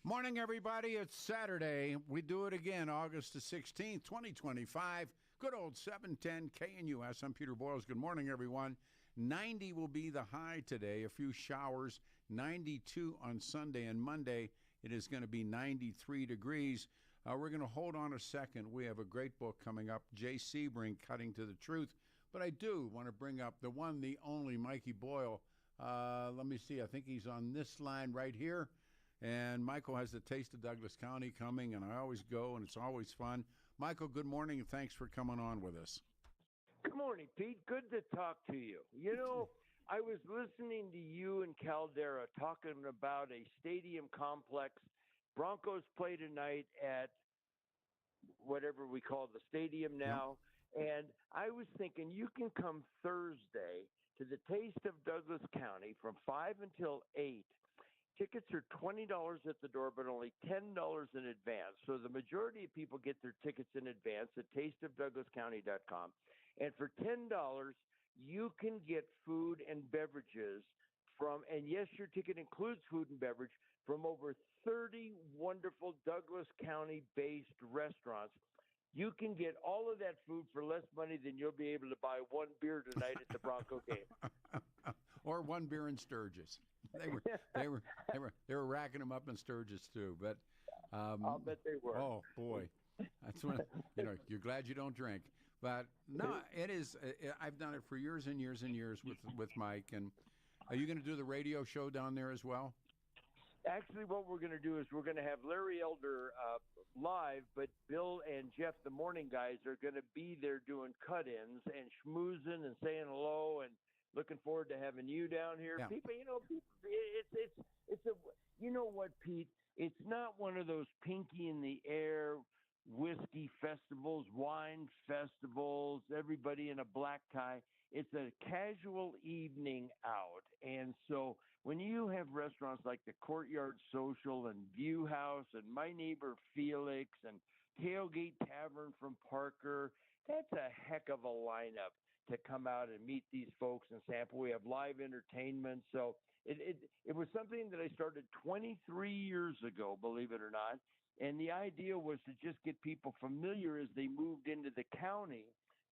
Morning, everybody. It's Saturday. We do it again, August the 16th, 2025. Good old 710 KNUS. I'm Peter Boyles. Good morning, everyone. 90 will be the high today. A few showers. 92 on Sunday and Monday. It is going to be 93 degrees. We're going to hold on a second. We have a great book coming up, Jay Sebring, Cutting to the Truth. But I do want to bring up the one, the only, Mikey Boyle. Let me see. I think he's on this line right here. And Michael has the Taste of Douglas County coming, and I always go, and it's always fun. Michael, good morning, and thanks for coming on with us. Good morning, Pete. Good to talk to you. You know, I was listening to you and Caldera talking about a stadium complex. Broncos play tonight at whatever we call the stadium now. Yep. And I was thinking you can come Thursday to the Taste of Douglas County from 5 until 8. Tickets are $20 at the door, but only $10 in advance. So the majority of people get their tickets in advance at tasteofdouglascounty.com. And for $10, you can get food and beverages from, and yes, your ticket includes food and beverage, from over 30 wonderful Douglas County-based restaurants. You can get all of that food for less money than you'll be able to buy one beer tonight at the Bronco game. Or one beer in Sturgis. They were racking them up in Sturgis too. But I'll bet they were. Oh boy, that's when you're glad you don't drink. But no, it is. I've done it for years and years and years with Mike. And are you going to do the radio show down there as well? Actually, what we're going to do is we're going to have Larry Elder live, but Bill and Jeff, the morning guys, are going to be there doing cut-ins and schmoozing and saying hello and looking forward to having you down here. Yeah. People, it's a, you know what, Pete? It's not one of those pinky in the air whiskey festivals, wine festivals, everybody in a black tie. It's a casual evening out. And so when you have restaurants like the Courtyard Social and View House and My Neighbor Felix and Tailgate Tavern from Parker, that's a heck of a lineup to come out and meet these folks and sample. We have live entertainment. So it was something that I started 23 years ago, believe it or not. And the idea was to just get people familiar as they moved into the county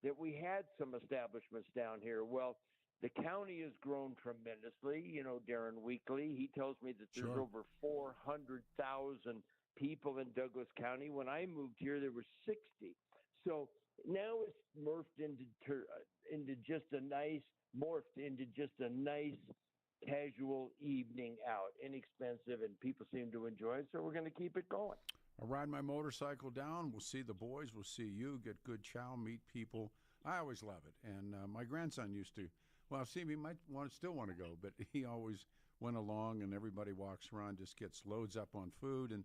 that we had some establishments down here. Well, the county has grown tremendously. You know, Darren Weekly, he tells me that there's over 400,000 people in Douglas County. When I moved here, there were 60. So now it's morphed into just a nice casual evening out, inexpensive, and people seem to enjoy it. So we're going to keep it going. I'll ride my motorcycle down. We'll see the boys. We'll see you. Get good chow, meet people. I always love it. And my grandson used to. Well, see, he might still want to go, but he always went along, and everybody walks around, just gets loads up on food, and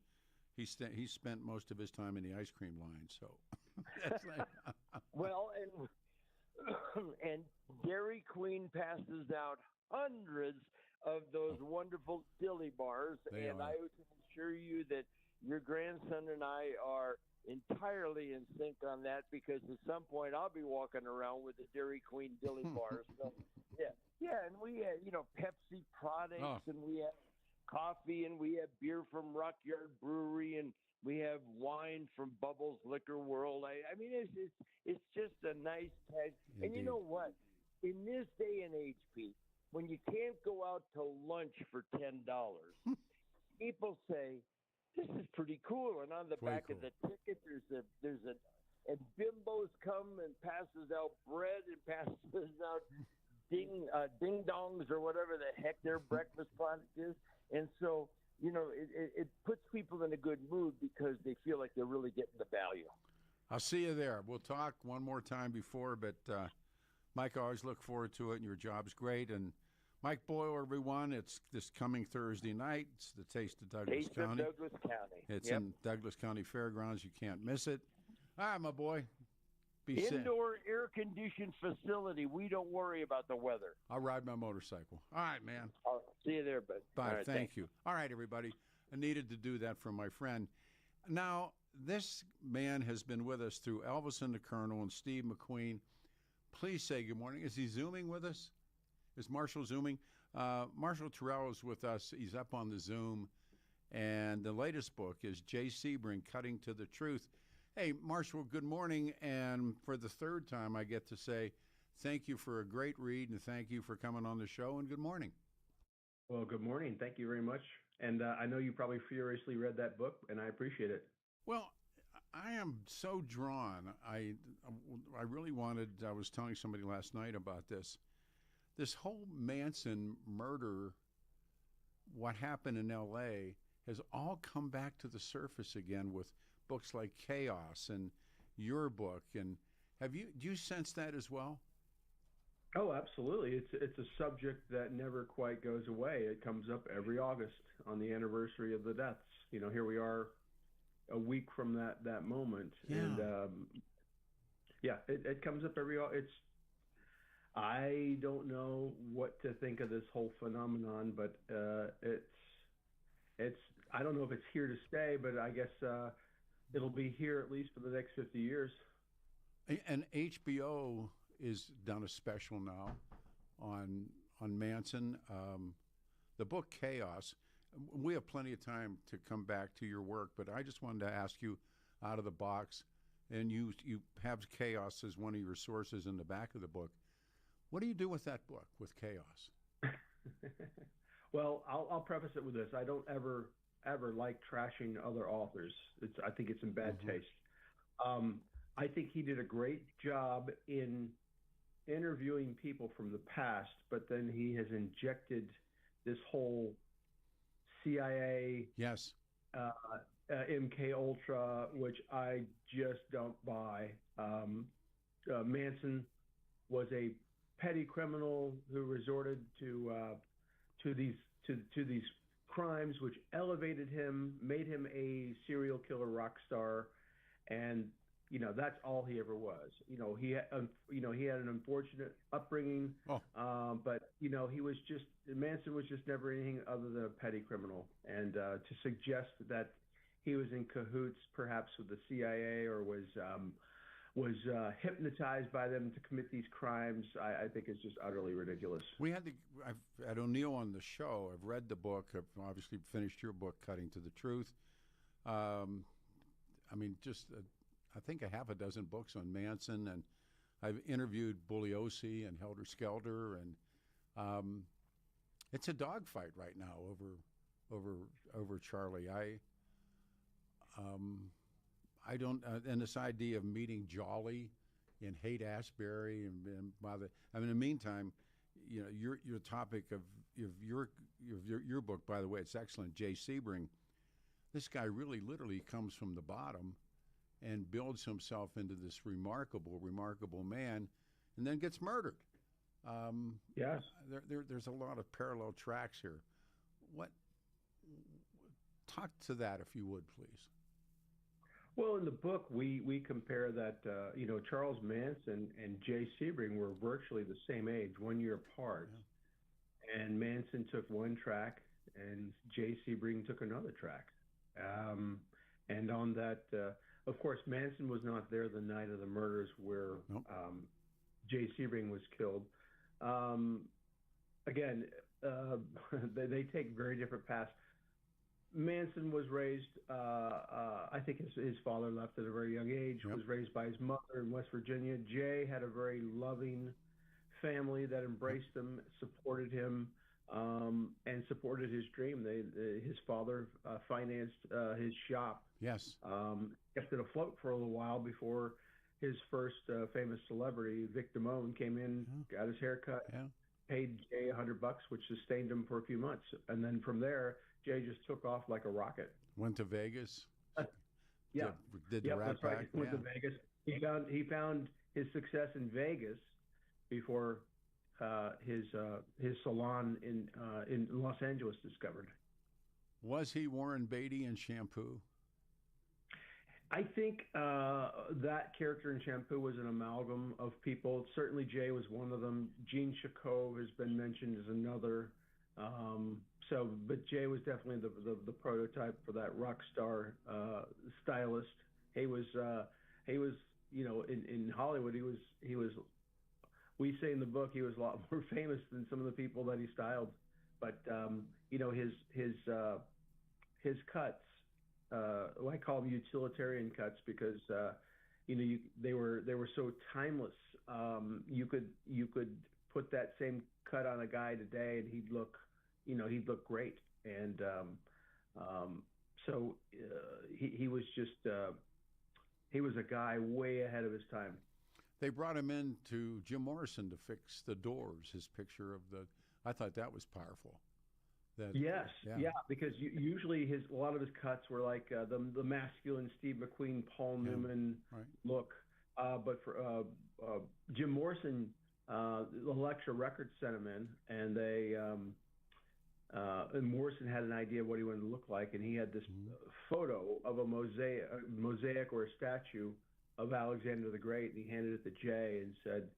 he spent most of his time in the ice cream line. So, that's like well, and Dairy Queen passes out hundreds of those wonderful dilly bars, and I can assure you that your grandson and I are entirely in sync on that, because at some point I'll be walking around with the Dairy Queen dilly bars. So, yeah, and we have, Pepsi products, and we have coffee, and we have beer from Rockyard Brewery, and we have wine from Bubbles Liquor World. I mean, it's just a nice tag. And you know what? In this day and age, Pete, when you can't go out to lunch for $10, people say, this is pretty cool. And on the back of the ticket, and Bimbo's come and passes out bread and passes out ding dongs or whatever the heck their breakfast product is. And so, it puts people in a good mood because they feel like they're really getting the value. I'll see you there. We'll talk one more time before, but Mike, I always look forward to it, and your job's great. And Mike Boyle, everyone, it's this coming Thursday night. It's the Taste of Douglas County. Taste of Douglas County. It's in Douglas County Fairgrounds. You can't miss it. All right, my boy. Be Indoor air-conditioned facility. We don't worry about the weather. I'll ride my motorcycle. All right, man. I'll see you there, bud. Bye. Right, Thank you. All right, everybody. I needed to do that for my friend. Now, this man has been with us through Elvis and the Colonel and Steve McQueen. Please say good morning. Is he Zooming with us? Is Marshall Zooming? Marshall Terrill is with us. He's up on the Zoom. And the latest book is Jay Sebring, Cutting to the Truth. Hey, Marshall, good morning. And for the third time, I get to say thank you for a great read and thank you for coming on the show, and good morning. Well, good morning. Thank you very much. And I know you probably furiously read that book, and I appreciate it. Well, I am so drawn. I really wanted, I was telling somebody last night about this whole Manson murder, what happened in L.A., has all come back to the surface again with books like Chaos and your book. And do you sense that as well? Oh, absolutely. It's a subject that never quite goes away. It comes up every August on the anniversary of the deaths. You know, here we are a week from that moment. Yeah. And it comes up every August. I don't know what to think of this whole phenomenon, but it's I don't know if it's here to stay, but I guess it'll be here at least for the next 50 years. And HBO is done a special now on Manson. The book Chaos. We have plenty of time to come back to your work, but I just wanted to ask you out of the box, and you have Chaos as one of your sources in the back of the book. What do you do with that book, with Chaos? Well, I'll preface it with this. I don't ever like trashing other authors. I think it's in bad taste. I think he did a great job in interviewing people from the past, but then he has injected this whole CIA, yes, MKULTRA, which I just don't buy. Manson was a petty criminal who resorted to these crimes, which elevated him, made him a serial killer rock star, and that's all he ever was. He had an unfortunate upbringing, but Manson was just never anything other than a petty criminal. And to suggest that he was in cahoots, perhaps with the CIA, or was hypnotized by them to commit these crimes, I think is just utterly ridiculous. I've had O'Neill on the show. I've read the book. I've obviously finished your book, Cutting to the Truth. I think I have a dozen books on Manson, and I've interviewed Bugliosi and Helter Skelter, and it's a dogfight right now over Charlie. I don't, and this idea of meeting Jolly in Haight-Ashbury and in the meantime, your topic of your book, by the way, it's excellent, Jay Sebring. This guy really literally comes from the bottom and builds himself into this remarkable man, and then gets murdered. Yes. There's a lot of parallel tracks here. Talk to that, if you would, please. Well, in the book, we compare that, Charles Manson and Jay Sebring were virtually the same age, 1 year apart. Yeah. And Manson took one track, and Jay Sebring took another track. And on that, of course, Manson was not there the night of the murders where Jay Sebring was killed. Again, they take very different paths. Manson was raised, I think his father left at a very young age, was raised by his mother in West Virginia. Jay had a very loving family that embraced him, supported him, and supported his dream. His father financed his shop. Yes. Kept it afloat for a little while before his first famous celebrity, Vic Damone, came in, got his hair cut, paid Jay $100, which sustained him for a few months. And then from there, Jay just took off like a rocket. Went to Vegas. Did the Rat Pack. Went to Vegas. He found his success in Vegas before his salon in Los Angeles discovered. Was he Warren Beatty in Shampoo? I think that character in Shampoo was an amalgam of people. Certainly Jay was one of them. Gene Shakov has been mentioned as another. But Jay was definitely the prototype for that rock star stylist. He was in Hollywood. He was. We say in the book he was a lot more famous than some of the people that he styled. But his cuts, I call them utilitarian cuts because they were so timeless. You could put that same cut on a guy today, and he'd look great. And so he was just he was a guy way ahead of his time. They brought him in to Jim Morrison to fix the Doors. His picture of I thought that was powerful. Yes, because usually a lot of his cuts were like the masculine Steve McQueen, Paul Newman look. But for Jim Morrison, Elektra Records sent him in, and and Morrison had an idea of what he wanted to look like, and he had this photo of a mosaic or a statue of Alexander the Great, and he handed it to Jay and said,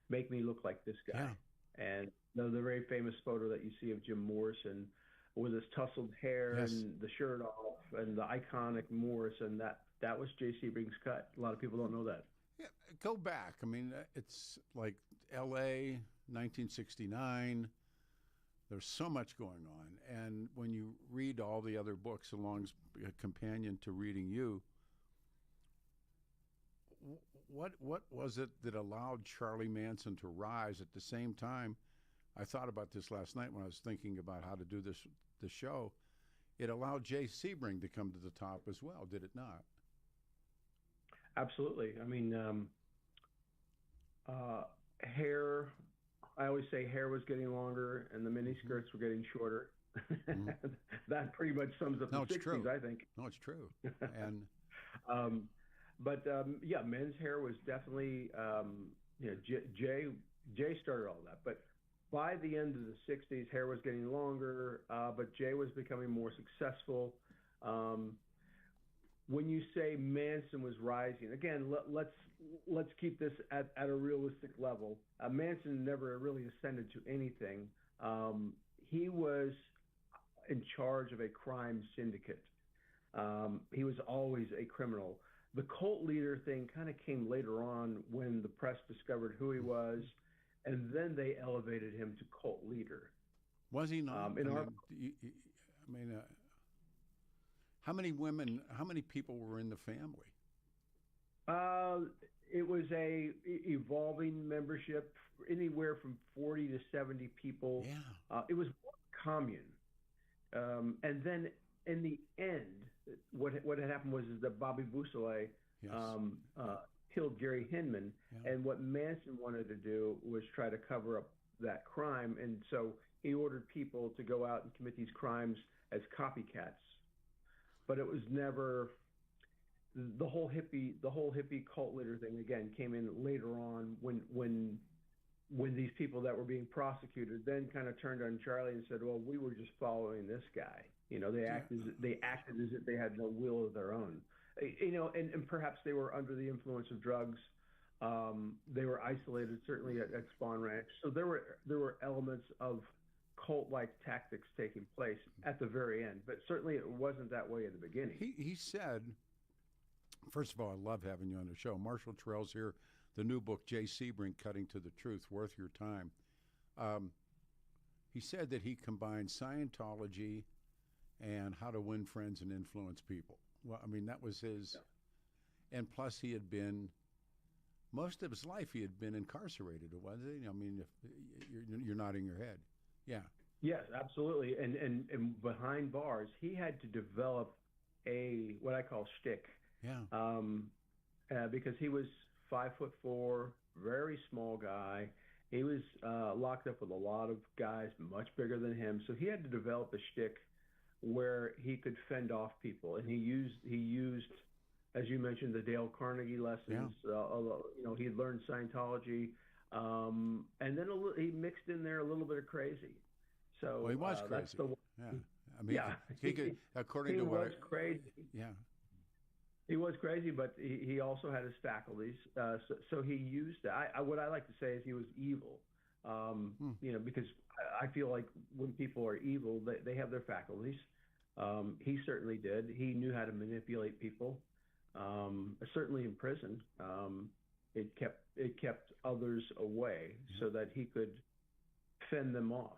"Make me look like this guy." Yeah. And the very famous photo that you see of Jim Morrison with his tousled hair and the shirt off and the iconic Morrison, that was Jay Sebring's cut. A lot of people don't know that. Yeah, go back. I mean, it's like L.A., 1969. There's so much going on. And when you read all the other books along a companion to reading you, what was it that allowed Charlie Manson to rise at the same time? I thought about this last night when I was thinking about how to do the show. It allowed Jay Sebring to come to the top as well, did it not? Absolutely. I mean, hair, I always say hair was getting longer and the mini skirts were getting shorter. That pretty much sums up the 60s, true. I think. No, it's true. And men's hair was definitely, Jay started all that. But by the end of the 60s, hair was getting longer, but Jay was becoming more successful. When you say Manson was rising, again, let's keep this at a realistic level. Manson never really ascended to anything. He was in charge of a crime syndicate. He was always a criminal. The cult leader thing kind of came later on when the press discovered who he was, and then they elevated him to cult leader. Was he not? How many people were in the family? It was a evolving membership, anywhere from 40 to 70 people. Yeah. It was more commune. And then in the end, what had happened was that Bobby Boussalet killed Gary Hinman, and what Manson wanted to do was try to cover up that crime, and so he ordered people to go out and commit these crimes as copycats. But it was never the whole hippie cult leader thing. Again, came in later on when these people that were being prosecuted then kind of turned on Charlie and said, "Well, we were just following this guy." They acted as if they had no will of their own. And perhaps they were under the influence of drugs. They were isolated, certainly at Spawn Ranch. So there were elements of cult-like tactics taking place at the very end, but certainly it wasn't that way in the beginning. He said, first of all, I love having you on the show. Marshall Terrill's here. The new book, Jay Sebring, Cutting to the Truth, worth your time. He said that he combined Scientology and how to win friends and influence people. Well, I mean, that was his. Yeah. And plus, he had been, most of his life, he had been incarcerated, wasn't he? I mean, you're nodding your head. Yeah. Yes, absolutely. And behind bars, he had to develop what I call shtick. Yeah. Because he was 5'4", very small guy. He was locked up with a lot of guys much bigger than him, so he had to develop a shtick where he could fend off people, and he used, as you mentioned, the Dale Carnegie lessons. Yeah. He had learned Scientology, and then he mixed in there a little bit of crazy. So he was crazy. He could, according to what he was crazy. Yeah. He was crazy, but he also had his faculties. So he used that. What I like to say is he was evil. Because I feel like when people are evil, they have their faculties. He certainly did. He knew how to manipulate people. Certainly in prison, it kept others away so that he could fend them off.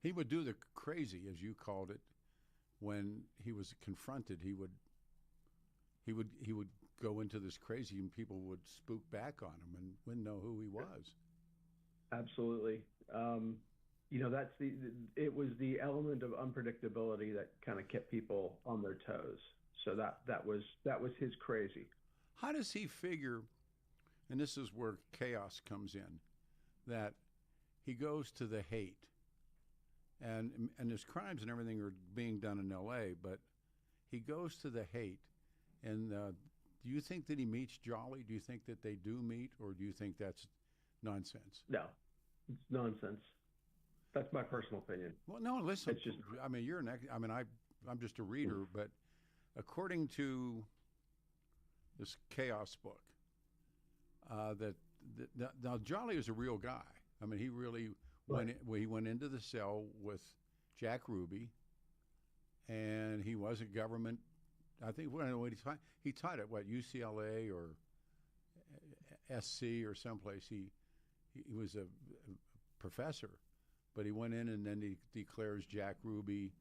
He would do the crazy, as you called it, when he was confronted, he would go into this crazy, and people would spook back on him and wouldn't know who he was. Absolutely. It was the element of unpredictability that kind of kept people on their toes. So that was his crazy. How does he figure, and this is where chaos comes in, that he goes to the hate, and his crimes and everything are being done in L.A., but he goes to the hate, and do you think that he meets Jolly? Do you think that they do meet, or do you think that's nonsense? No, it's nonsense. That's my personal opinion. Well, no, listen. It's just, I mean, I'm just a reader, but according to this chaos book, now Jolly is a real guy. I mean, he really went into the cell with Jack Ruby, and he was a government. I think he taught at UCLA or SC or someplace. He was a professor. But he went in and then he declares Jack Ruby,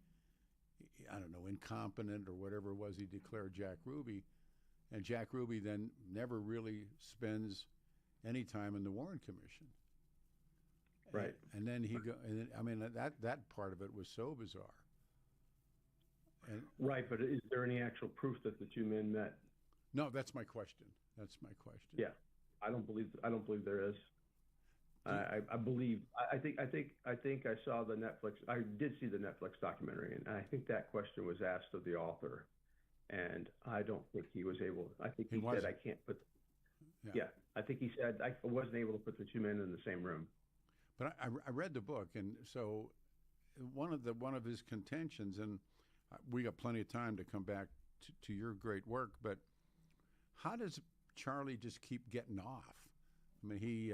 I don't know, incompetent or whatever it was. He declared Jack Ruby, and Jack Ruby then never really spends any time in the Warren Commission. Right. And then that part of it was so bizarre. Right, but is there any actual proof that the two men met? No, that's my question. Yeah, I don't believe there is. I think I saw the Netflix. I did see the Netflix documentary, and I think that question was asked of the author, and I don't think he was able. I think he said, "I can't put." Yeah, I think he said I wasn't able to put the two men in the same room. But I read the book, and so one of his contentions, and we got plenty of time to come back to your great work, but how does Charlie just keep getting off? I mean, he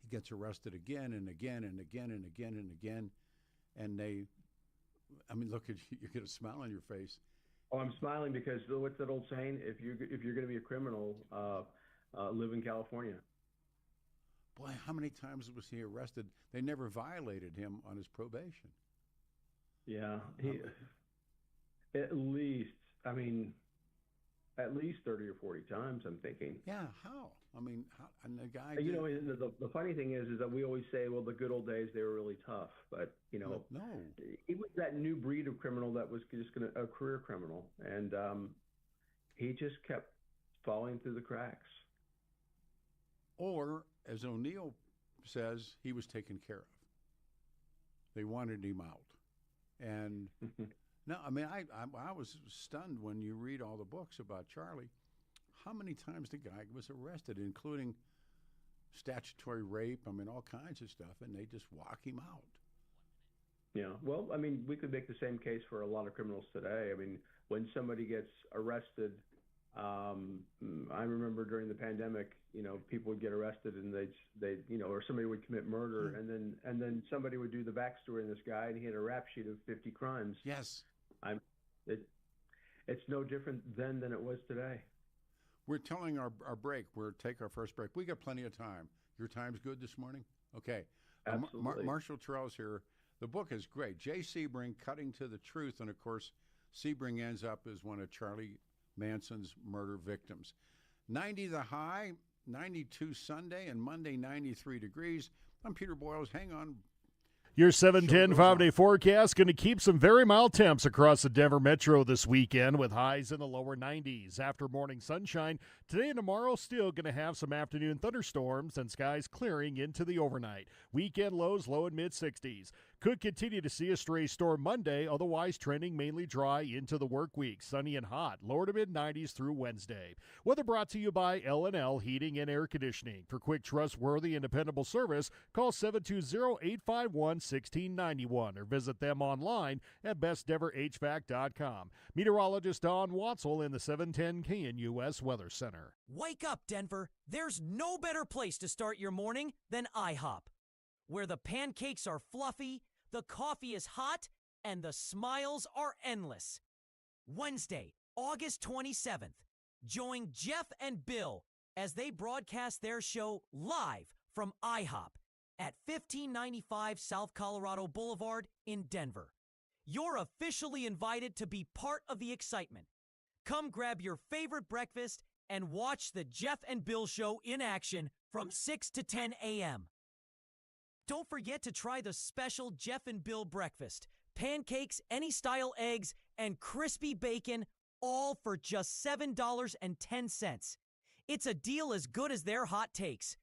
gets arrested again and again and again and again and again, and look at you get a smile on your face. Oh, I'm smiling because what's that old saying? If you're going to be a criminal, live in California. Boy, how many times was he arrested? They never violated him on his probation. Yeah, at least 30 or 40 times, I'm thinking. Yeah, how? I mean, and the guy. The funny thing is that we always say, well, the good old days, they were really tough. But, no. He was that new breed of criminal that was just a career criminal. And he just kept falling through the cracks. Or, as O'Neill says, he was taken care of. They wanted him out. And no, I mean, I was stunned when you read all the books about Charlie. How many times the guy was arrested, including statutory rape, all kinds of stuff, and they just walk him out. Yeah, well, we could make the same case for a lot of criminals today. When somebody gets arrested, I remember during the pandemic, people would get arrested and they or somebody would commit murder, and then somebody would do the backstory on this guy, and he had a rap sheet of 50 crimes. Yes. It's no different then than it was today. We're telling our break. We'll take our first break. We got plenty of time. Your time's good this morning? Okay. Absolutely. Marshall Terrill's here. The book is great. Jay Sebring, Cutting to the Truth. And, of course, Sebring ends up as one of Charlie Manson's murder victims. 90 the high, 92 Sunday, and Monday 93 degrees. I'm Peter Boyles. Hang on. Your 710 5-day forecast going to keep some very mild temps across the Denver metro this weekend with highs in the lower 90s. After morning sunshine, today and tomorrow still going to have some afternoon thunderstorms and skies clearing into the overnight. Weekend lows low and mid 60s. Could continue to see a stray storm Monday, otherwise trending mainly dry into the work week. Sunny and hot, lower to mid 90s through Wednesday. Weather brought to you by L&L Heating and Air Conditioning. For quick, trustworthy, and dependable service, call 720-851-1691 or visit them online at bestdenverhvac.com. Meteorologist Don Watzel in the 710 KNUS Weather Center. Wake up, Denver. There's no better place to start your morning than IHOP, where the pancakes are fluffy, the coffee is hot, and the smiles are endless. Wednesday, August 27th, join Jeff and Bill as they broadcast their show live from IHOP at 1595 South Colorado Boulevard in Denver. You're officially invited to be part of the excitement. Come grab your favorite breakfast and watch the Jeff and Bill Show in action from 6 to 10 a.m. Don't forget to try the special Jeff and Bill breakfast. Pancakes, any style eggs, and crispy bacon, all for just $7.10. It's a deal as good as their hot takes.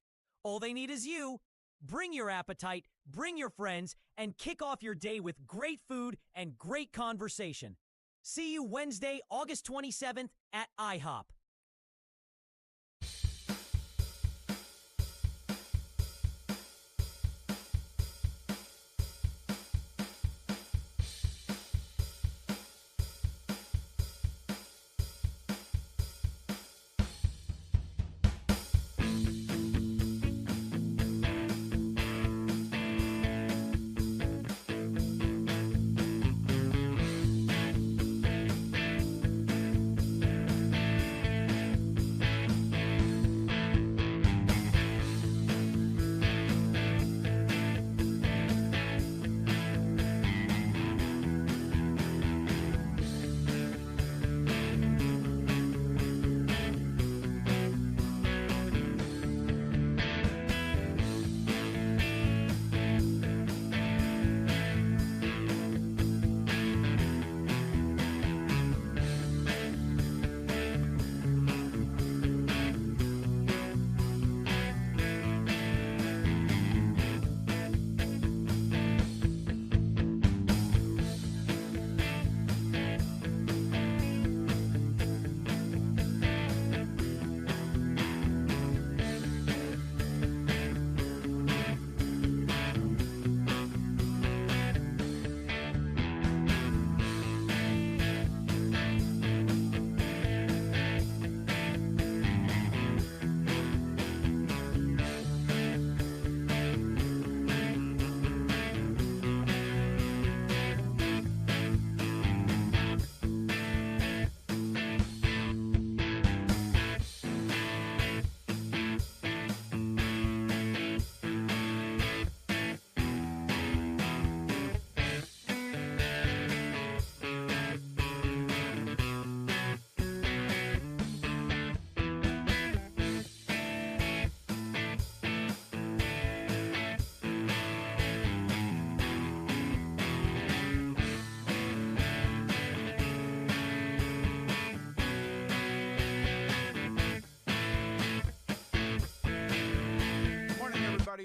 All they need is you. Bring your appetite, bring your friends, and kick off your day with great food and great conversation. See you Wednesday, August 27th at IHOP.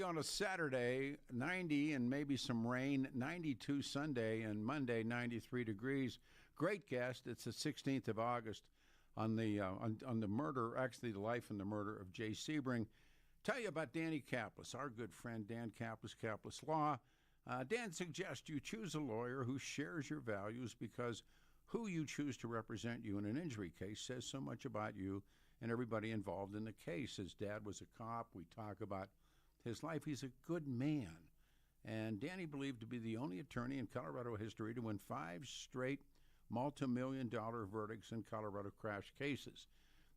On a Saturday, 90 and maybe some rain, 92 Sunday, and Monday, 93 degrees. Great guest. It's the 16th of August on the murder, actually the life and the murder of Jay Sebring. Tell you about Danny Kaplis, our good friend Dan Kaplis, Kaplis Law. Dan suggests you choose a lawyer who shares your values because who you choose to represent you in an injury case says so much about you and everybody involved in the case. His dad was a cop. We talk about his life. He's a good man. And Danny believed to be the only attorney in Colorado history to win 5 straight multi-million-dollar verdicts in Colorado crash cases.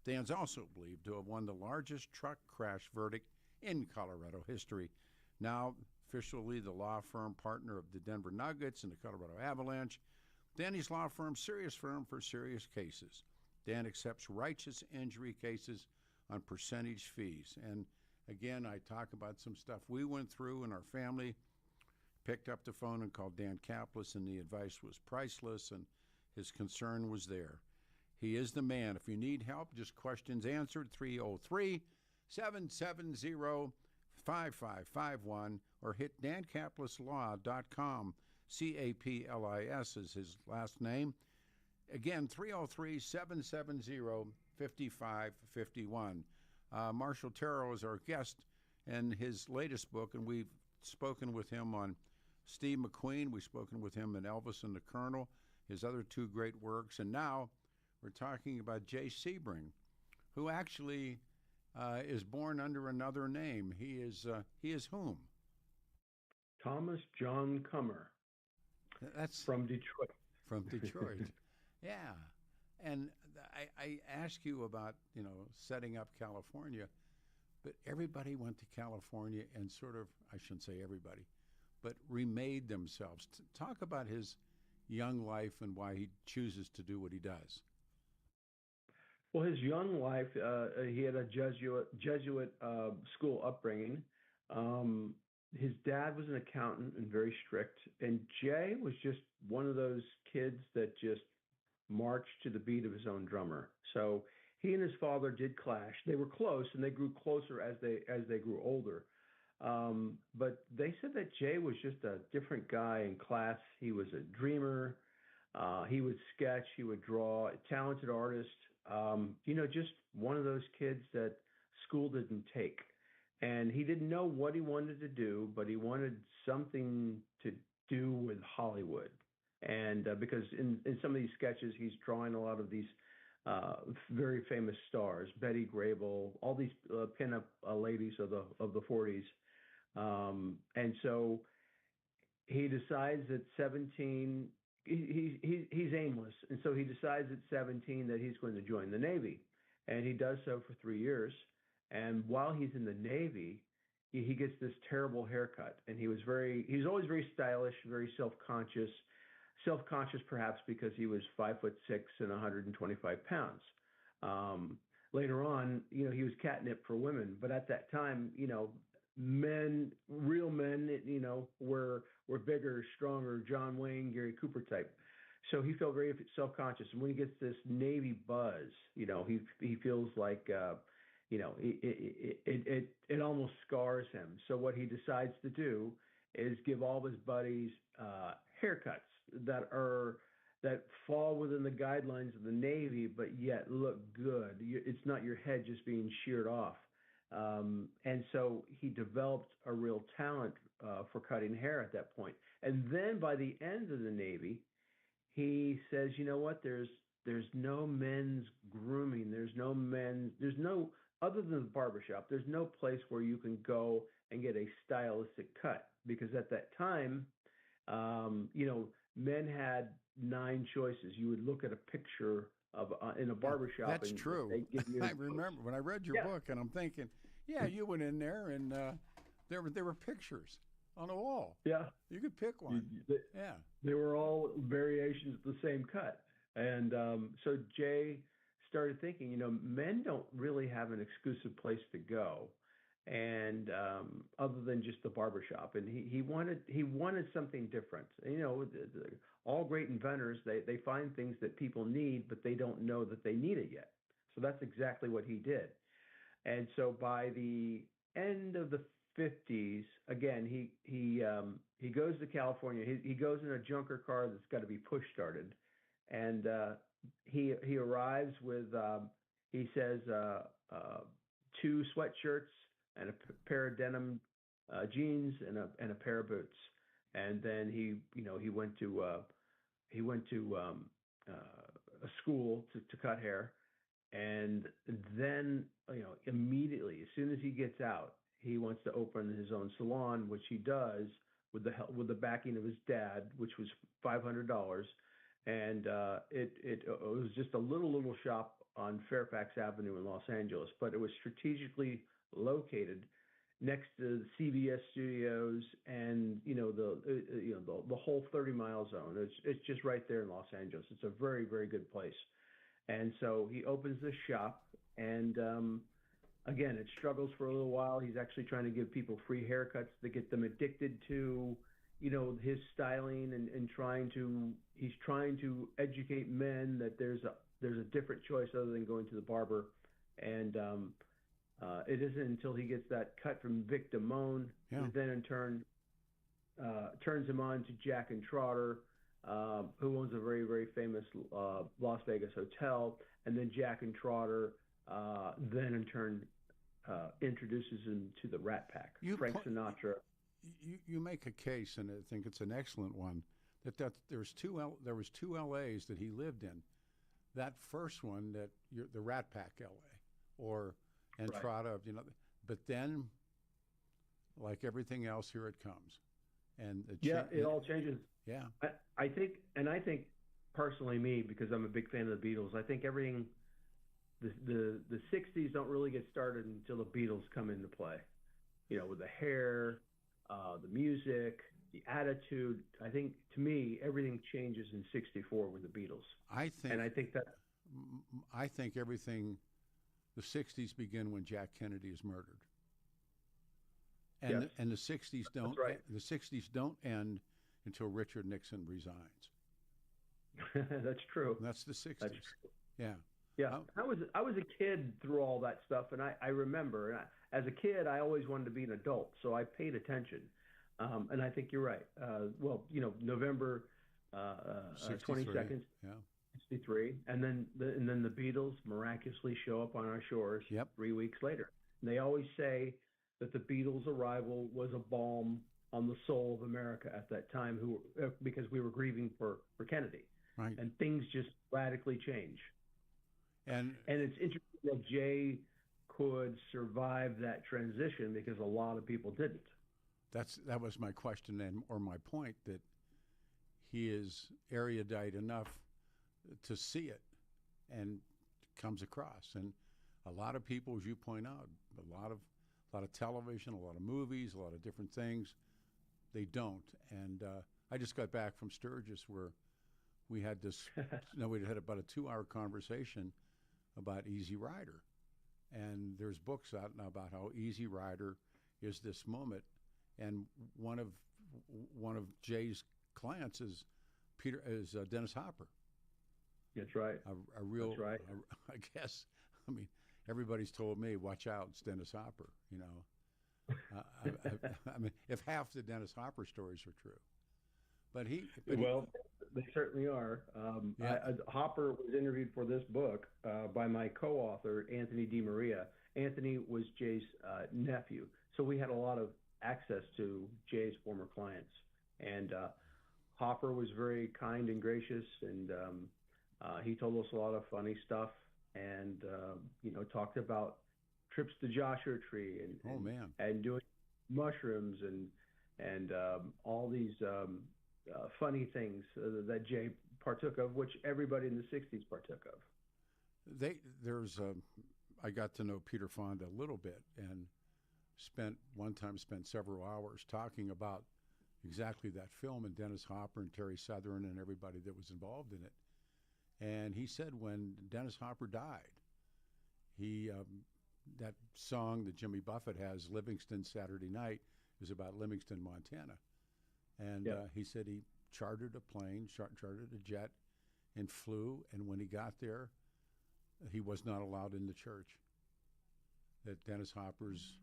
Dan's also believed to have won the largest truck crash verdict in Colorado history. Now, officially the law firm partner of the Denver Nuggets and the Colorado Avalanche, Danny's law firm, serious firm for serious cases. Dan accepts righteous injury cases on percentage fees. And again, I talk about some stuff we went through in our family, picked up the phone and called Dan Kaplis, and the advice was priceless, and his concern was there. He is the man. If you need help, just questions answered, 303-770-5551, or hit dankaplislaw.com. Caplis is his last name. Again, 303-770-5551. Marshall Terrill is our guest in his latest book, and we've spoken with him on Steve McQueen. We've spoken with him in Elvis and the Colonel, his other 2 great works. And now we're talking about Jay Sebring, who actually is born under another name. He is whom? Thomas John Cummer. That's from Detroit. From Detroit. Yeah. And I ask you about, setting up California, but everybody went to California and sort of, I shouldn't say everybody, but remade themselves. Talk about his young life and why he chooses to do what he does? Well, his young life, he had a Jesuit school upbringing. His dad was an accountant and very strict, and Jay was just one of those kids that just marched to the beat of his own drummer. So he and his father did clash. They were close, and they grew closer as they grew older. But they said that Jay was just a different guy in class. He was a dreamer. He would sketch. He would draw. A talented artist. Just one of those kids that school didn't take. And he didn't know what he wanted to do, but he wanted something to do with Hollywood. And because in some of these sketches, he's drawing a lot of these very famous stars, Betty Grable, all these pinup ladies of the 40s. And so he decides at 17, he's aimless. And so he decides at 17 that he's going to join the Navy. And he does so for 3 years. And while he's in the Navy, he gets this terrible haircut. And he's always very stylish, very self-conscious perhaps because he was 5'6" and 125 pounds. Later on, he was catnip for women. But at that time, real men, were bigger, stronger, John Wayne, Gary Cooper type. So he felt very self-conscious. And when he gets this Navy buzz, he feels like, it almost scars him. So what he decides to do is give all of his buddies haircuts that fall within the guidelines of the Navy, but yet look good. It's not your head just being sheared off. And so he developed a real talent for cutting hair at that point. And then by the end of the Navy, he says, you know what, there's no men's grooming. There's no, other than the barbershop, there's no place where you can go and get a stylistic cut. Because at that time, men had 9 choices. You would look at a picture of in a barbershop. That's true. I remember when I read your book, and I'm thinking, you went in there, and there were pictures on the wall. Yeah, you could pick one. They were all variations of the same cut, and so Jay started thinking, men don't really have an exclusive place to go, and other than just the barbershop, and he wanted something different. All great inventors, they find things that people need, but they don't know that they need it yet. So that's exactly what he did. And so by the end of the 50s, again, he goes to California. He goes in a junker car that's got to be push started, and he arrives with he says 2 sweatshirts and a pair of denim jeans and a pair of boots. And then he went to a school to cut hair, and then immediately, as soon as he gets out, he wants to open his own salon, which he does with the backing of his dad, which was $500, and it was just a little shop on Fairfax Avenue in Los Angeles, but it was strategically located next to the CBS studios and the whole 30-mile zone. It's just right there in Los Angeles. It's a very, very good place. And so he opens this shop, and again, it struggles for a little while. He's actually trying to give people free haircuts to get them addicted to his styling, and he's trying to educate men that there's a different choice other than going to the barber. And it isn't until he gets that cut from Vic Damone, who then in turn turns him on to Jack and Trotter, who owns a very, very famous Las Vegas hotel. And then Jack and Trotter then in turn introduces him to the Rat Pack, Frank Sinatra. You make a case, and I think it's an excellent one, that there was two LAs that he lived in. That first one, the Rat Pack LA, and right. Trotta, but then, like everything else, here it comes, and it all changes. Yeah, I think personally, me, because I'm a big fan of the Beatles, I think everything, the 60s don't really get started until the Beatles come into play. With the hair, the music, the attitude. I think, to me, everything changes in '64 with the Beatles. I think, and I think that I think everything, the '60s begin when Jack Kennedy is murdered, and Yes. and the '60s don't. That's right. The '60s don't end until Richard Nixon resigns. That's true. That's the '60s. That's true. Yeah. Yeah, I was a kid through all that stuff, and I remember. And as a kid, I always wanted to be an adult, so I paid attention. And I think you're right. Well, November 22nd, Yeah. '63, and then the Beatles miraculously show up on our shores. Yep. 3 weeks later. And they always say that the Beatles' arrival was a balm on the soul of America at that time, because we were grieving for Kennedy, Right. and things just radically change. And it's interesting that Jay could survive that transition because a lot of people didn't. that was my question or my point, that he is erudite enough to see it and comes across. And a lot of people, as you point out, a lot of television, a lot of movies, a lot of different things, they don't. And I just got back from Sturgis, where we had we had about a 2-hour conversation about Easy Rider. And there's books out now about how Easy Rider is this moment. And one of Jay's clients is Dennis Hopper. That's right. A real, That's right. I guess. I mean, everybody's told me, watch out, it's Dennis Hopper. I mean, if half the Dennis Hopper stories are true, but they certainly are. Yeah. Hopper was interviewed for this book by my co-author, Anthony DiMaria. Anthony was Jay's nephew, so we had a lot of access to Jay's former clients. And Hopper was very kind and gracious, and he told us a lot of funny stuff, and talked about trips to Joshua Tree and doing mushrooms and all these funny things that Jay partook of, which everybody in the '60s partook of. I got to know Peter Fonda a little bit, and spent several hours talking about exactly that film, and Dennis Hopper and Terry Southern and everybody that was involved in it. And he said when Dennis Hopper died, that song that Jimmy Buffett has, Livingston Saturday Night, is about Livingston, Montana. And he said he chartered a plane, chartered a jet, and flew. And when he got there, he was not allowed in the church. That Dennis Hopper's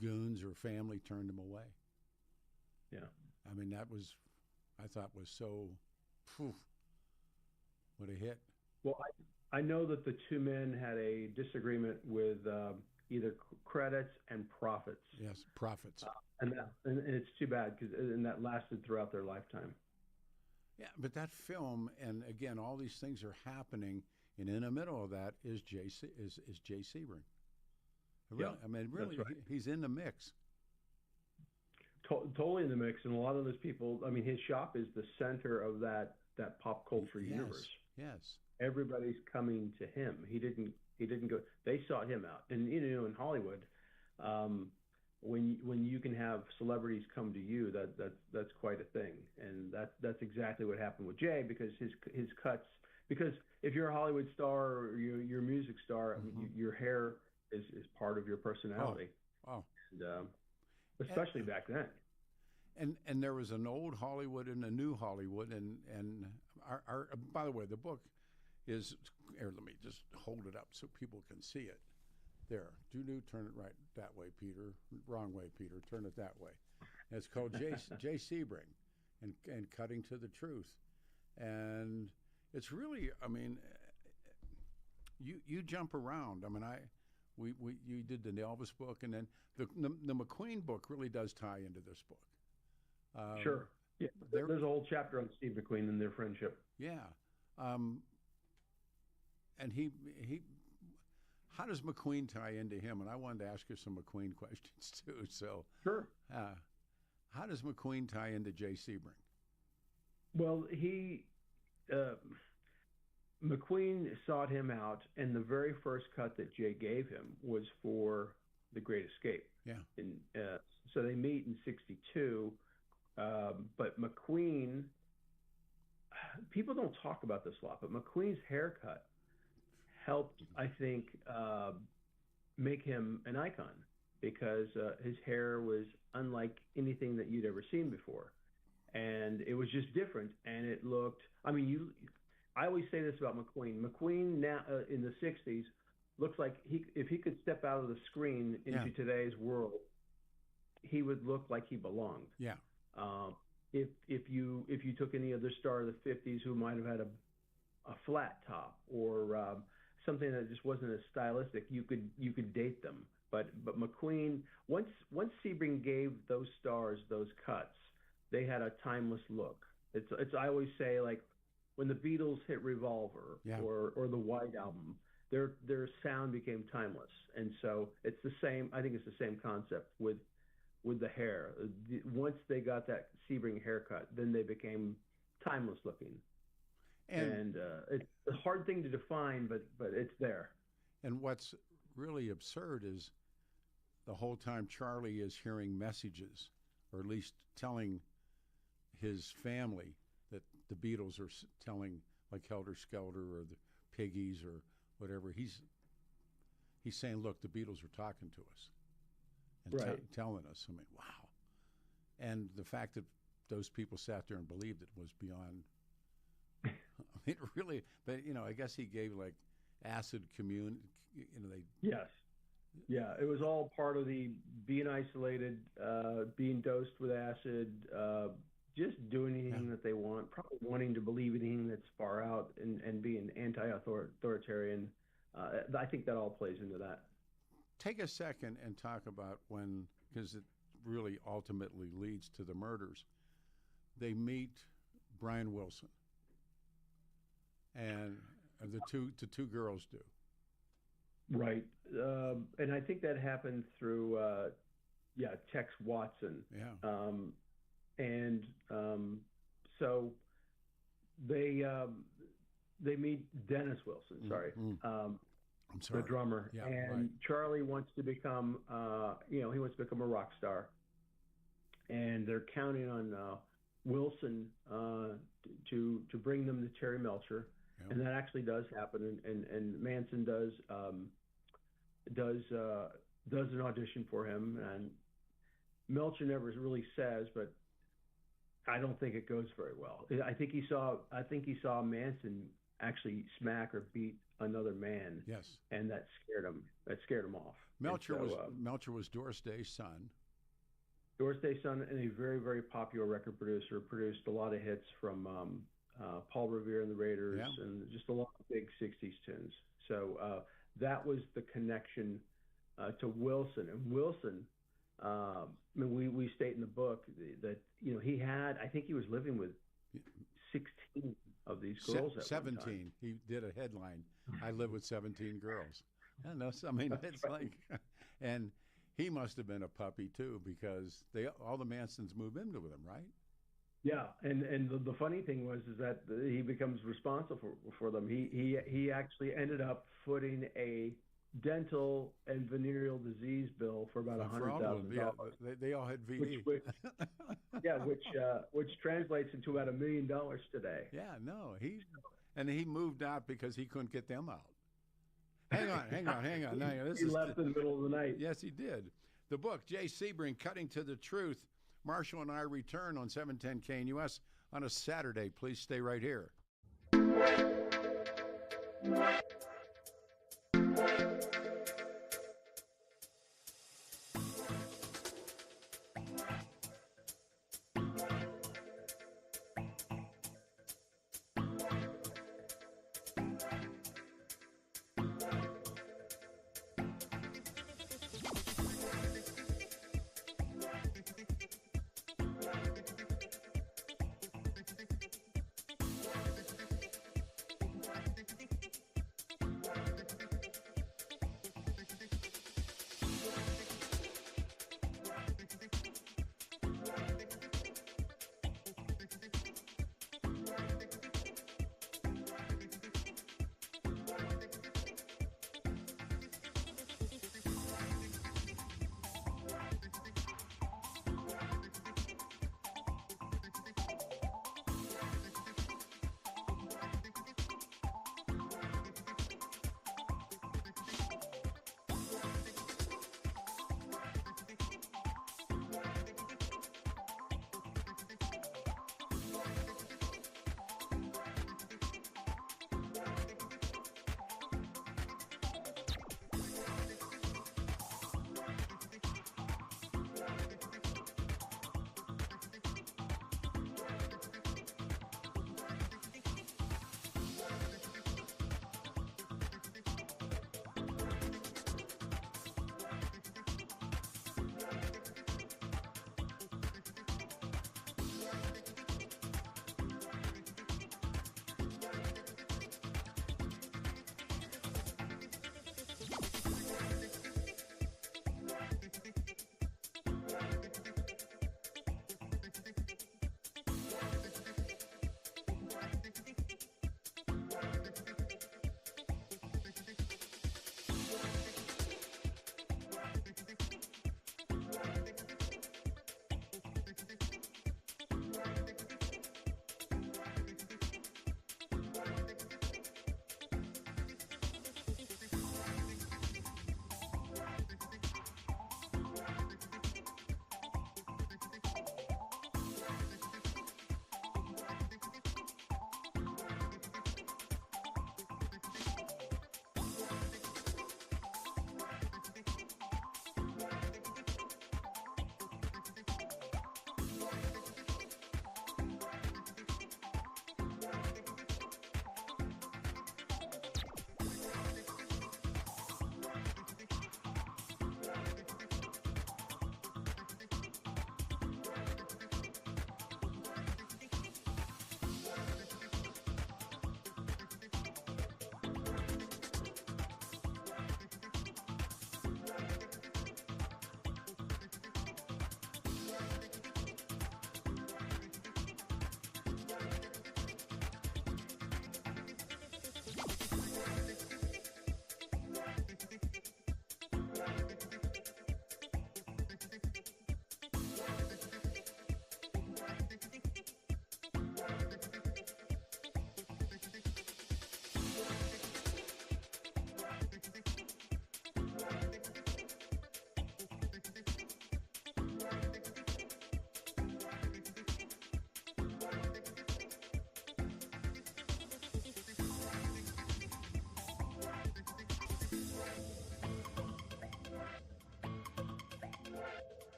goons or family turned him away. Yeah. I mean, I thought was so, what a hit. Well, I know that the two men had a disagreement with either credits and profits. Yes, profits. And it's too bad, and that lasted throughout their lifetime. Yeah, but that film, and again, all these things are happening, and in the middle of that is Jay Sebring. Really, Yeah, I mean, really, that's right. he's in the mix. Totally in the mix, and a lot of those people. I mean, his shop is the center of that pop culture universe. Yes. Everybody's coming to him. He didn't go. They sought him out, and in Hollywood, when you can have celebrities come to you, that's quite a thing, and that's exactly what happened with Jay, because his cuts. Because if you're a Hollywood star or you're a music star, I mean, your hair is part of your personality. Oh. And, especially back then. And there was an old Hollywood and a new Hollywood, and our by the way, the book is here. Let me just hold it up so people can see it. There, turn it right that way, Peter. Wrong way, Peter. Turn it that way. And it's called Jay Sebring, and Cutting to the Truth, and it's really, I mean, you jump around. I mean, you did the Elvis book, and then the McQueen book really does tie into this book. Sure. Yeah. There's a whole chapter on Steve McQueen and their friendship. Yeah. And he how does McQueen tie into him? And I wanted to ask you some McQueen questions too. So sure. How does McQueen tie into Jay Sebring? Well, McQueen sought him out, and the very first cut that Jay gave him was for The Great Escape. Yeah. In so they meet in '62. But McQueen, people don't talk about this a lot, but McQueen's haircut helped, I think, make him an icon, because his hair was unlike anything that you'd ever seen before. And it was just different. And it looked, I always say this about McQueen. McQueen now in the 60s looks like if he could step out of the screen into today's world, he would look like he belonged. Yeah. If you took any other star of the 50s who might have had a flat top or something that just wasn't as stylistic, you could date them. But McQueen, once Sebring gave those stars those cuts, they had a timeless look. It's I always say, like, when the Beatles hit Revolver or the White Album, their sound became timeless. And so it's the same. I think it's the same concept with the hair. Once they got that Sebring haircut, then they became timeless looking. And it's a hard thing to define, but it's there. And what's really absurd is the whole time Charlie is hearing messages, or at least telling his family that the Beatles are telling, like Helter Skelter or the Piggies or whatever. He's saying, look, the Beatles are talking to us and telling us. I mean, wow. And the fact that those people sat there and believed it was beyond. I mean, really. But I guess he gave like acid commune. Yes. Yeah, it was all part of the being isolated, being dosed with acid, just doing anything that they want, probably wanting to believe anything that's far out and being anti-authoritarian. I think that all plays into that. Take a second and talk about because it really ultimately leads to the murders. They meet Brian Wilson, and the two girls do. Right. And I think that happened through, Tex Watson. Yeah. So they meet Dennis Wilson, sorry. I'm sorry. The drummer. Yeah, and Charlie wants to become, he wants to become a rock star. And they're counting on Wilson to bring them to Terry Melcher. Yep. And that actually does happen. And Manson does an audition for him, and Melcher never really says, but I don't think it goes very well. I think he saw Manson actually smack or beat another man. Yes, and that scared him off. Melcher was Doris Day's son. Doris Day's son, and a very, very popular record producer. Produced a lot of hits from Paul Revere and the Raiders, and just a lot of big '60s tunes. So that was the connection to Wilson. And Wilson, we state in the book that he had, I think he was living with 16 of these girls at 17. one time. He did a headline, I live with 17 girls. I don't know. I mean, it's like, and he must have been a puppy too, because all the Mansons move into them, right? Yeah, and the funny thing was that he becomes responsible for them. He actually ended up footing a dental and venereal disease bill for about $100,000. Yeah, they all had VD. Which translates into about $1 million today. Yeah, no, he moved out because he couldn't get them out. Hang on. No, he left in the middle of the night. Yes, he did. The book, Jay Sebring, Cutting to the Truth. Marshall and I return on 710 KNUS on a Saturday. Please stay right here.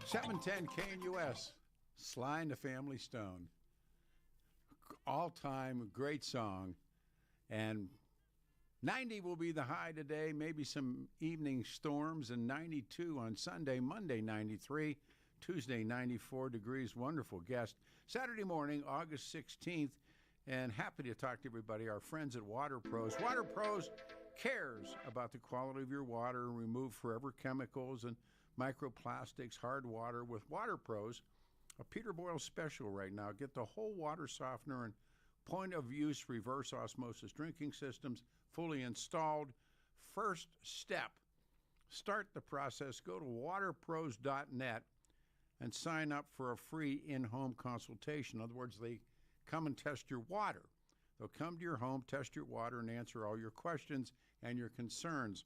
710 KNUS, Sly and the Family Stone. All-time great song. And 90 will be the high today, maybe some evening storms, and 92 on Sunday, Monday 93, Tuesday 94 degrees. Wonderful guest. Saturday morning, August 16th, and happy to talk to everybody, our friends at Water Pros. Water Pros cares about the quality of your water and remove forever chemicals and microplastics, hard water. With Water Pros, a Peter Boyles special right now. Get the whole water softener and point-of-use reverse osmosis drinking systems fully installed. First step, start the process. Go to waterpros.net and sign up for a free in-home consultation. In other words, they come and test your water. They'll come to your home, test your water, and answer all your questions and your concerns.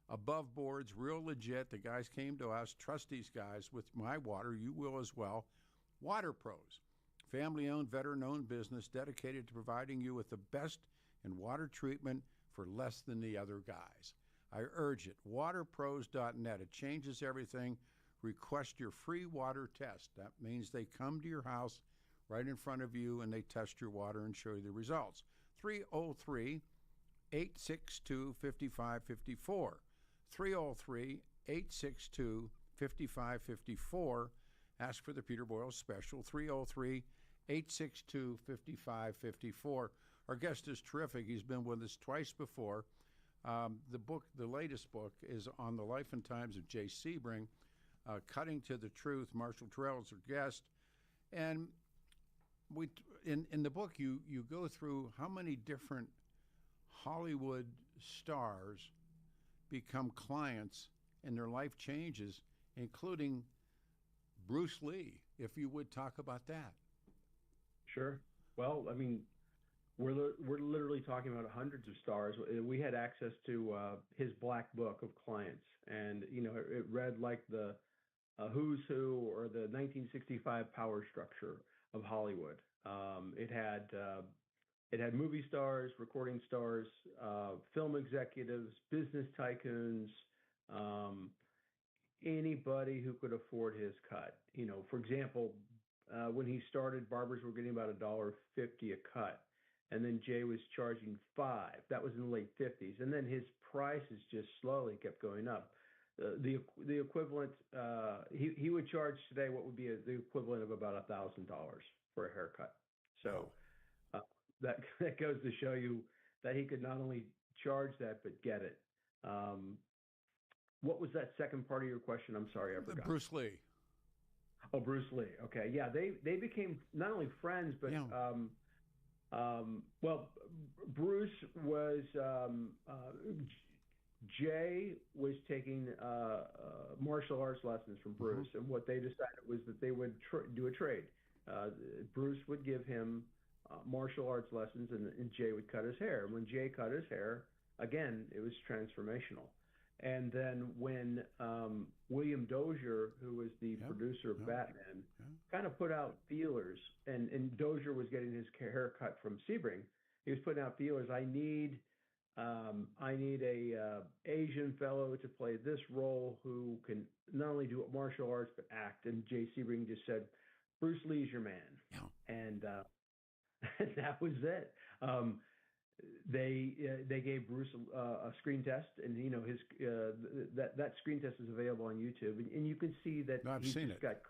Above boards, real legit. The guys came to us. Trust these guys with my water. You will as well. Water Pros, family-owned, veteran-owned business dedicated to providing you with the best in water treatment for less than the other guys. I urge it. Waterpros.net. It changes everything. Request your free water test. That means they come to your house right in front of you and they test your water and show you the results. 303-862-5554. 303-862-5554. Ask for the Peter Boyles special, 303-862-5554. Our guest is terrific. He's been with us twice before. The latest book is on the life and times of Jay Sebring, Cutting to the Truth. Marshall Terrill is our guest. And in the book, you go through how many different Hollywood stars become clients and their life changes, including Bruce Lee, if you would talk about that. Sure. Well, I mean, we're literally talking about hundreds of stars. We had access to his black book of clients, and it read like the who's who or the 1965 power structure of Hollywood. It had movie stars, recording stars, film executives, business tycoons, anybody who could afford his cut. For example, when he started, barbers were getting about $1.50 a cut, and then Jay was charging $5. That was in the late 50s, and then his prices just slowly kept going up. The equivalent, he would charge today what would be the equivalent of about $1,000 for a haircut. So that goes to show you that he could not only charge that but get it. What was that second part of your question? I'm sorry, I forgot. Bruce Lee. Oh, Bruce Lee. Okay, yeah, they became not only friends, but well, Bruce was Jay was taking martial arts lessons from Bruce, and what they decided was that they would do a trade. Bruce would give him martial arts lessons, and Jay would cut his hair. And when Jay cut his hair, again, it was transformational. And then when William Dozier, who was the producer of Batman, kind of put out feelers, and Dozier was getting his hair cut from Sebring, he was putting out feelers. I need a Asian fellow to play this role who can not only do martial arts but act. And Jay Sebring just said, Bruce Lee's your man. Yeah. And that was it. They gave Bruce a screen test, and his that screen test is available on YouTube, and you can see that he's just got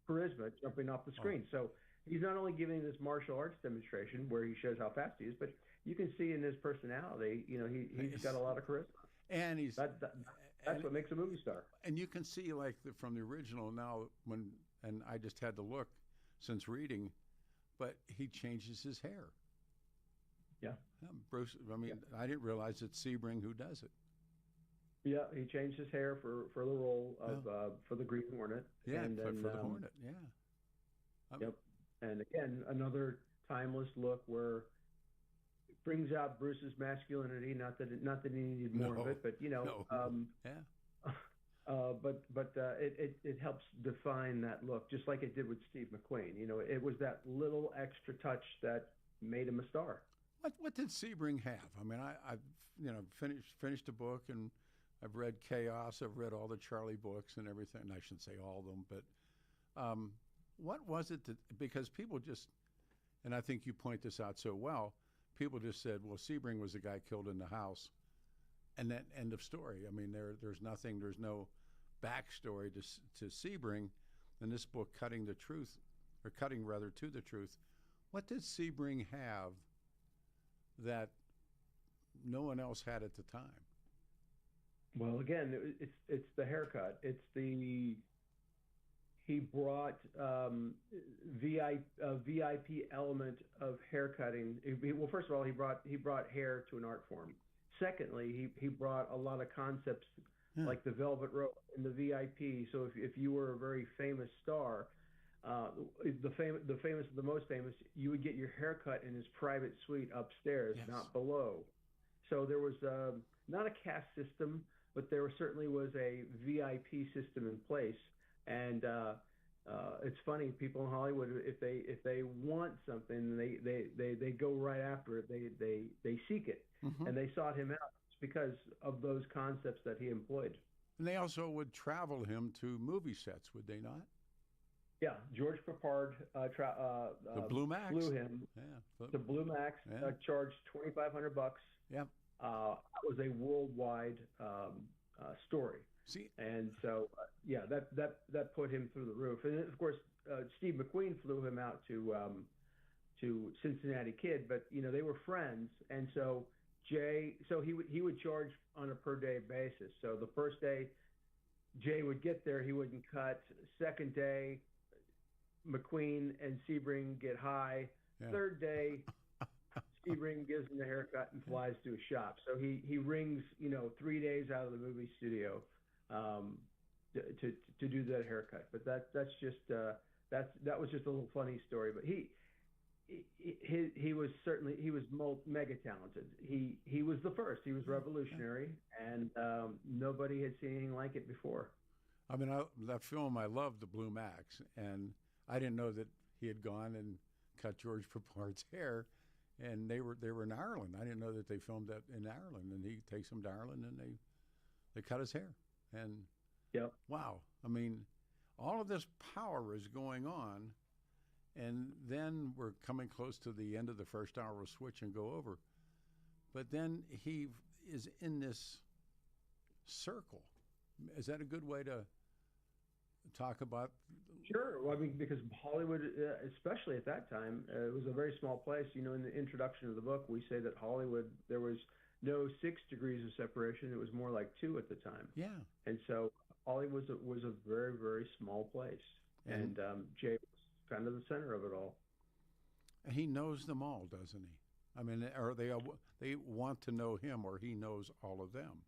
charisma jumping off the screen. So he's not only giving this martial arts demonstration where he shows how fast he is, but you can see in his personality, he's got a lot of charisma, and that's what makes a movie star. And you can see from the original now and I just had to look since reading, but he changes his hair. Yeah. Bruce, I didn't realize it's Sebring who does it. Yeah, he changed his hair for the role of for the Green Hornet. Yeah, and then, for the Hornet, yeah. Yep. And again, another timeless look where it brings out Bruce's masculinity, not that he needed more of it, but it helps define that look, just like it did with Steve McQueen. It was that little extra touch that made him a star. What did Sebring have? I've finished a book, and I've read Chaos. I've read all the Charlie books and everything. And I shouldn't say all of them, but what was it that, because people just, and I think you point this out so well, people just said, well, Sebring was the guy killed in the house, and then end of story. I mean, there's nothing, there's no backstory to Sebring. In this book, Cutting rather to the Truth, what did Sebring have that no one else had at the time? Well, again, it's the haircut. He brought VIP element of haircutting. Well, first of all, he brought hair to an art form. Secondly, he brought a lot of concepts like the velvet rope and the VIP. So if you were a very famous star, the most famous, you would get your haircut in his private suite upstairs, not below. So there was not a caste system, but there certainly was a VIP system in place. And it's funny, people in Hollywood, if they want something, they go right after it. They seek it, and they sought him out because of those concepts that he employed. And they also would travel him to movie sets, would they not? Yeah, George Papard the Blue Max flew him to Blue Max, charged $2,500. Yeah, that was a worldwide story. See, and so that put him through the roof. And of course, Steve McQueen flew him out to Cincinnati Kid, but they were friends, and so he would charge on a per day basis. So the first day Jay would get there, he wouldn't cut. Second day, McQueen and Sebring get high. Yeah. Third day, Sebring gives him the haircut and flies to a shop. So he rings 3 days out of the movie studio to do that haircut. But that was just a little funny story. But he was mega talented. He was the first. He was revolutionary, and nobody had seen anything like it before. I mean, that film, I loved the Blue Max, and I didn't know that he had gone and cut George Papard's hair, and they were in Ireland. I didn't know that they filmed that in Ireland, and he takes them to Ireland, and they cut his hair. And wow, I mean, all of this power is going on. And then we're coming close to the end of the first hour. We'll switch and go over. But then he is in this circle. Is that a good way to talk about? Sure. Well, I mean, because Hollywood, especially at that time, it was a very small place. In the introduction of the book, we say that Hollywood, there was no 6 degrees of separation. It was more like 2 at the time. Yeah. And so Hollywood was a very, very small place. And Jay was kind of the center of it all. He knows them all, doesn't he? I mean, or they want to know him, or he knows all of them.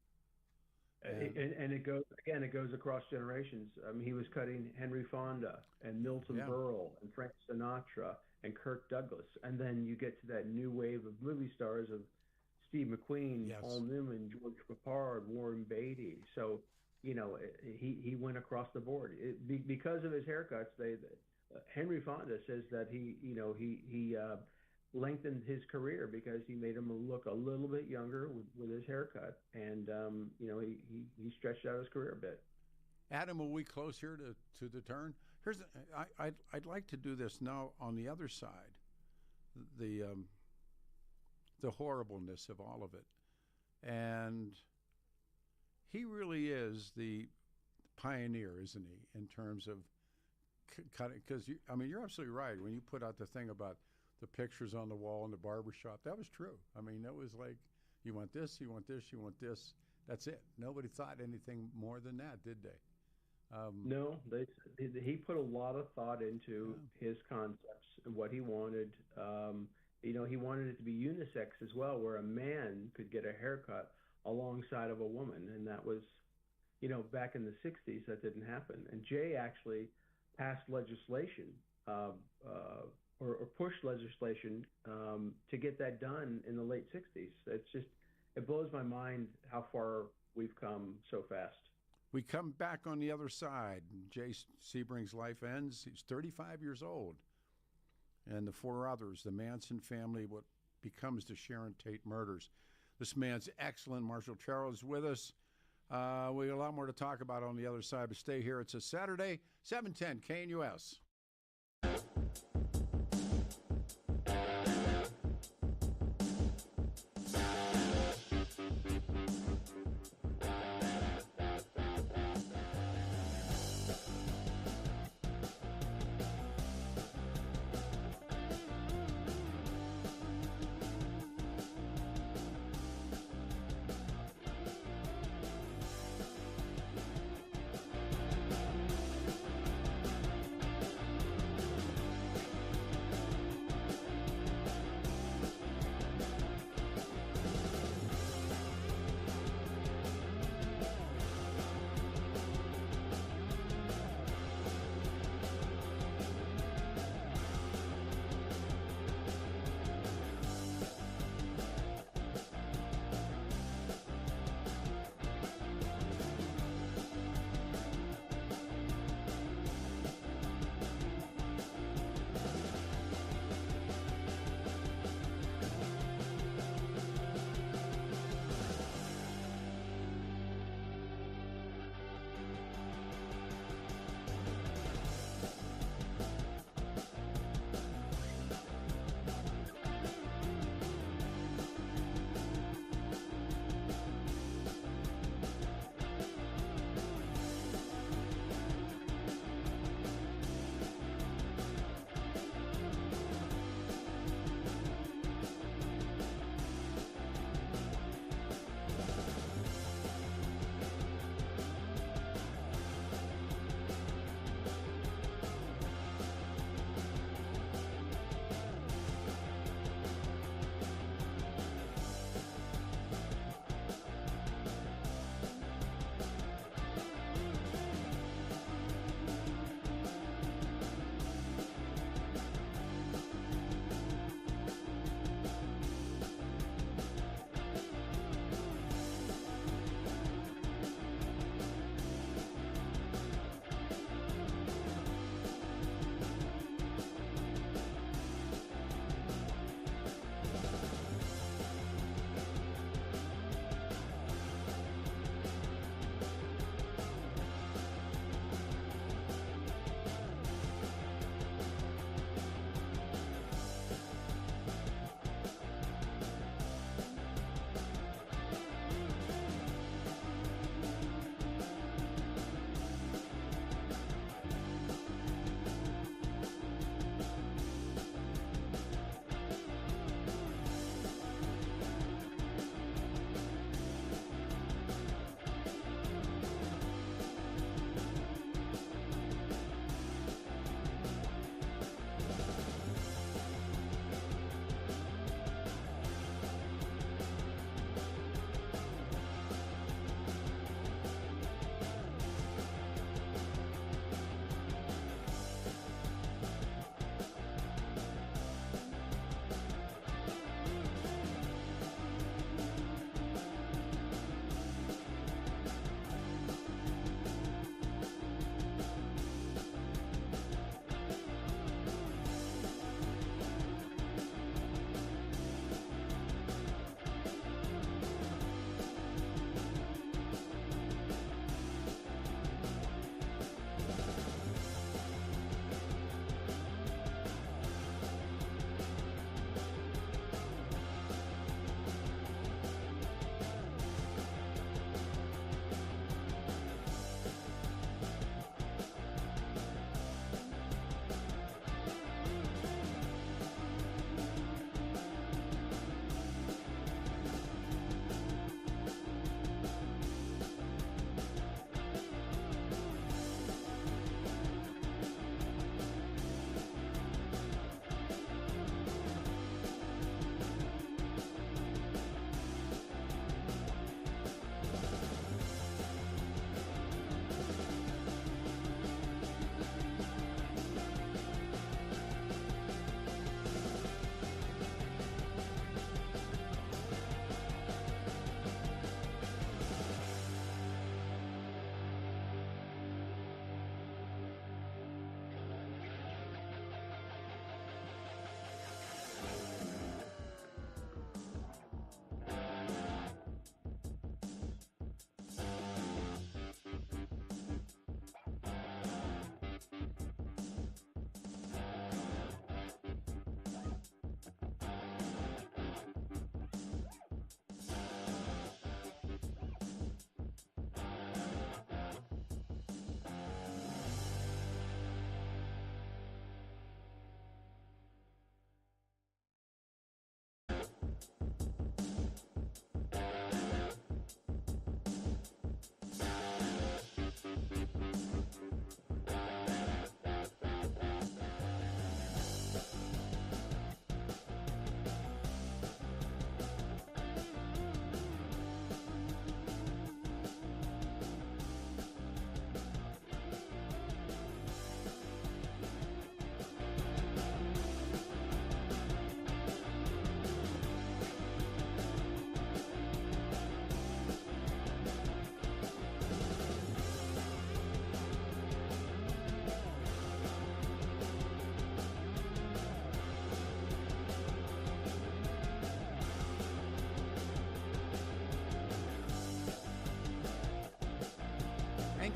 And it goes across generations. I mean, he was cutting Henry Fonda and Milton Berle and Frank Sinatra and Kirk Douglas, and then you get to that new wave of movie stars of Steve McQueen, Paul Newman, George Papard, Warren Beatty. So he went across the board because of his haircuts. Henry Fonda says that he lengthened his career because he made him look a little bit younger with his haircut, and he stretched out his career a bit. Adam, are we close here to the turn? I'd like to do this now on the other side, the horribleness of all of it, and he really is the pioneer, isn't he, in terms of cutting? Because you're absolutely right. When you put out the thing about the pictures on the wall in the barbershop, that was true. I mean, that was like, you want this, you want this, you want this. That's it. Nobody thought anything more than that, did they? No, he put a lot of thought into his concepts and what he wanted. He wanted it to be unisex as well, where a man could get a haircut alongside of a woman, and that was, back in the 60s, that didn't happen. And Jay actually passed legislation or pushed legislation to get that done in the late 60s. It blows my mind how far we've come so fast. We come back on the other side. Jay Sebring's life ends. He's 35 years old. And the 4 others, the Manson family, what becomes the Sharon Tate murders. This man's excellent. Marshall Terrill is with us. We got a lot more to talk about on the other side, but stay here. It's a Saturday, 710 KNUS.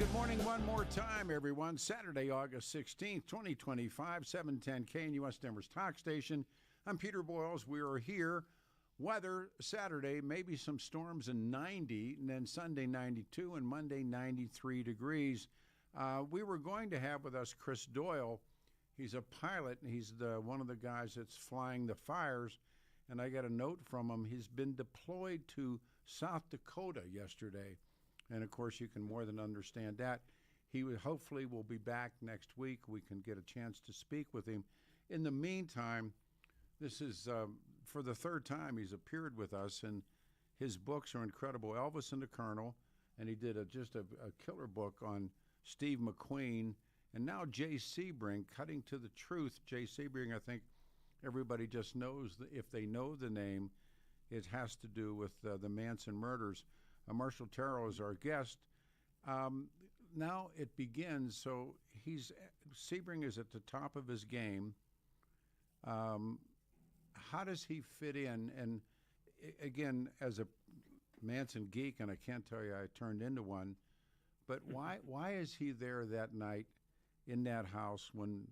Good morning one more time, everyone. Saturday, August 16th, 2025, 710 KNUS Denver's Talk Station. I'm Peter Boyles. We are here. Weather, Saturday, maybe some storms in 90, and then Sunday 92, and Monday 93 degrees. We were going to have with us Chris Doyle. He's a pilot, and he's one of the guys that's flying the fires. And I got a note from him. He's been deployed to South Dakota yesterday. And, of course, you can more than understand that. He hopefully will be back next week. We can get a chance to speak with him. In the meantime, this is for the third time he's appeared with us, and his books are incredible. Elvis and the Colonel, and he did just a killer book on Steve McQueen. And now Jay Sebring, Cutting to the Truth. Jay Sebring, I think everybody just knows, if they know the name, it has to do with the Manson murders. Marshall Terrill is our guest. Now it begins. So Sebring is at the top of his game. How does he fit in? And again, as a Manson geek, and I can't tell you I turned into one, but why is he there that night in that house when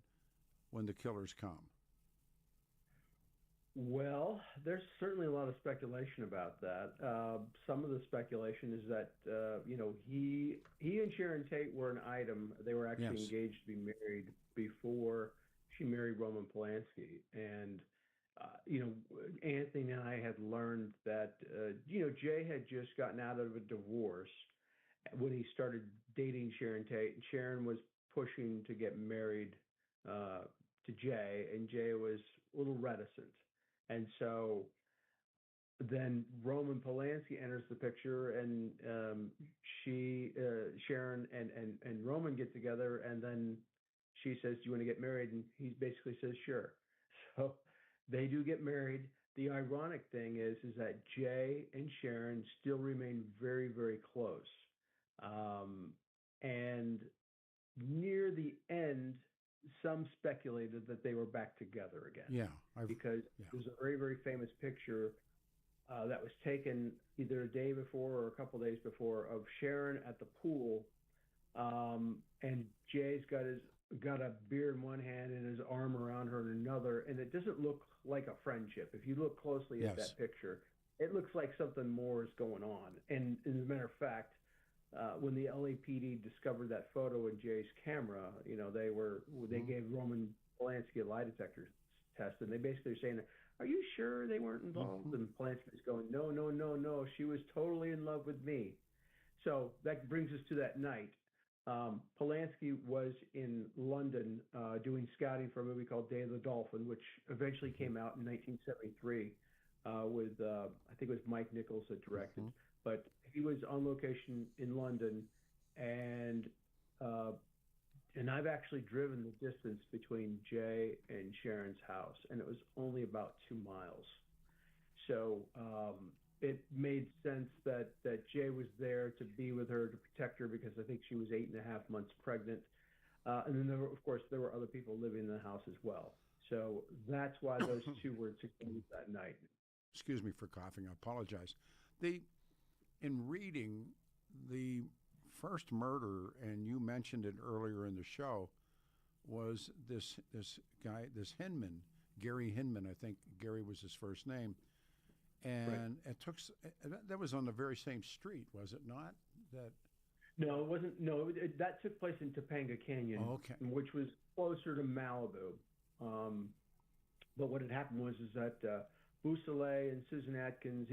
the killers come? Well, there's certainly a lot of speculation about that. Some of the speculation is that he and Sharon Tate were an item. They were actually engaged to be married before she married Roman Polanski, and Anthony and I had learned that Jay had just gotten out of a divorce when he started dating Sharon Tate, and Sharon was pushing to get married to Jay, and Jay was a little reticent. And so then Roman Polanski enters the picture, and Sharon and Roman get together, and then she says, "Do you want to get married?" And he basically says, "Sure." So they do get married. The ironic thing is that Jay and Sharon still remain very, very close. And near the end, some speculated that they were back together again. Because there's a very, very famous picture that was taken either a day before or a couple days before of Sharon at the pool, and Jay's got a beer in one hand and his arm around her in another, and it doesn't look like a friendship. If you look closely at that picture, it looks like something more is going on. And as a matter of fact, when the LAPD discovered that photo in Jay's camera, they gave Roman Polanski a lie detector test, and they basically are saying, "Are you sure they weren't involved?" And Polanski's going, No. She was totally in love with me." So that brings us to that night. Polanski was in London doing scouting for a movie called Day of the Dolphin, which eventually came out in 1973 with, I think it was Mike Nichols that directed. But he was on location in London, and I've actually driven the distance between Jay and Sharon's house, and it was only about 2 miles. So it made sense that Jay was there to be with her, to protect her, because I think she was 8.5 months pregnant. And then, there were other people living in the house as well. So that's why those two were together that night. Excuse me for coughing. I apologize. In reading the first murder, and you mentioned it earlier in the show, was this guy, this Hinman, Gary Hinman. I think Gary was his first name. And that was on the very same street, was it not? No, it wasn't. No, that took place in Topanga Canyon, which was closer to Malibu. But what had happened was that Beausoleil and Susan Atkins,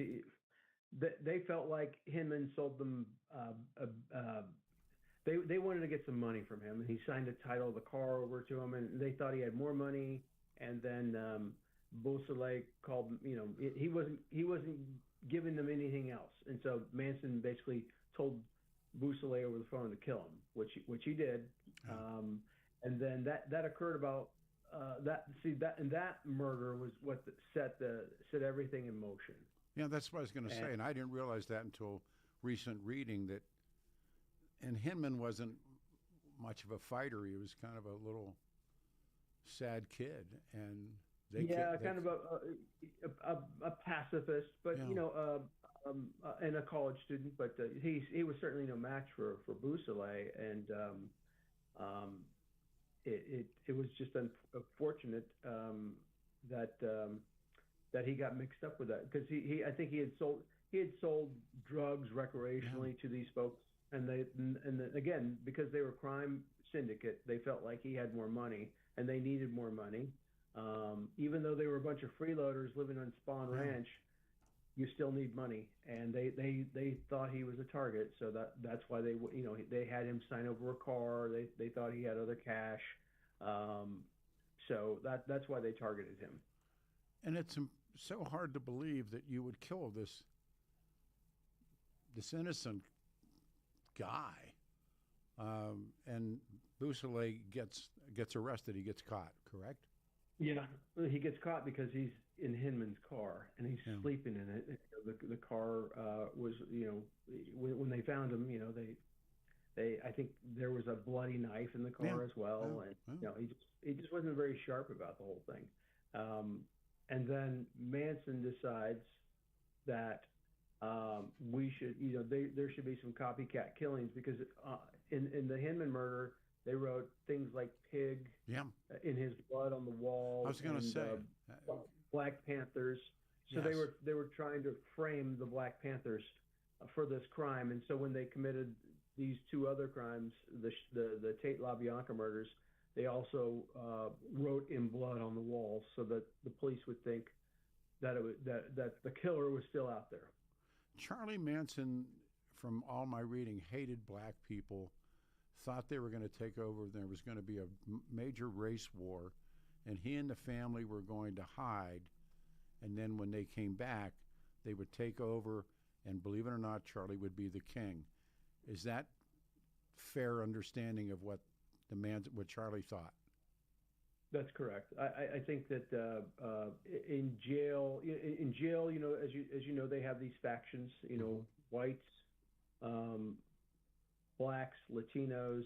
they felt like Hinman sold them. They wanted to get some money from him, and he signed a title of the car over to him, and they thought he had more money. And then Beausoleil called. He wasn't giving them anything else, and so Manson basically told Beausoleil over the phone to kill him, which he did. And then that occurred about that murder was what set everything in motion. Yeah, that's what I was going to say, and I didn't realize that until recent reading that. And Hinman wasn't much of a fighter; he was kind of a little sad kid, and kind of a pacifist, but and a college student, but he was certainly no match for Bousselet, and it was just unfortunate that he got mixed up with that, because I think he had sold drugs recreationally to these folks, and again, because they were crime syndicate, they felt like he had more money and they needed more money, even though they were a bunch of freeloaders living on Spawn Ranch. You still need money, and they thought he was a target, so that's why they had him sign over a car. They thought he had other cash, so that's why they targeted him. And it's so hard to believe that you would kill this innocent guy, and Bousselet gets arrested. He gets caught, correct? Yeah, he gets caught because he's in Hinman's car and he's sleeping in it. The car was, when they found him, I think there was a bloody knife in the car as well, and he just wasn't very sharp about the whole thing. And then Manson decides that we should, there should be some copycat killings, because in the Hinman murder, they wrote things like pig in his blood on the wall. I was going to say Black Panthers. So they were trying to frame the Black Panthers for this crime, and so when they committed these two other crimes, the Tate LaBianca murders, they also wrote in blood on the walls so that the police would think that that the killer was still out there. Charlie Manson, from all my reading, hated black people, thought they were going to take over. There was going to be a major race war, and he and the family were going to hide. And then when they came back, they would take over, and believe it or not, Charlie would be the king. Is that fair understanding of what what Charlie thought? That's correct. I think that in jail, as you know, they have these factions. Whites, blacks, Latinos.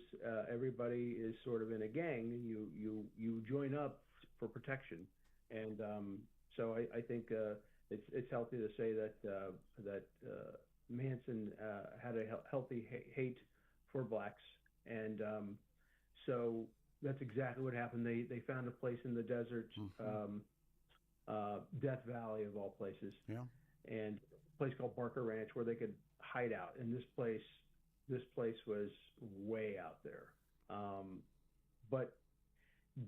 Everybody is sort of in a gang. You join up for protection, and so I think it's healthy to say that Manson had a healthy hate for blacks, and so that's exactly what happened. They found a place in the desert, Death Valley of all places, and a place called Barker Ranch where they could hide out. And this place was way out there. But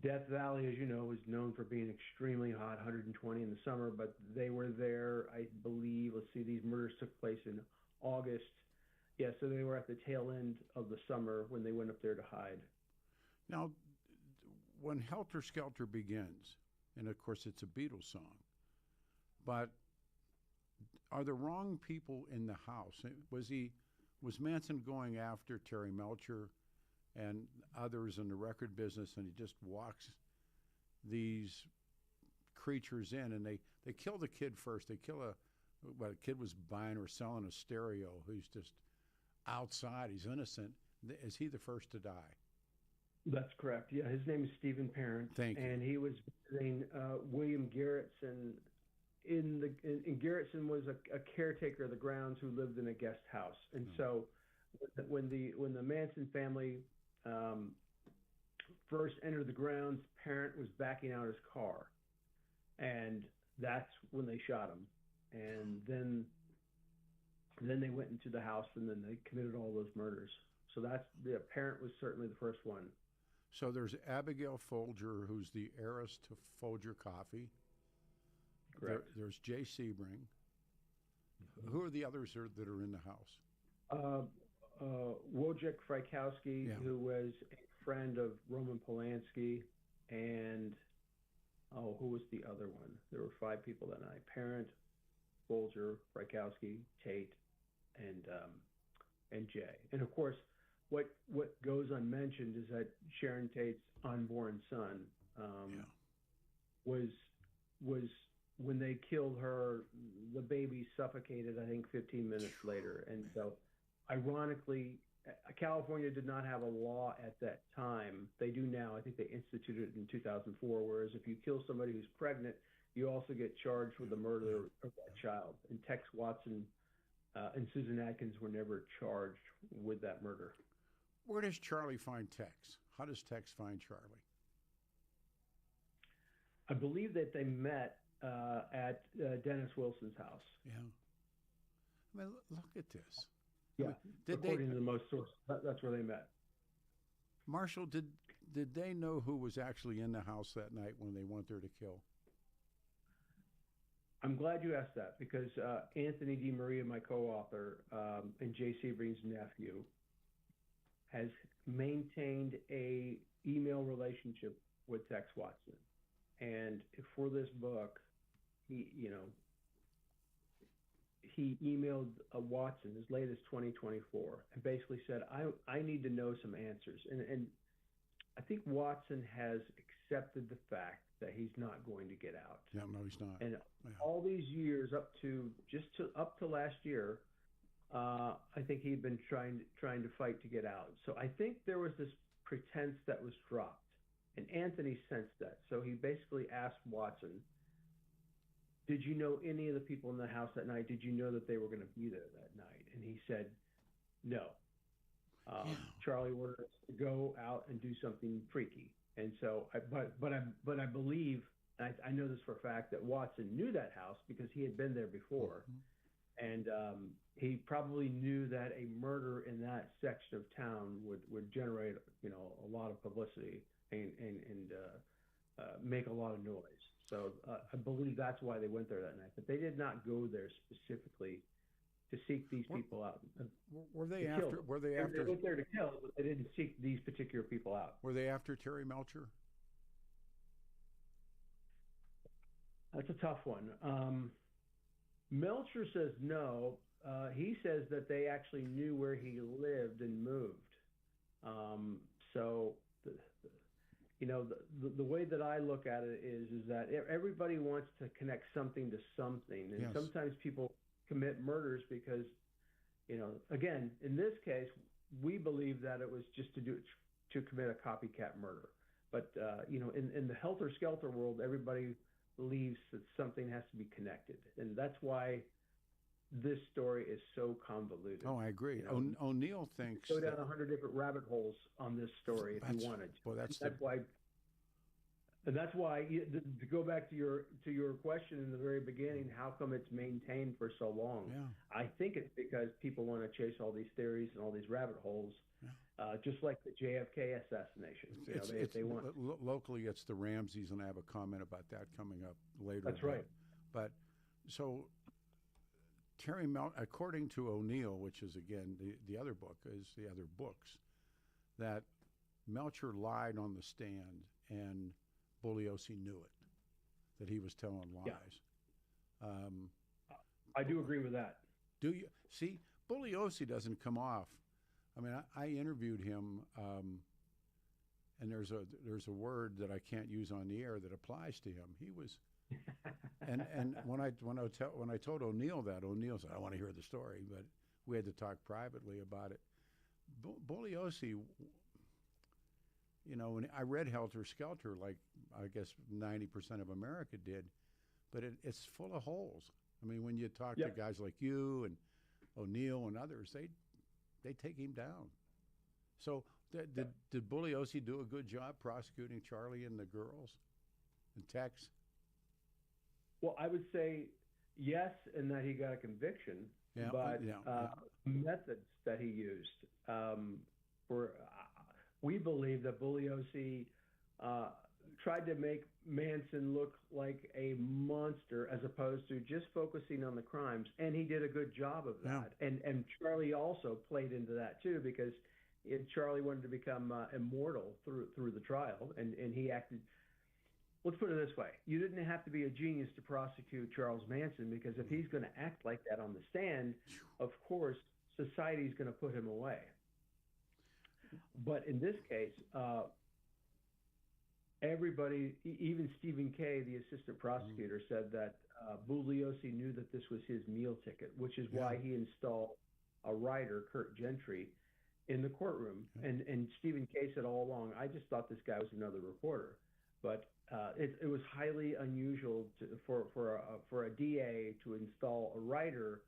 Death Valley, as you know, is known for being extremely hot, 120 in the summer. But they were there, I believe. Let's see, these murders took place in August. Yeah, so they were at the tail end of the summer when they went up there to hide. Now, when Helter Skelter begins, and of course it's a Beatles song, but are the wrong people in the house? Was Manson going after Terry Melcher and others in the record business, and he just walks these creatures in, and they kill the kid first. They kill a kid was buying or selling a stereo who's just outside. He's innocent. Is he the first to die? That's correct. Yeah, his name is Stephen Parent. Thank you. And he was visiting William Garretson. Garretson was a caretaker of the grounds who lived in a guest house. And so when the Manson family first entered the grounds, Parent was backing out his car, and that's when they shot him. And then they went into the house, and then they committed all those murders. So Parent was certainly the first one. So there's Abigail Folger, who's the heiress to Folger Coffee. Correct. There's Jay Sebring. Who are the others that are in the house? Wojciech Frykowski, who was a friend of Roman Polanski, and who was the other one? There were 5 people that night: Parent, Folger, Frykowski, Tate, and Jay. And of course, what goes unmentioned is that Sharon Tate's unborn son was when they killed her, the baby suffocated, I think, 15 minutes later. And so, ironically, California did not have a law at that time. They do now. I think they instituted it in 2004, whereas if you kill somebody who's pregnant, you also get charged with the murder of that child. And Tex Watson and Susan Atkins were never charged with that murder. Where does Charlie find Tex? How does Tex find Charlie? I believe that they met at Dennis Wilson's house. Yeah. I mean, look at this. Yeah, I mean, according to the most sources, that's where they met. Marshall, did they know who was actually in the house that night when they went there to kill? I'm glad you asked that because Anthony DiMaria, my co-author, and Jay Sebring's nephew, has maintained a email relationship with Tex Watson, and for this book, he emailed Watson as late as 2024 and basically said, I need to know some answers. And I think Watson has accepted the fact that he's not going to get out. Yeah, no, he's not. And all these years up to last year, I think he'd been trying to fight to get out. So I think there was this pretense that was dropped, and Anthony sensed that. So he basically asked Watson, did you know any of the people in the house that night? Did you know that they were going to be there that night? And he said, no. Charlie ordered us to go out and do something freaky. And so, but I believe, I know this for a fact, that Watson knew that house because he had been there before. Mm-hmm. And he probably knew that a murder in that section of town would generate, a lot of publicity and make a lot of noise. So I believe that's why they went there that night. But they did not go there specifically to seek these people out. Were they after? They went there to kill, but they didn't seek these particular people out. Were they after Terry Melcher? That's a tough one. Melcher says no. He says that they actually knew where he lived and moved. So the way that I look at it is that everybody wants to connect something to something, and yes. Sometimes people commit murders because, again, in this case, we believe that it was just to commit a copycat murder. But in the helter-skelter world, everybody believes that something has to be connected, and that's why this story is so convoluted. Oh, I agree. O'Neill thinks go down 100 different rabbit holes on this story if you wanted. Well, that's why. And that's why, to go back to your question in the very beginning, how come it's maintained for so long? Yeah. I think it's because people want to chase all these theories and all these rabbit holes, just like the JFK assassination. They want locally, it's the Ramseys, and I have a comment about that coming up later. That's right. But so Terry Melcher, according to O'Neill, which is again the other book, is the other books, that Melcher lied on the stand and Bugliosi knew it, that he was telling lies. Yeah. I do agree with that. Do you see? Bugliosi doesn't come off. I mean, I interviewed him, and there's a word that I can't use on the air that applies to him. He was, and when I told O'Neill that, O'Neill said, "I want to hear the story," but we had to talk privately about it. Bugliosi. When I read Helter Skelter, like I guess 90% of America did, but it's full of holes. I mean, when you talk to guys like you and O'Neill and others, they take him down. So did Bugliosi do a good job prosecuting Charlie and the girls and Tex? Well, I would say yes, in that he got a conviction, methods that he used were. We believe that Bugliosi tried to make Manson look like a monster as opposed to just focusing on the crimes, and he did a good job of that. Yeah. And Charlie also played into that too, because Charlie wanted to become immortal through the trial, and he acted. Let's put it this way: you didn't have to be a genius to prosecute Charles Manson, because if he's going to act like that on the stand, of course society's going to put him away. But in this case, everybody, even Stephen Kay, the assistant prosecutor, said that Bugliosi knew that this was his meal ticket, which is why he installed a writer, Kurt Gentry, in the courtroom. And Stephen Kay said all along, I just thought this guy was another reporter. But it was highly unusual for a DA to install a writer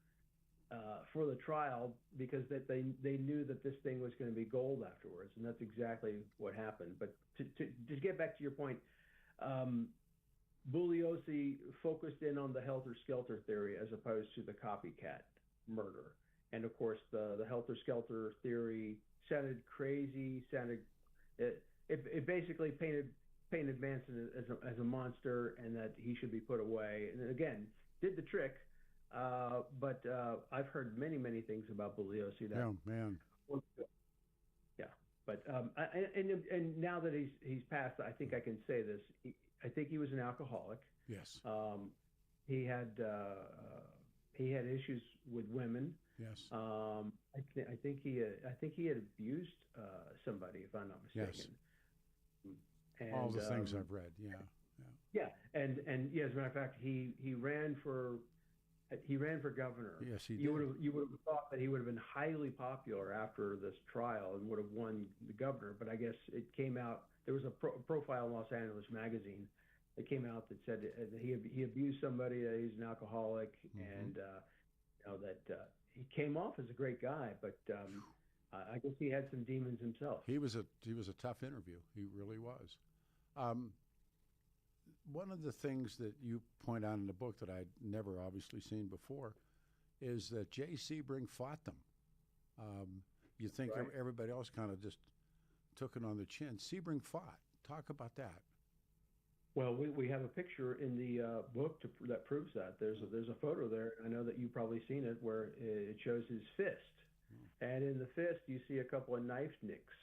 for the trial because they knew that this thing was going to be gold afterwards, and that's exactly what happened. But to get back to your point, Bugliosi focused in on the helter-skelter theory as opposed to the copycat murder. And of course, the helter-skelter theory sounded crazy. It basically painted Manson as a monster and that he should be put away. And again, did the trick. But I've heard many things about Bugliosi that. Oh man. Yeah, but and now that he's passed, I think I can say this. I think he was an alcoholic. Yes. He had issues with women. Yes. I think he had abused somebody, if I'm not mistaken. Yes. And, all the things I've read. Yeah. Yeah, and yeah, as a matter of fact, he ran for governor. Yes, he did. You would have thought that he would have been highly popular after this trial and would have won the governor, but I guess it came out. There was a profile in Los Angeles magazine that came out that said that he abused somebody, that he's an alcoholic, and that he came off as a great guy, but I guess he had some demons himself. He was a tough interview. He really was. One of the things that you point out in the book that I'd never obviously seen before is that Jay Sebring fought them. You think Right. everybody else kind of just took it on the chin. Sebring fought. Talk about that. Well, we have a picture in the book that proves that. There's a photo there. I know that you've probably seen it where it shows his fist. And in the fist, you see a couple of knife nicks,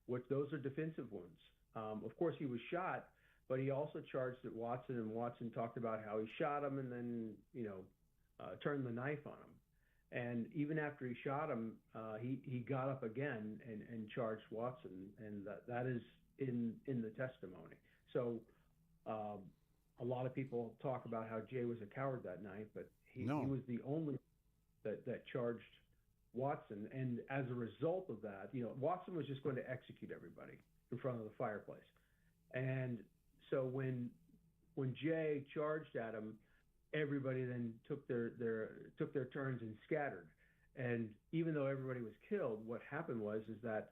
which those are defensive wounds. Of course, he was shot, but he also charged at Watson, and Watson talked about how he shot him and then, turned the knife on him. And even after he shot him, he got up again and charged Watson, and that is in the testimony. So a lot of people talk about how Jay was a coward that night, but he was the only that charged Watson. And as a result of that, Watson was just going to execute everybody in front of the fireplace. And so when Jay charged at him, everybody then took their turns and scattered. And even though everybody was killed, what happened was that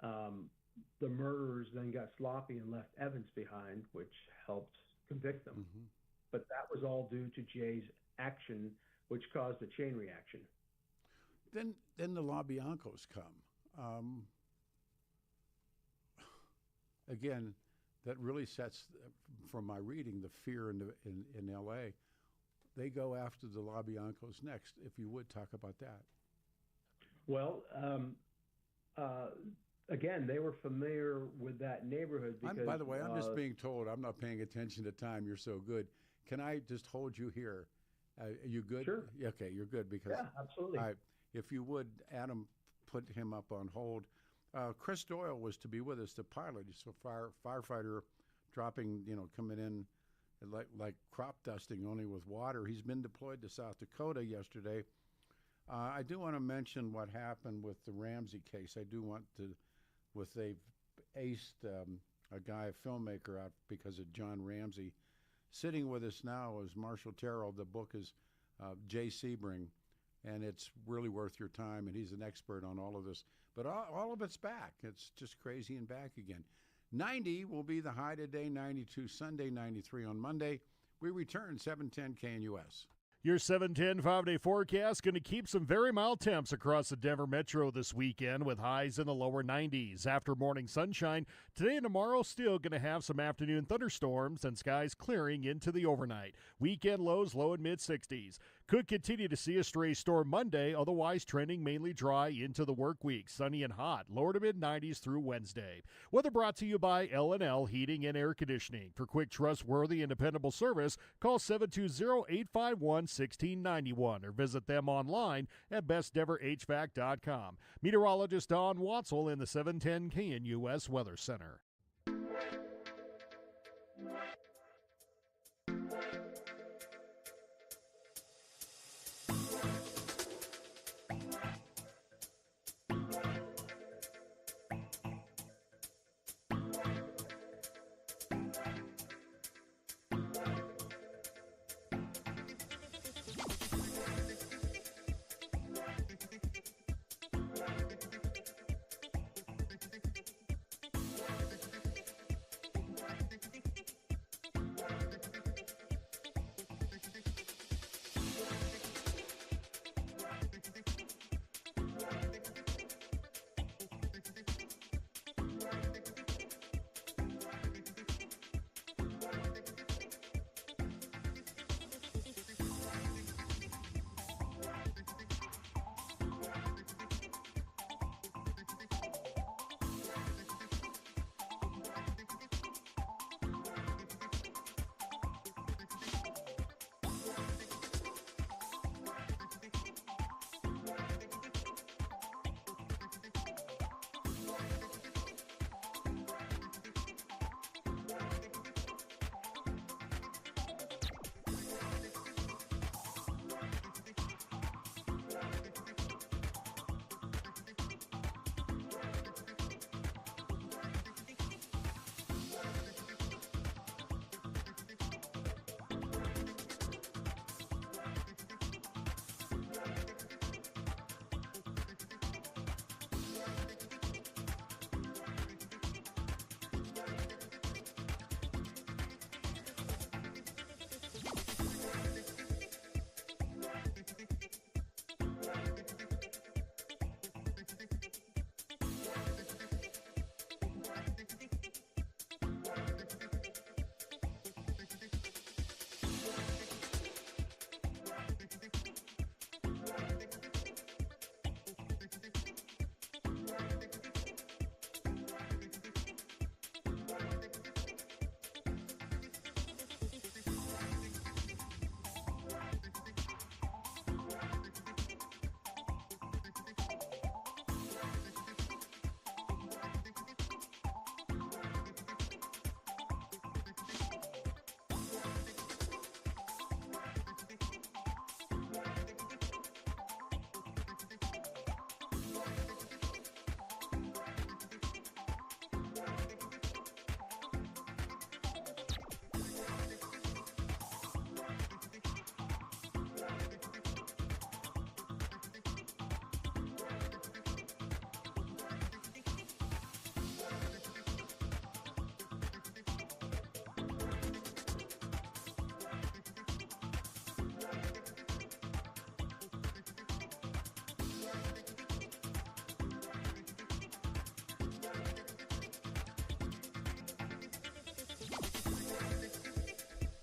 the murderers then got sloppy and left evidence behind, which helped convict them. Mm-hmm. But that was all due to Jay's action, which caused a chain reaction. Then the LaBiancas come. Again, that really sets, from my reading, the fear in L.A. They go after the LaBiancas next. If you would talk about that. Well, again, they were familiar with that neighborhood. Because, by the way, I'm just being told I'm not paying attention to time. You're so good. Can I just hold you here? Are you good? Sure. Okay, you're good because. Yeah, absolutely. If you would, Adam, put him up on hold. Chris Doyle was to be with us, the pilot. He's a firefighter dropping, coming in like crop dusting, only with water. He's been deployed to South Dakota yesterday. I do want to mention what happened with the Ramsey case. I do want to, they've aced a guy, a filmmaker, out because of John Ramsey. Sitting with us now is Marshall Terrill. The book is Jay Sebring. And it's really worth your time, and he's an expert on all of this. But all of it's back. It's just crazy and back again. 90 will be the high today, 92 Sunday, 93 on Monday. We return 710 KNUS. Your 710 5-day forecast going to keep some very mild temps across the Denver metro this weekend with highs in the lower 90s. After morning sunshine, today and tomorrow still going to have some afternoon thunderstorms and skies clearing into the overnight. Weekend lows low and mid 60s. Could continue to see a stray storm Monday, otherwise trending mainly dry into the work week. Sunny and hot, lower to mid 90s through Wednesday. Weather brought to you by L&L Heating and Air Conditioning. For quick, trustworthy, and dependable service, call 720-851-1691 or visit them online at bestdenverhvac.com. Meteorologist Don Watzel in the 710 KNUS Weather Center.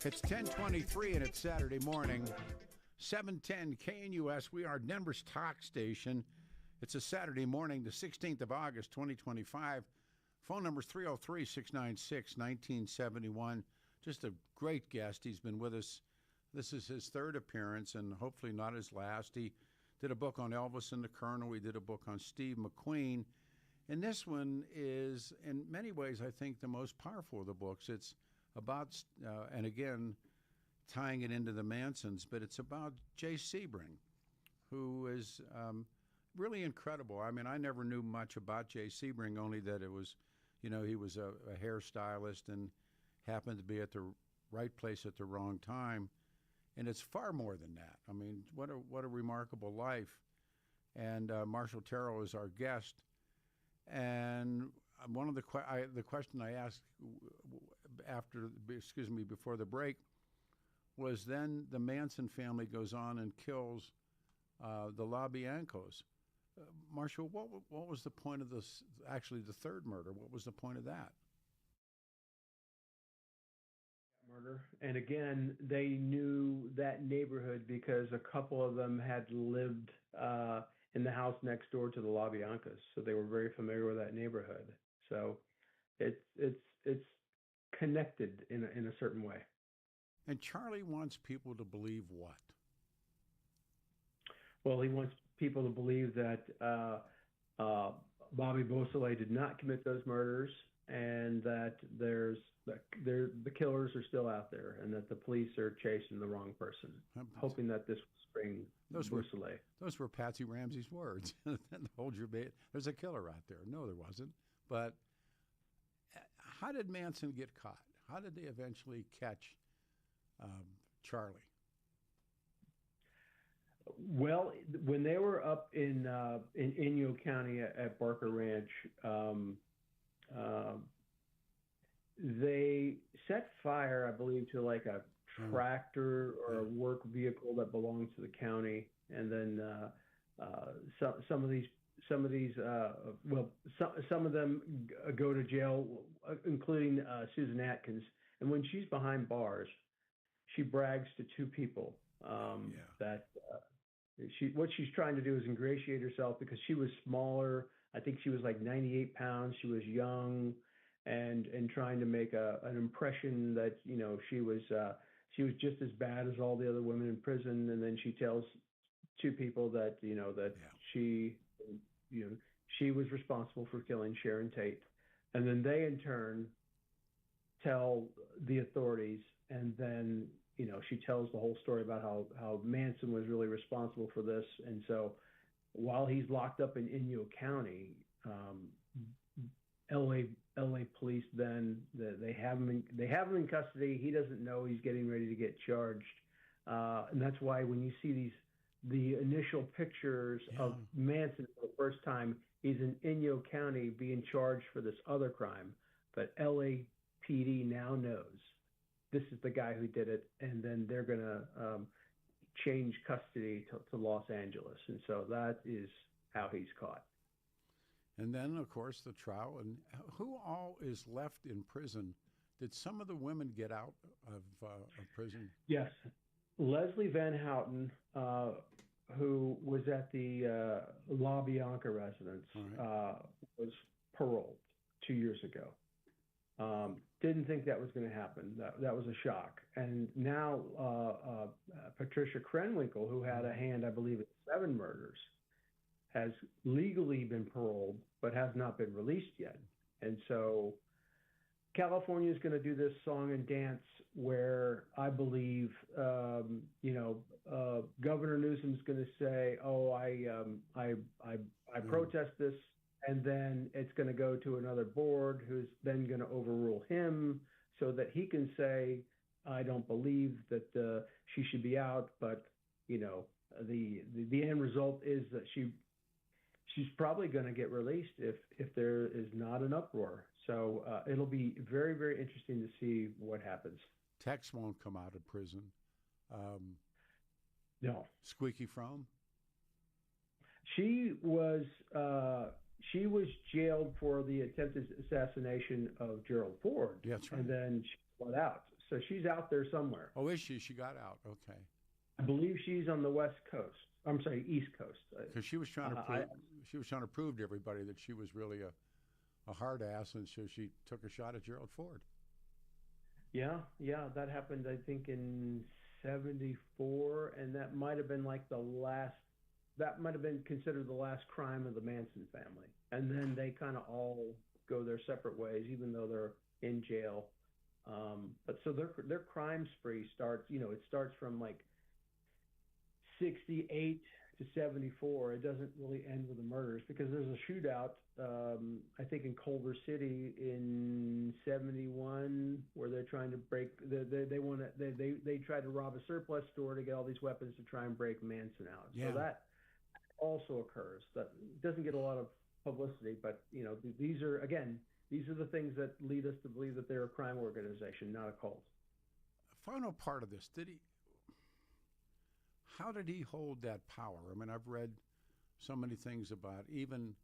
It's 10:23 and it's Saturday morning. 710 KNUS. We are Denver's talk station. It's a Saturday morning, the 16th of August, 2025. Phone number is 303-696-1971. Just a great guest. He's been with us. This is his third appearance and hopefully not his last. He did a book on Elvis and the Colonel. He did a book on Steve McQueen. And this one is, in many ways, I think, the most powerful of the books. It's about, and again, tying it into the Mansons, but it's about Jay Sebring, who is really incredible. I mean, I never knew much about Jay Sebring, only that it was, he was a hairstylist and happened to be at the right place at the wrong time. And it's far more than that. I mean, what a remarkable life. And Marshall Terrill is our guest. And one of the question I asked before the break was, then the Manson family goes on and kills the LaBiancas. Marshall, what was the point of this? Actually, the third murder. What was the point of that? Murder. And again, they knew that neighborhood because a couple of them had lived in the house next door to the LaBiancas, so they were very familiar with that neighborhood. So it's connected in a certain way. And Charlie wants people to believe what? Well, he wants people to believe that Bobby Beausoleil did not commit those murders, and that the killers are still out there, and that the police are chasing the wrong person, hoping that this will spring Beausoleil. Those were Patsy Ramsey's words. Hold your bait. There's a killer out there. No, there wasn't. But how did Manson get caught? How did they eventually catch Charlie? Well, when they were up in Inyo County at Barker Ranch, they set fire, I believe, to like a tractor or a work vehicle that belongs to the county, and then some of them go to jail, including Susan Atkins. And when she's behind bars, she brags to two people that what she's trying to do is ingratiate herself, because she was smaller. I think she was like 98 pounds. She was young, and trying to make an impression that she was just as bad as all the other women in prison. And then she tells two people that she was responsible for killing Sharon Tate, and then they in turn tell the authorities, and then she tells the whole story about how Manson was really responsible for this. And so while he's locked up in Inyo County, LA police then they have him in custody. He doesn't know he's getting ready to get charged, and that's why when you see the initial pictures of Manson for the first time, he's in Inyo County being charged for this other crime, but LAPD now knows this is the guy who did it, and then they're going to change custody to Los Angeles. And so that is how he's caught. And then, of course, the trial. And who all is left in prison? Did some of the women get out of prison? Yes. Leslie Van Houten, who was at the LaBianca residence, was paroled 2 years ago. Didn't think that was going to happen. That was a shock. And now Patricia Krenwinkel, who had a hand, I believe, in 7 murders, has legally been paroled, but has not been released yet. And so California is going to do this song and dance where I believe, Governor Newsom's going to say, "Oh, I protest this," and then it's going to go to another board who's then going to overrule him, so that he can say, "I don't believe that she should be out," but the end result is that she's probably going to get released if there is not an uproar. So it'll be very, very interesting to see what happens. Tex won't come out of prison. No. Squeaky Fromme? She was jailed for the attempted assassination of Gerald Ford. That's right. And then she got out. So she's out there somewhere. Oh, is she? She got out. Okay. I believe she's on the West Coast. I'm sorry, East Coast. Because she was trying to prove to everybody that she was really a hard ass, and so she took a shot at Gerald Ford. Yeah, that happened, I think, in '74, and that might have been like that might have been considered the last crime of the Manson family. And then they kind of all go their separate ways, even though they're in jail. But so their crime spree starts, it starts from like 68 to 74. It doesn't really end with the murders, because there's a shootout, I think in Culver City in '71, where they're trying to break. They try to rob a surplus store to get all these weapons to try and break Manson out. Yeah. So that also occurs. That doesn't get a lot of publicity, but these are the things that lead us to believe that they're a crime organization, not a cult. Final part of this, how did he hold that power? I mean, I've read so many things about even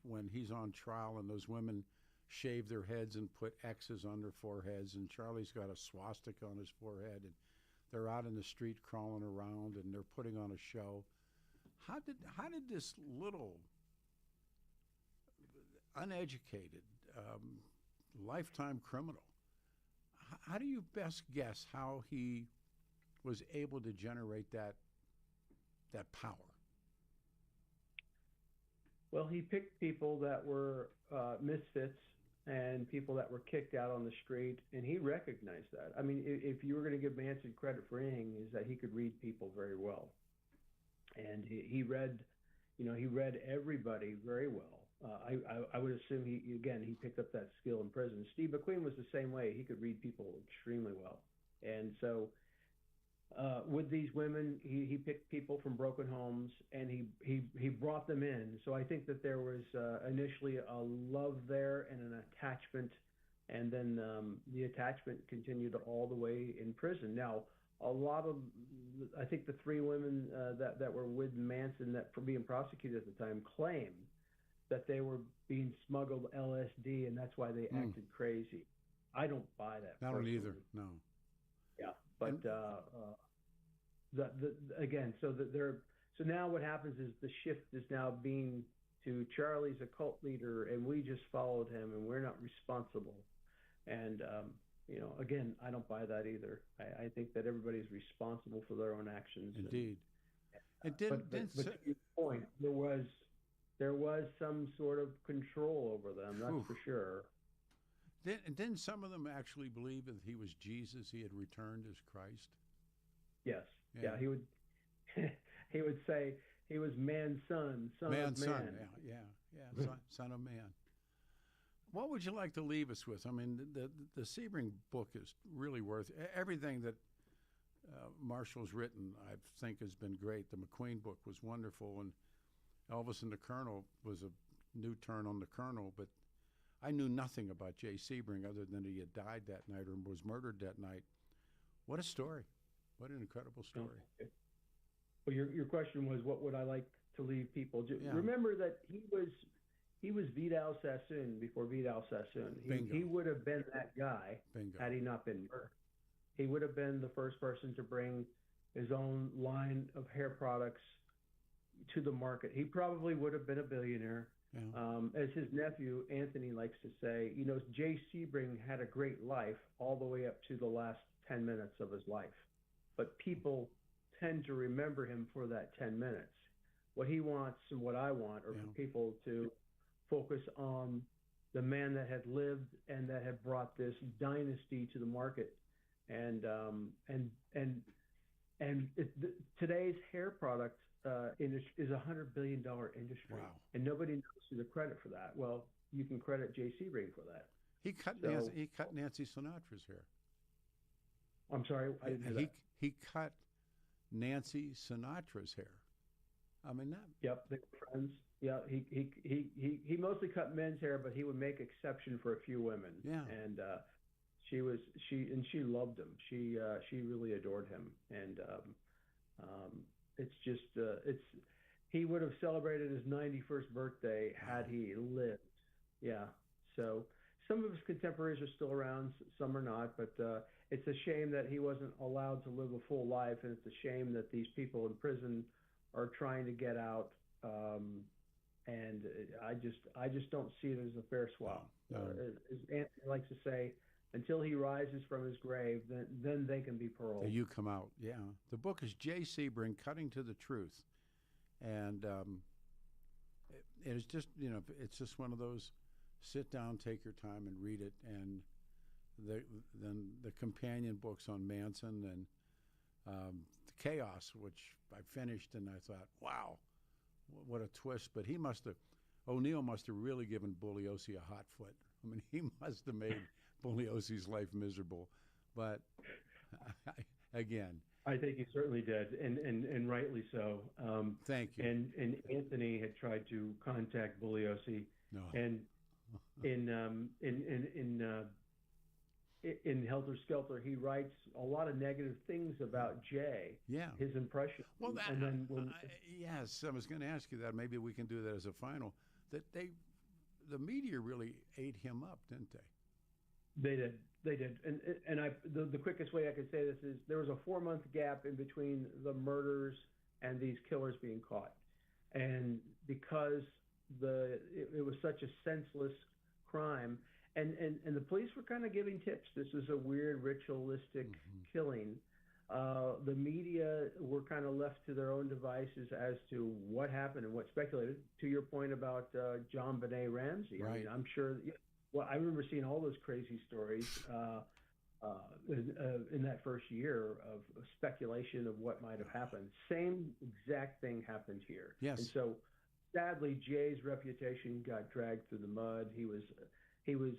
when he's on trial and those women shave their heads and put X's on their foreheads, and Charlie's got a swastika on his forehead, and they're out in the street crawling around and they're putting on a show. How did this little uneducated lifetime criminal, how do you best guess how he was able to generate that power? Well, he picked people that were misfits and people that were kicked out on the street, and he recognized that. I mean, if you were going to give Manson credit for anything, is that he could read people very well, and he read everybody very well. I would assume he picked up that skill in prison. Steve McQueen was the same way. He could read people extremely well, and so. With these women, he picked people from broken homes, and he brought them in. So I think that there was initially a love there and an attachment, and then the attachment continued all the way in prison. Now, I think the three women that were with Manson that were being prosecuted at the time claimed that they were being smuggled LSD, and that's why they acted crazy. I don't buy that. I don't either. No. Yeah, but so now what happens is the shift is now being to Charlie's a cult leader, and we just followed him, and we're not responsible. And again, I don't buy that either. I think that everybody's responsible for their own actions. Indeed. But to your point, there was some sort of control over them. That's for sure. Didn't some of them actually believe that he was Jesus? He had returned as Christ. Yes. Yeah. He would. He would say he was man's son, son of man. Yeah. Son of man. What would you like to leave us with? I mean, the Sebring book is really worth everything that Marshall's written. I think has been great. The McQueen book was wonderful, and Elvis and the Colonel was a new turn on the Colonel, but I knew nothing about Jay Sebring other than he had died that night or was murdered that night. What a story. What an incredible story. Well, your question was, what would I like to leave people? Remember that he was Vidal Sassoon before Vidal Sassoon. He would have been that guy had he not been murdered. He would have been the first person to bring his own line of hair products to the market. He probably would have been a billionaire. Yeah. As his nephew, Anthony, likes to say, Jay Sebring had a great life all the way up to the last 10 minutes of his life. But people tend to remember him for that 10 minutes. What he wants and what I want are for people to focus on the man that had lived and that had brought this dynasty to the market. And today's hair product industry is $100 billion industry. Wow. And nobody knows the credit for that. Well, you can credit Jay Sebring for that. He cut Nancy Sinatra's hair. I'm sorry, I didn't hear that. He cut Nancy Sinatra's hair. I mean that. Yep, they were friends. Yeah, he mostly cut men's hair, but he would make exception for a few women. Yeah, and she loved him. She really adored him, and he would have celebrated his 91st birthday had he lived. Yeah, so some of his contemporaries are still around, some are not, but it's a shame that he wasn't allowed to live a full life, and it's a shame that these people in prison are trying to get out. And I just don't see it as a fair swap. No. As Anthony likes to say, until he rises from his grave, then they can be paroled. You come out, yeah. The book is Jay Sebring, Cutting to the Truth, and it's just it's just one of those sit down, take your time, and read it. And then the companion books on Manson and the Chaos, which I finished, and I thought, wow, what a twist! But O'Neill must have really given Bugliosi a hot foot. I mean, he must have made Bugliosi's life miserable. But again, I think he certainly did, and rightly so. Thank you. And Anthony had tried to contact Bugliosi, no. And in Helter Skelter, he writes a lot of negative things about Jay. Yeah. His impression. Well, and then yes, I was going to ask you that. Maybe we can do that as a final. That the media really ate him up, didn't they? They did. And the quickest way I could say this is there was a 4-month gap in between the murders and these killers being caught. And because it was such a senseless crime, and the police were kind of giving tips. This is a weird ritualistic killing. The media were kind of left to their own devices as to what happened and what speculated. To your point about John Benet Ramsey, right. I mean, I'm sure. Well, I remember seeing all those crazy stories in that first year of speculation of what might have happened. Same exact thing happened here. Yes. And so, sadly, Jay's reputation got dragged through the mud. He was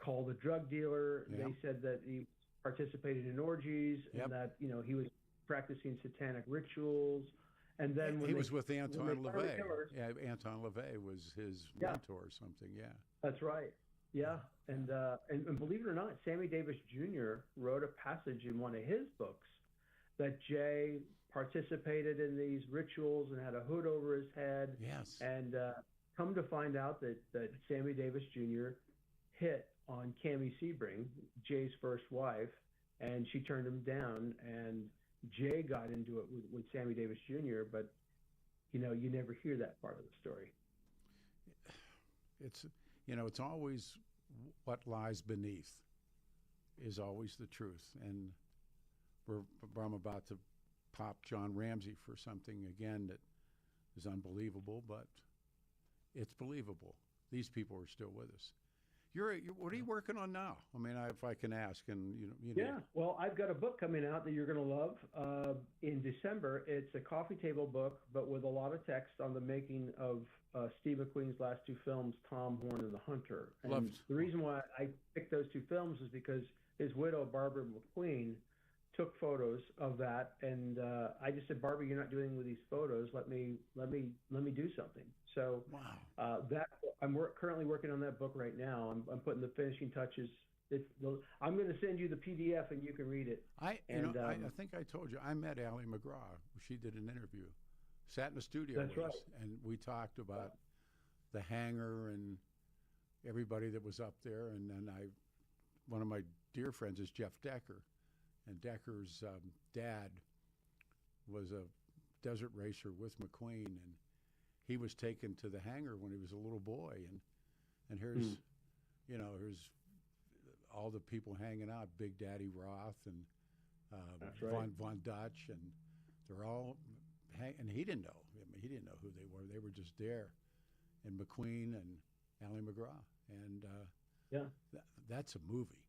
called a drug dealer. Yep. They said that he participated in orgies Yep. and that he was practicing satanic rituals. And then when he was with Anton LaVey. Killers, Yeah, Anton LaVey was his mentor or something. Yeah. That's right. Yeah, and believe it or not, Sammy Davis Jr. wrote a passage in one of his books that Jay participated in these rituals and had a hood over his head. Yes. And come to find out that Sammy Davis Jr. hit on Cammie Sebring, Jay's first wife, and she turned him down. And Jay got into it with Sammy Davis Jr., but you never hear that part of the story. It's always what lies beneath is always the truth. And I'm about to pop John Ramsey for something again that is unbelievable, but it's believable. These people are still with us. What are you working on now? I mean, if I can ask, and Yeah, well, I've got a book coming out that you're going to love in December. It's a coffee table book, but with a lot of text on the making of Steve McQueen's last 2 films, Tom Horn and The Hunter. And the reason why I picked those 2 films is because his widow, Barbara McQueen, took photos of that, and I just said, Barbara, you're not doing anything with these photos. Let me do something. So wow. I'm currently working on that book right now. I'm putting the finishing touches. I'm going to send you the PDF and you can read it. I think I told you I met Allie McGraw. She did an interview, sat in the studio with us, and we talked about the hangar and everybody that was up there. And then one of my dear friends is Jeff Decker, and Decker's dad was a desert racer with McQueen, and he was taken to the hangar when he was a little boy, and here's here's all the people hanging out, Big Daddy Roth and Von Dutch, and they're all and he didn't know. I mean, he didn't know who they were. They were just there, and McQueen and Allie McGraw, and that's a movie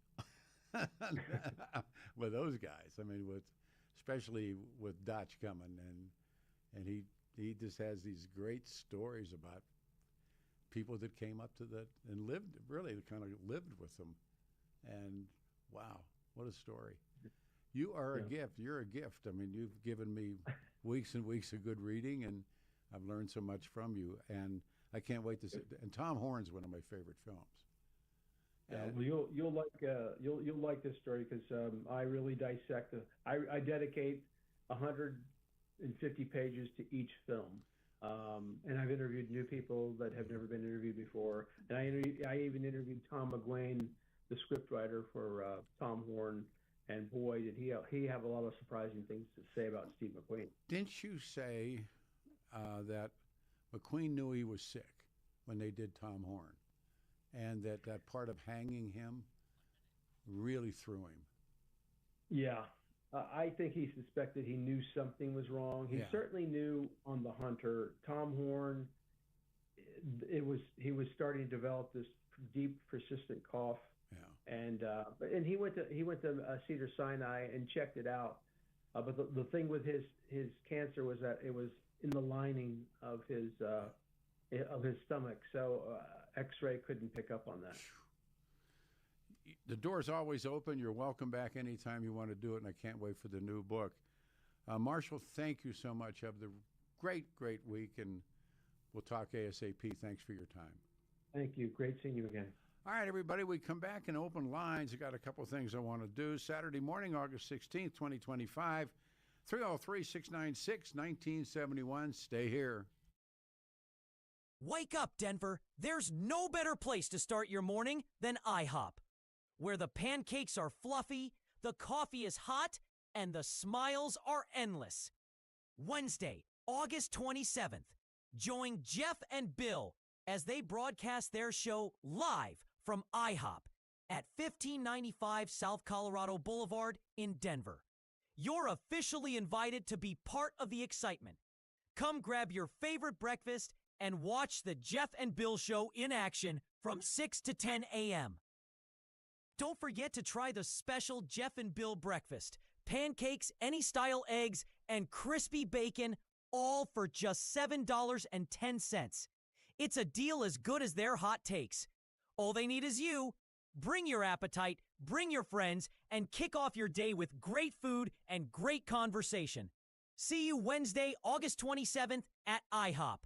with those guys. I mean, especially with Dutch coming, and he just has these great stories about people that came up to and really kind of lived with them. And wow, what a story. You are a gift. You're a gift. I mean, you've given me weeks and weeks of good reading, and I've learned so much from you. And I can't wait to see. And Tom Horn's one of my favorite films. Yeah, well, you'll like this story because I really dissect I dedicate 150 pages to each film. And I've interviewed new people that have never been interviewed before. And I even interviewed Tom McQueen, the scriptwriter for Tom Horn, and boy, did he have a lot of surprising things to say about Steve McQueen. Didn't you say that McQueen knew he was sick when they did Tom Horn, and that part of hanging him really threw him? Yeah. I think he suspected he knew something was wrong. He certainly knew on the Hunter. Tom Horn, he was starting to develop this deep, persistent cough. Yeah. And he went to Cedar Sinai and checked it out. But the thing with his cancer was that it was in the lining of his stomach, so X-ray couldn't pick up on that. The door's always open. You're welcome back anytime you want to do it, and I can't wait for the new book. Marshall, thank you so much. Have the great week, and we'll talk ASAP. Thanks for your time. Thank you. Great seeing you again. All right, everybody, we come back and open lines. I got a couple of things I want to do. Saturday morning, August 16th, 2025, 303-696-1971. Stay here. Wake up, Denver. There's no better place to start your morning than IHOP, where the pancakes are fluffy, the coffee is hot, and the smiles are endless. Wednesday, August 27th, join Jeff and Bill as they broadcast their show live from IHOP at 1595 South Colorado Boulevard in Denver. You're officially invited to be part of the excitement. Come grab your favorite breakfast and watch the Jeff and Bill show in action from 6 to 10 a.m. Don't forget to try the special Jeff and Bill breakfast. Pancakes, any style eggs, and crispy bacon, all for just $7.10. It's a deal as good as their hot takes. All they need is you. Bring your appetite, bring your friends, and kick off your day with great food and great conversation. See you Wednesday, August 27th at IHOP.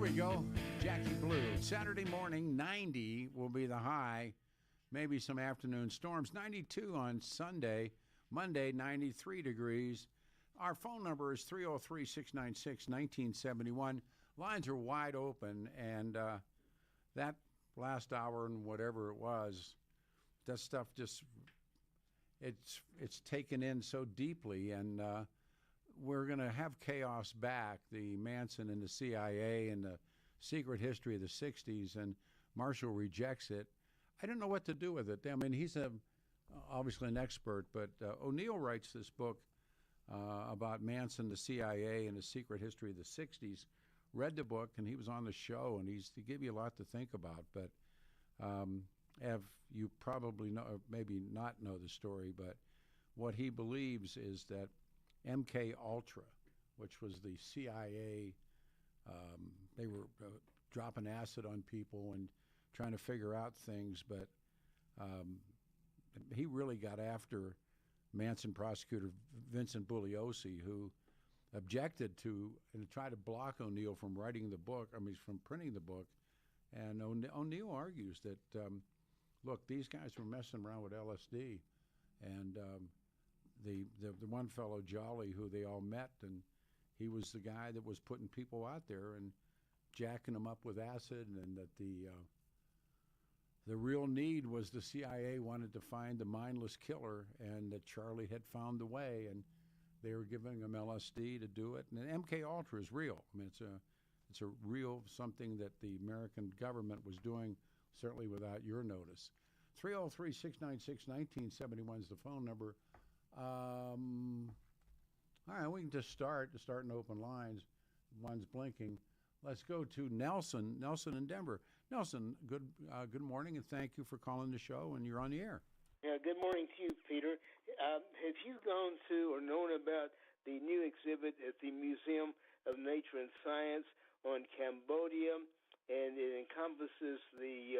we go. Jackie Blue. Saturday morning, 90 will be the high. Maybe some afternoon storms. 92 on Sunday. Monday, 93 degrees. Our phone number is 303-696-1971. Lines are wide open, and that last hour and whatever it was, that stuff just, it's taken in so deeply, and we're going to have chaos back, the Manson and the CIA and the secret history of the 60s, and Marshall rejects it. I don't know what to do with it. I mean, he's obviously an expert, but O'Neill writes this book about Manson, the CIA, and the secret history of the 60s. Read the book, and he was on the show, and he gave you a lot to think about. But you probably know, or maybe not know the story, but what he believes is that MKULTRA, which was the CIA, they were dropping acid on people and trying to figure out things, but he really got after Manson prosecutor Vincent Bugliosi, who objected to and tried to block O'Neill from writing the book, from printing the book. And O'Neill argues that, look, these guys were messing around with LSD, and the one fellow, Jolly, who they all met, and he was the guy that was putting people out there and jacking them up with acid, and that the real need was the CIA wanted to find the mindless killer, and that Charlie had found the way, and they were giving him LSD to do it. And MKUltra is real. I mean, it's a real something that the American government was doing, certainly without your notice. 303-696-1971 is the phone number. All right, we can just start and open lines. One's blinking. Let's go to Nelson. Nelson in Denver. Nelson, good morning, and thank you for calling the show, and you're on the air. Yeah, good morning to you, Peter. Have you gone to or known about the new exhibit at the Museum of Nature and Science on Cambodia? And it encompasses the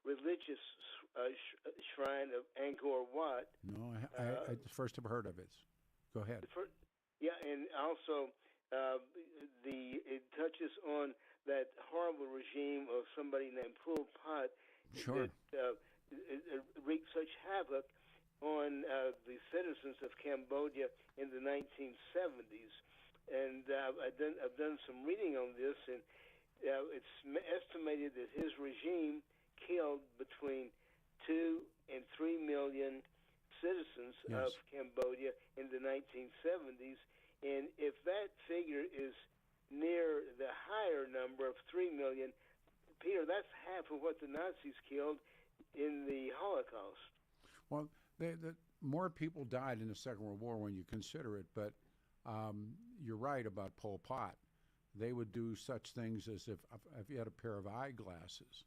religious shrine of Angkor Wat. No, I first have heard of it. Go ahead. And also it touches on that horrible regime of somebody named Pol Pot. Sure. That wreaked such havoc on the citizens of Cambodia in the 1970s. And I've done some reading on this, and it's estimated that his regime killed between 2 and 3 million citizens of Cambodia in the 1970s. And if that figure is near the higher number of 3 million, Peter, that's half of what the Nazis killed in the Holocaust. Well, the more people died in the Second World War when you consider it, but you're right about Pol Pot. They would do such things as if you had a pair of eyeglasses,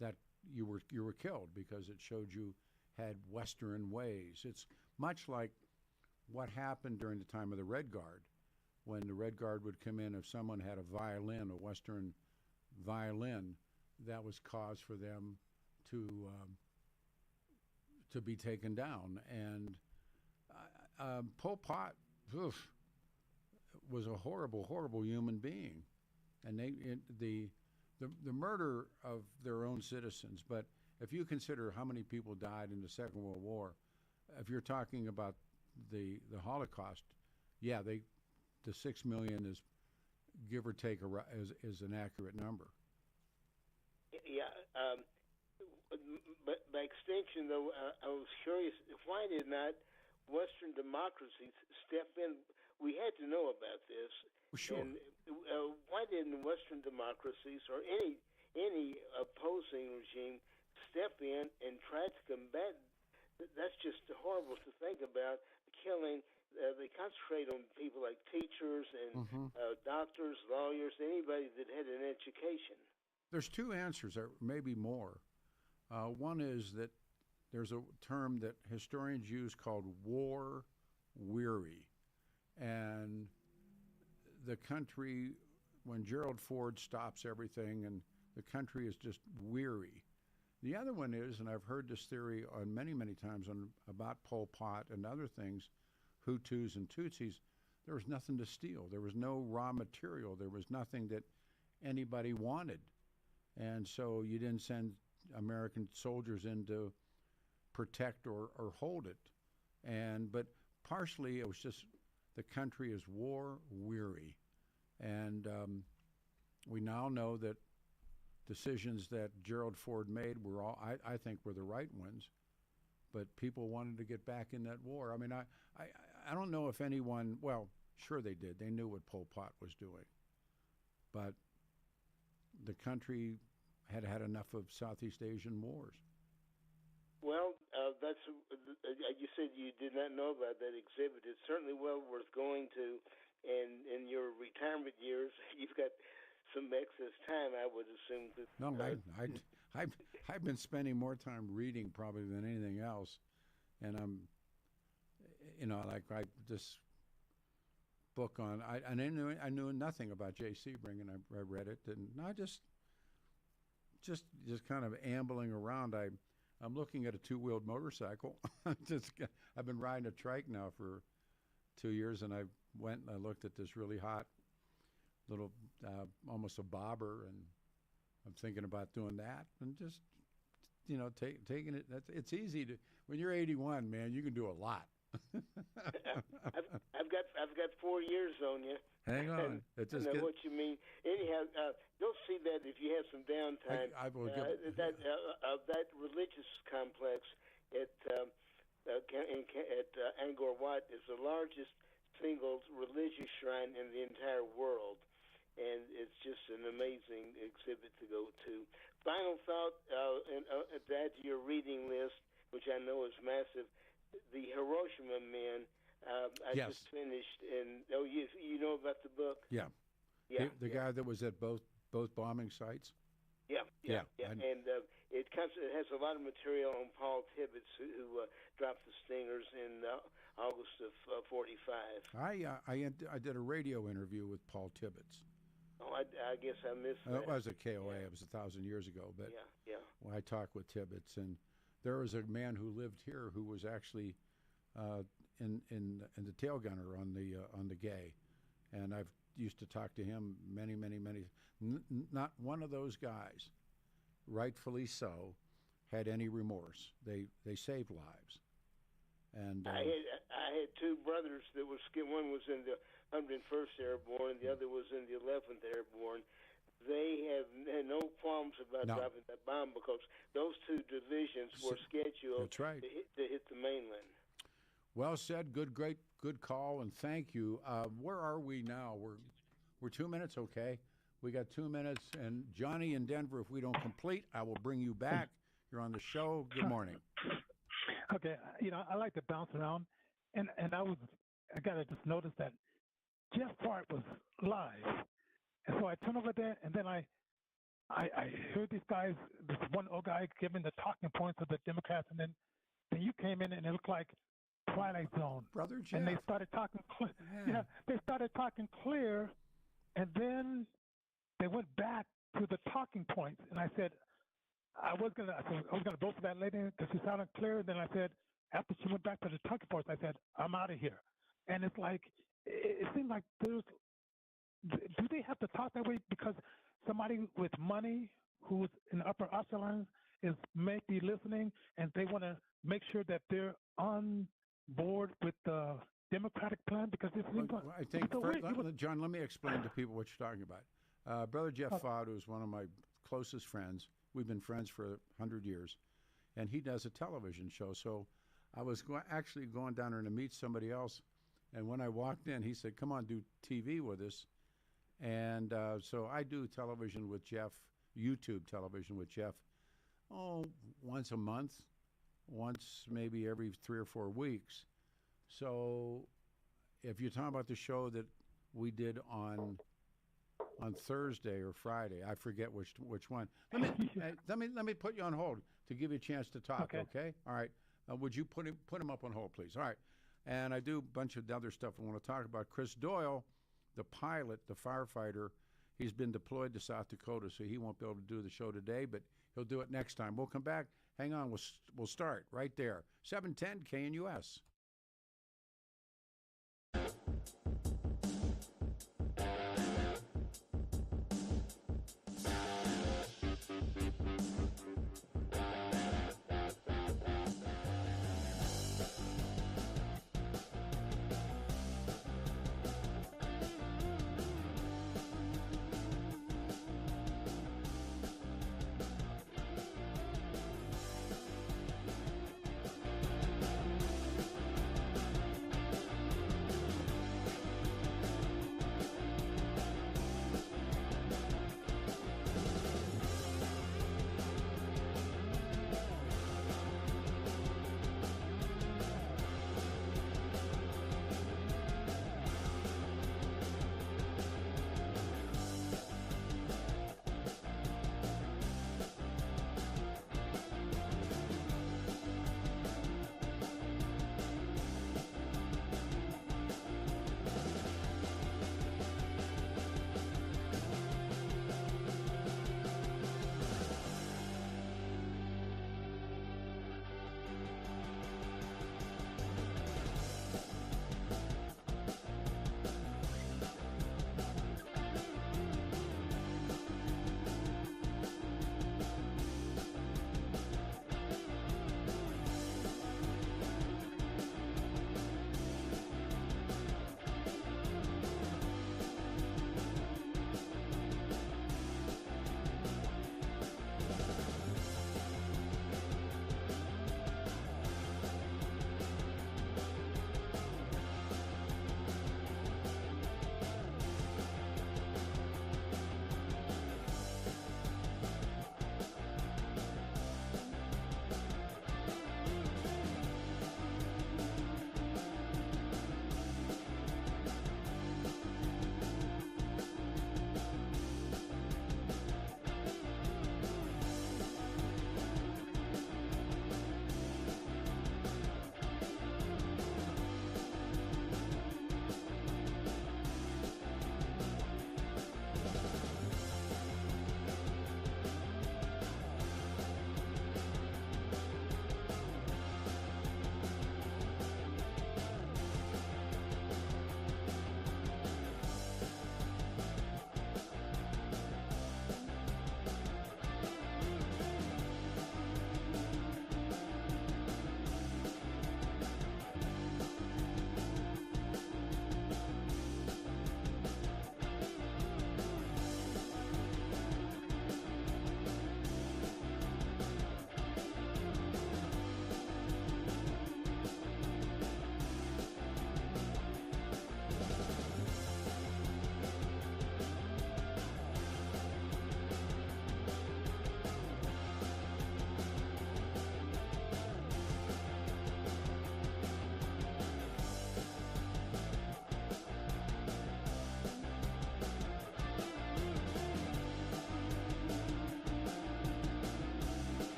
that you were killed because it showed you had Western ways. It's much like what happened during the time of the Red Guard, when the Red Guard would come in. If someone had a violin, a Western violin, that was cause for them to be taken down. And Pol Pot was a horrible, horrible human being, and the murder of their own citizens. But if you consider how many people died in the Second World War, if you're talking about the Holocaust, the 6 million is, give or take, is an accurate number. Yeah, but by extension, though, I was curious, why did not Western democracies step in? We had to know about this. Sure. And why didn't Western democracies or any opposing regime step in and try to combat? That's just horrible to think about, killing. They concentrate on people like teachers and doctors, lawyers, anybody that had an education. There's two answers, or maybe more. One is that there's a term that historians use called war weary. And the country, when Gerald Ford stops everything, and the country is just weary. The other one is, and I've heard this theory on many, many times about Pol Pot and other things, Hutus and Tutsis, there was nothing to steal. There was no raw material. There was nothing that anybody wanted. And so you didn't send American soldiers in to protect or hold it. But partially it was just the country is war weary. And we now know that decisions that Gerald Ford made were all, I think, were the right ones. But people wanted to get back in that war. I mean, I don't know if anyone, well, sure they did. They knew what Pol Pot was doing. But the country had had enough of Southeast Asian wars. Well, that's you said you did not know about that exhibit. It's certainly well worth going to, and in your retirement years, you've got some excess time, I would assume. No, I've been spending more time reading probably than anything else, and I'm, like this book on I knew nothing about Jay Sebring, and I read it, and I just kind of ambling around. I'm looking at a two-wheeled motorcycle. I've been riding a trike now for 2 years, and I went and I looked at this really hot little, almost a bobber, and I'm thinking about doing that, and just, taking it. It's easy to, when you're 81, man, you can do a lot. I've got 4 years on you. Hang on. I know what you mean. Anyhow, you'll see that if you have some downtime. I will that religious complex at Angkor Wat is the largest single religious shrine in the entire world, and it's just an amazing exhibit to go to. Final thought, and to add to your reading list, which I know is massive, the Hiroshima Men. I just finished, and you know about the book? Yeah. The guy that was at both bombing sites. Yeah. And it has a lot of material on Paul Tibbets, who dropped the stingers in August of '45. I did a radio interview with Paul Tibbets. Oh, I guess I missed that. It was at KOA. It was 1,000 years ago. But when I talked with Tibbets, and there was a man who lived here who was actually in the tail gunner on the Gay, and I've used to talk to him many. Not one of those guys, rightfully so, had any remorse. They saved lives. And I had two brothers that was one was in the 101st Airborne, and the other was in the 11th Airborne. They had no qualms about dropping that bomb because those two divisions were scheduled to hit the mainland. Well said. Good call, and thank you. Where are we now? We're 2 minutes, okay? We got 2 minutes, and Johnny in Denver, if we don't complete, I will bring you back. You're on the show. Good morning. Okay, I like to bounce around, and I gotta just notice that Jeff Hart was live, and so I turned over there, and then I heard these guys, this one old guy giving the talking points of the Democrats, and then you came in, and it looked like Twilight Zone. Brother Jeff. And they started talking clear. Yeah, they started talking clear, and then they went back to the talking points, and I said, I was gonna vote for that lady because she sounded clear. And then I said, after she went back to the talking points, I said, I'm out of here. And it's like, it seems like do they have to talk that way because somebody with money who's in the upper echelons may be listening, and they want to make sure that they're on board with the Democratic plan? Because this seems like, I think, John, let me explain to people what you're talking about. Brother Jeff Father is one of my closest friends. We've been friends for 100 years, and he does a television show. So I was actually going down there to meet somebody else, and when I walked in, he said, come on, do TV with us. And so I do television with Jeff, YouTube television with Jeff, once a month, once maybe every 3 or 4 weeks. So if you're talking about the show that we did on Thursday or Friday, I forget which one. Let me put you on hold to give you a chance to talk. Okay? All right. Would you put him up on hold, please? All right. And I do a bunch of other stuff I want to talk about. Chris Doyle, the pilot, the firefighter, he's been deployed to South Dakota, so he won't be able to do the show today, but he'll do it next time. We'll come back. Hang on. We'll start right there. 710 KNUS.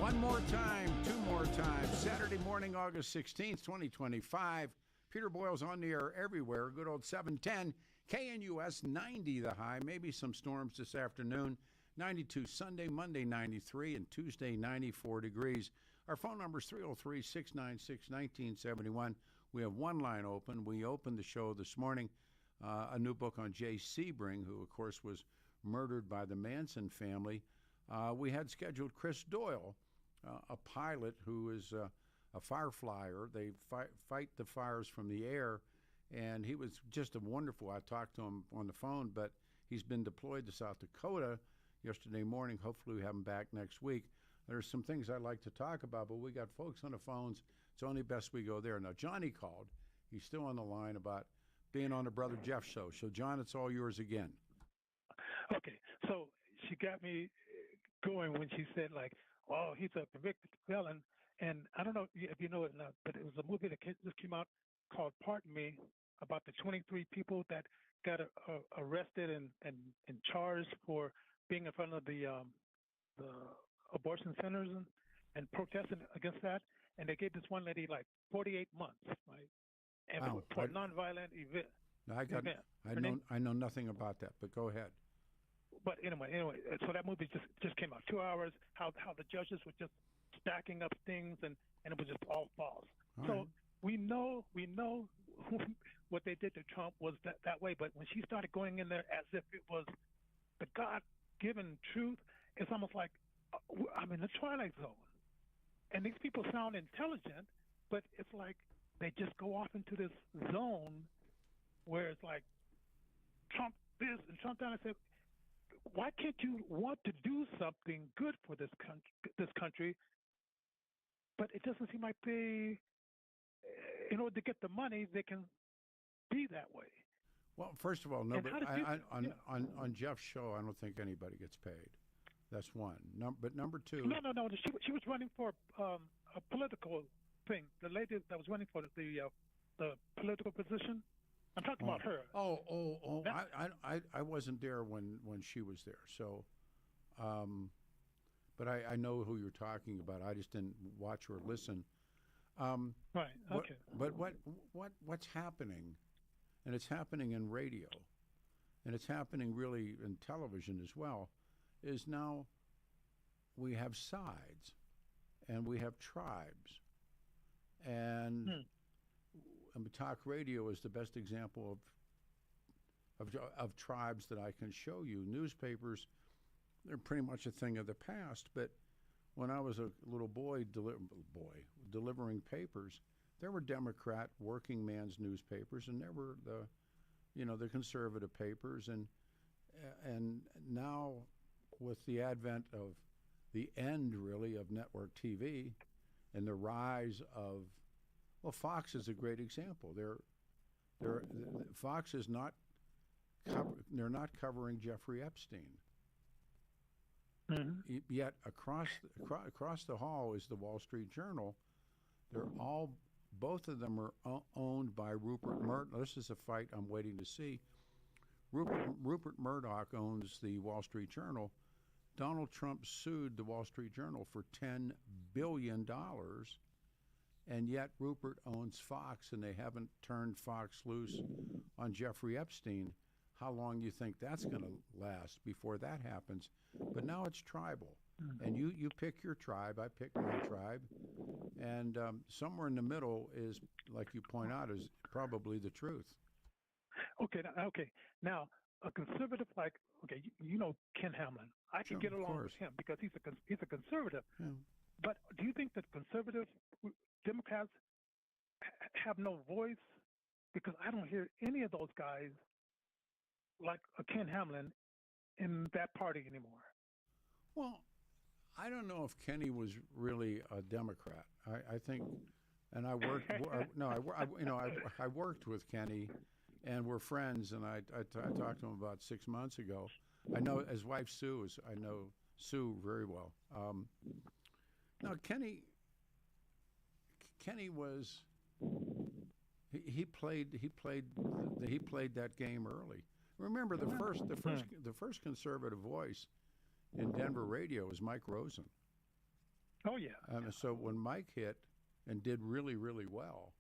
One more time, two more times. Saturday morning, August 16th, 2025. Peter Boyles on the air everywhere. Good old 710. KNUS 90 the high. Maybe some storms this afternoon. 92 Sunday, Monday 93, and Tuesday 94 degrees. Our phone number is 303-696-1971. We have one line open. We opened the show this morning. A new book on Jay Sebring, who, of course, was murdered by the Manson family. We had scheduled Chris Doyle, a pilot who is a fire flyer. They fight the fires from the air, and he was just a wonderful. I talked to him on the phone, but he's been deployed to South Dakota yesterday morning. Hopefully we have him back next week. There's some things I'd like to talk about, but we got folks on the phones. It's only best we go there. Now, Johnny called. He's still on the line about being on the Brother Jeff show. So, John, it's all yours again. Okay, so she got me going when she said, like, oh, he's a convicted felon. And I don't know if you know it or not, but it was a movie that just came out called Pardon Me, about the 23 people that got arrested and charged for being in front of the abortion centers and protesting against that. And they gave this one lady like 48 months, right? And Wow. for a nonviolent event. No, I know nothing about that, but go ahead. But anyway, so that movie just came out. 2 hours. How the judges were just stacking up things, and it was just all false. All So right. we know what they did to Trump was that way. But when she started going in there as if it was the God-given truth, it's almost like I'm in the Twilight Zone. And these people sound intelligent, but it's like they just go off into this zone where it's like Trump this and Trump that. I said, why can't you want to do something good for this country? But it doesn't seem like they, in order to get the money, they can be that way. Well, first of all, on Jeff's show, I don't think anybody gets paid. That's one. But number two. No. She was running for a political thing. The lady that was running for the political position. I'm talking about her. I wasn't there when she was there. So, but I know who you're talking about. I just didn't watch or listen. Right. Okay. But what's happening, and it's happening in radio, and it's happening really in television as well, is now we have sides, and we have tribes, and talk radio is the best example of tribes that I can show you. Newspapers, they're pretty much a thing of the past. But when I was a little boy delivering papers, there were Democrat working man's newspapers, and there were the conservative papers, and now with the advent of the end really of network TV and the rise of Fox is a great example. Fox is not they're not covering Jeffrey Epstein. Mm-hmm. Yet across the hall is the Wall Street Journal. Both of them are owned by Rupert Murdoch. This is a fight I'm waiting to see. Rupert Murdoch owns the Wall Street Journal. Donald Trump sued the Wall Street Journal for $10 billion. And yet Rupert owns Fox, and they haven't turned Fox loose on Jeffrey Epstein. How long do you think that's going to last before that happens? But now it's tribal. And you pick your tribe, I pick my tribe. And somewhere in the middle is, like you point out, is probably the truth. Okay. Now, a conservative you know Ken Hamlin. I can get along with him because he's a conservative. Yeah. But do you think that conservative Democrats have no voice? Because I don't hear any of those guys like Ken Hamlin in that party anymore. Well, I don't know if Kenny was really a Democrat. I think, and I worked. I worked with Kenny, and we're friends. And I talked to him about 6 months ago. I know his wife Sue I know Sue very well. Now Kenny was he played that game early. Remember the first conservative voice in Denver radio was Mike Rosen. Oh yeah. So when Mike hit and did really, really well,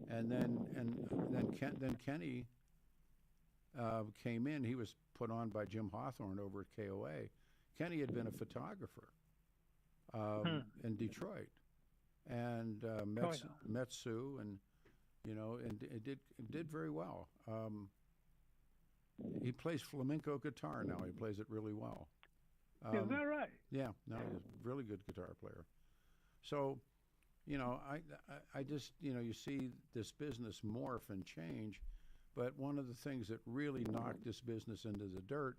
and then Kenny came in. He was put on by Jim Hawthorne over at KOA. Kenny had been a photographer in Detroit, and met Sue, and it did very well. He plays flamenco guitar now. He plays it really well. Is that right? Yeah, no, he's a really good guitar player. So, I just, you see this business morph and change, but one of the things that really knocked this business into the dirt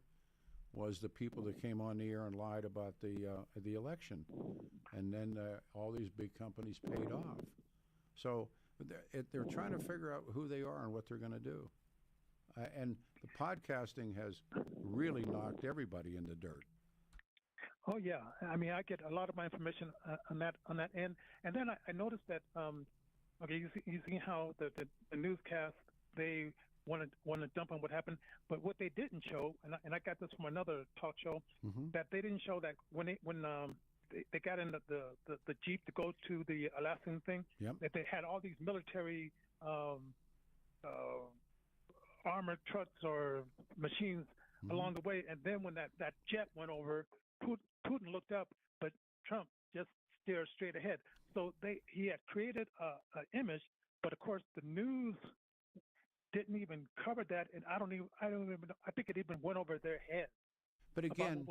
was the people that came on the air and lied about the election, and then all these big companies paid off. So they're trying to figure out who they are and what they're going to do. And the podcasting has really knocked everybody in the dirt. Oh yeah, I mean, I get a lot of my information on that end, and then I noticed that okay, you see how the newscast, they want to dump on what happened, but what they didn't show, and I got this from another talk show, that they didn't show that when they got in the Jeep to go to the Alaskan thing, that they had all these military armored trucks or machines along the way, and then when that jet went over, Putin looked up, but Trump just stared straight ahead. So he had created an image, but of course the news didn't even cover that, and I don't even know. I think it even went over their head. But again,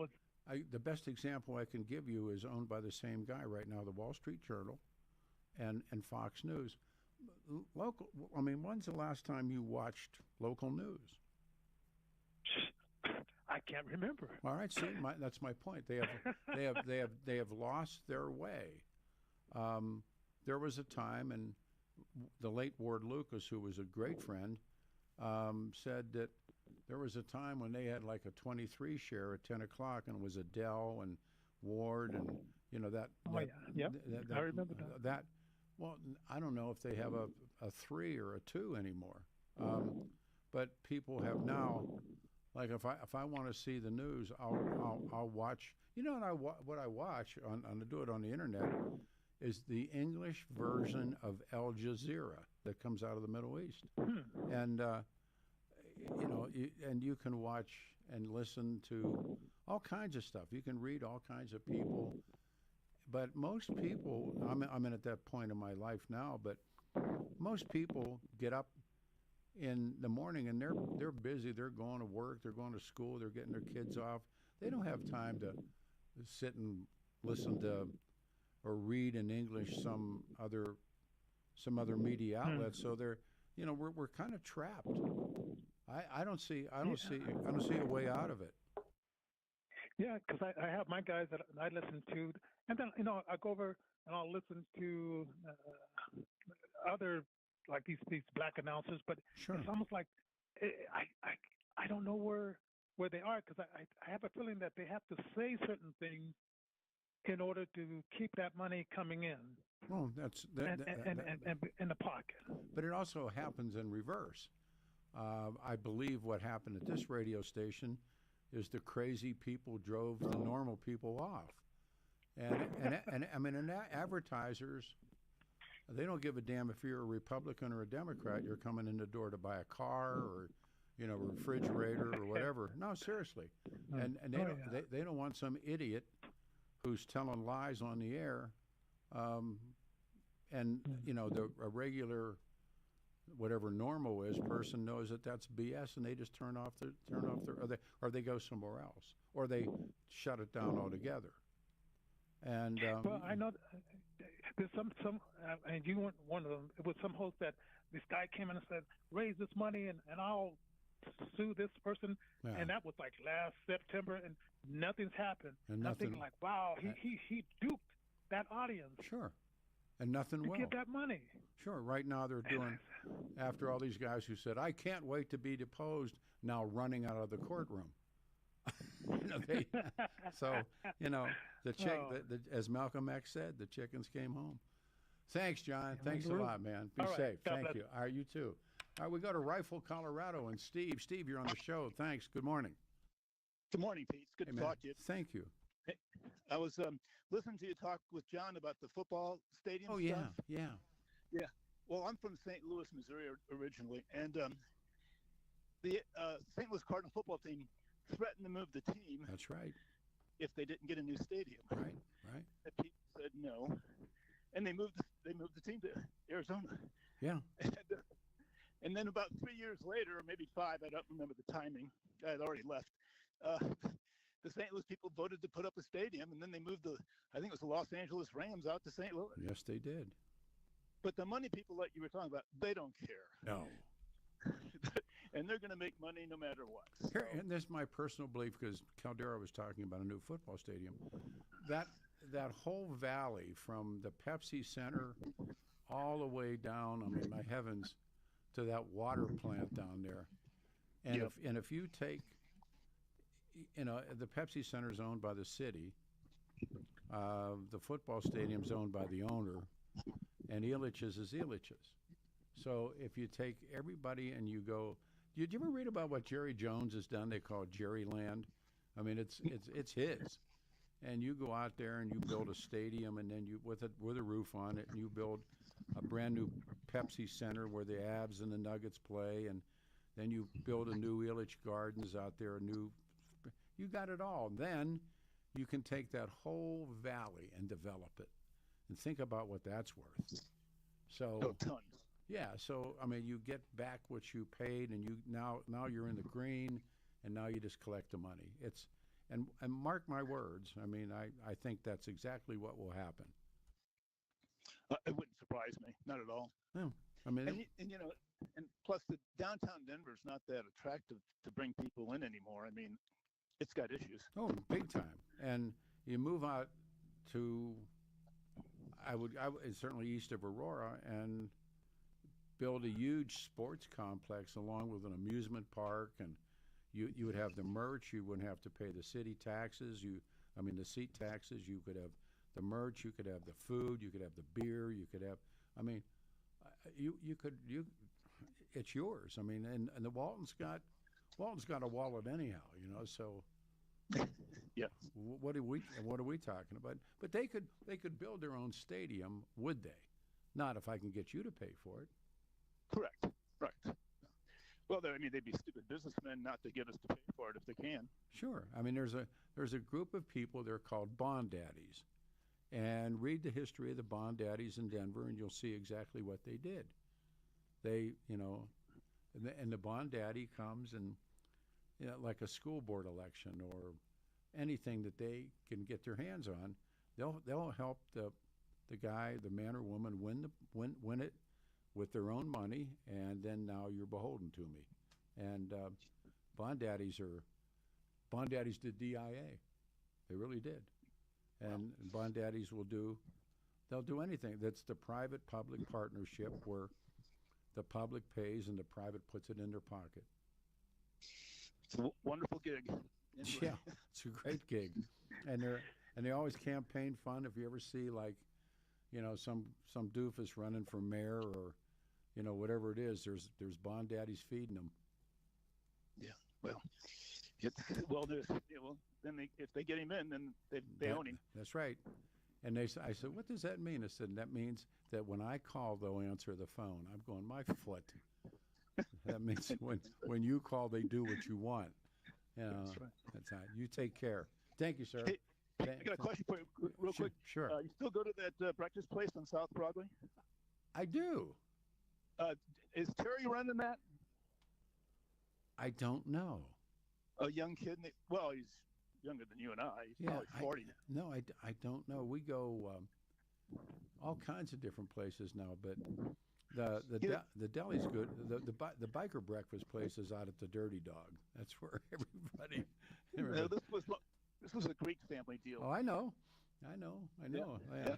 the best example I can give you is owned by the same guy right now, the Wall Street Journal, and Fox News. Local. I mean, when's the last time you watched local news? I can't remember. All right, see, that's my point. They have lost their way. There was a time, and the late Ward Lucas, who was a great friend, said that there was a time when they had like a 23 share at 10 o'clock, and it was Adele and Ward, and that. Oh, yeah. Yep. I remember that. Well, I don't know if they have a 3 or a 2 anymore, but people have now. Like if I want to see the news, I'll watch. What I watch I do it on the internet is the English version of Al Jazeera that comes out of the Middle East, and and you can watch and listen to all kinds of stuff. You can read all kinds of people, but most people, I'm at that point in my life now, but most people get up in the morning and they're busy. They're going to work. They're going to school. They're getting their kids off. They don't have time to sit and listen to or read in English some other media outlets. So they're we're kind of trapped. I don't see a way out of it. Yeah, because I have my guys that I listen to, and then I go over and I'll listen to other. Like these black announcers, but it's almost like I don't know where they are, because I have a feeling that they have to say certain things in order to keep that money coming in. Well, that's and in the pocket. But it also happens in reverse. I believe what happened at this radio station is the crazy people drove the normal people off, and I mean, and advertisers. They don't give a damn if you're a Republican or a Democrat. You're coming in the door to buy a car or, a refrigerator or whatever. No, seriously, and they don't want some idiot who's telling lies on the air, and a regular, whatever normal is, person knows that that's BS, and they just turn off their or they go somewhere else, or they shut it down altogether. And well, I know. There's some and you weren't one of them. It was some host that this guy came in and said, raise this money and I'll sue this person. Yeah. And that was like last September, and nothing's happened. And I'm thinking like, wow, he duped that audience. Sure. And nothing will. To get that money. Sure. Right now they're doing, after all these guys who said, I can't wait to be deposed, now running out of the courtroom. The chick, as Malcolm X said, the chickens came home. Thanks, John. Thanks a lot, man. Be safe. Thank you. All right, you too. All right, we go to Rifle, Colorado, and Steve. Steve, you're on the show. Thanks. Good morning. Good morning, Pete. It's good to talk to you. Thank you. I was listening to you talk with John about the football stadium Oh, stuff. yeah. Yeah. Well, I'm from St. Louis, Missouri originally, and the St. Louis Cardinal football team threatened to move the team That's right. if they didn't get a new stadium. Right. And people said no, and they moved the team to Arizona. Yeah. And then about 3 years later, or maybe 5, I don't remember the timing. I had already left. The St. Louis people voted to put up a stadium, and then they moved I think it was the Los Angeles Rams out to St. Louis. Yes, they did. But the money people like you were talking about, they don't care. No. And they're going to make money no matter what. So. Here, and this is my personal belief, because Caldera was talking about a new football stadium. That whole valley from the Pepsi Center all the way down, I mean, my heavens, to that water plant down there. And Yep. if you take, the Pepsi Center is owned by the city. The football stadium's owned by the owner, and Ilitch's is Ilitch's. So if you take everybody and you go, did you ever read about what Jerry Jones has done? They call it Jerryland. I mean, it's his. And you go out there and you build a stadium, and then you with a roof on it, and you build a brand new Pepsi Center where the Avs and the Nuggets play, and then you build a new Ilitch Gardens out there, you got it all. Then you can take that whole valley and develop it, and think about what that's worth. So, tons. Yeah, so I mean, you get back what you paid, and you now you're in the green, and now you just collect the money. And mark my words. I mean, I think that's exactly what will happen. It wouldn't surprise me, not at all. No, I mean, and plus the downtown Denver's not that attractive to bring people in anymore. I mean, it's got issues. Oh, big time. And you move out to, I would certainly east of Aurora, and build a huge sports complex along with an amusement park, and you would have the merch. You wouldn't have to pay the city taxes. The seat taxes. You could have the merch. You could have the food. You could have the beer. You could have. I mean, it's yours. I mean, and the Walton's got a wallet anyhow. So. Yeah. What are we talking about? But they could build their own stadium, would they? Not if I can get you to pay for it. Correct. Right. Well, they'd be stupid businessmen not to get us to pay for it if they can. Sure. I mean, there's a group of people. They're called bond daddies, and read the history of the bond daddies in Denver, and you'll see exactly what they did. They, and the bond daddy comes and, like a school board election or anything that they can get their hands on, they'll help the guy, the man or woman, win it with their own money, and then now you're beholden to me. And bond daddies did DIA. They really did. And bond daddies they'll do anything. That's the private-public partnership where the public pays and the private puts it in their pocket. It's a wonderful gig. Anyway. Yeah, it's a great gig. And they always campaign fund. If you ever see, like, some doofus running for mayor or, whatever it is, there's bond daddies feeding them. Yeah, well, then if they get him in, then they own him. That's right. And I said, what does that mean? I said, that means that when I call, they'll answer the phone. I'm going, my foot. That means when you call, they do what you want. That's right. That's how. You take care. Thank you, sir. Hey, I got a question for you, real quick. Sure. You still go to that breakfast place on South Broadway? I do. Is Terry running that? I don't know. A young kid? Well, he's younger than you and I. He's probably 40 now. No, I don't know. We go all kinds of different places now, but the deli's good. The biker breakfast place is out at the Dirty Dog. That's where everybody. No, this was a Greek family deal. Oh, I know. Yeah.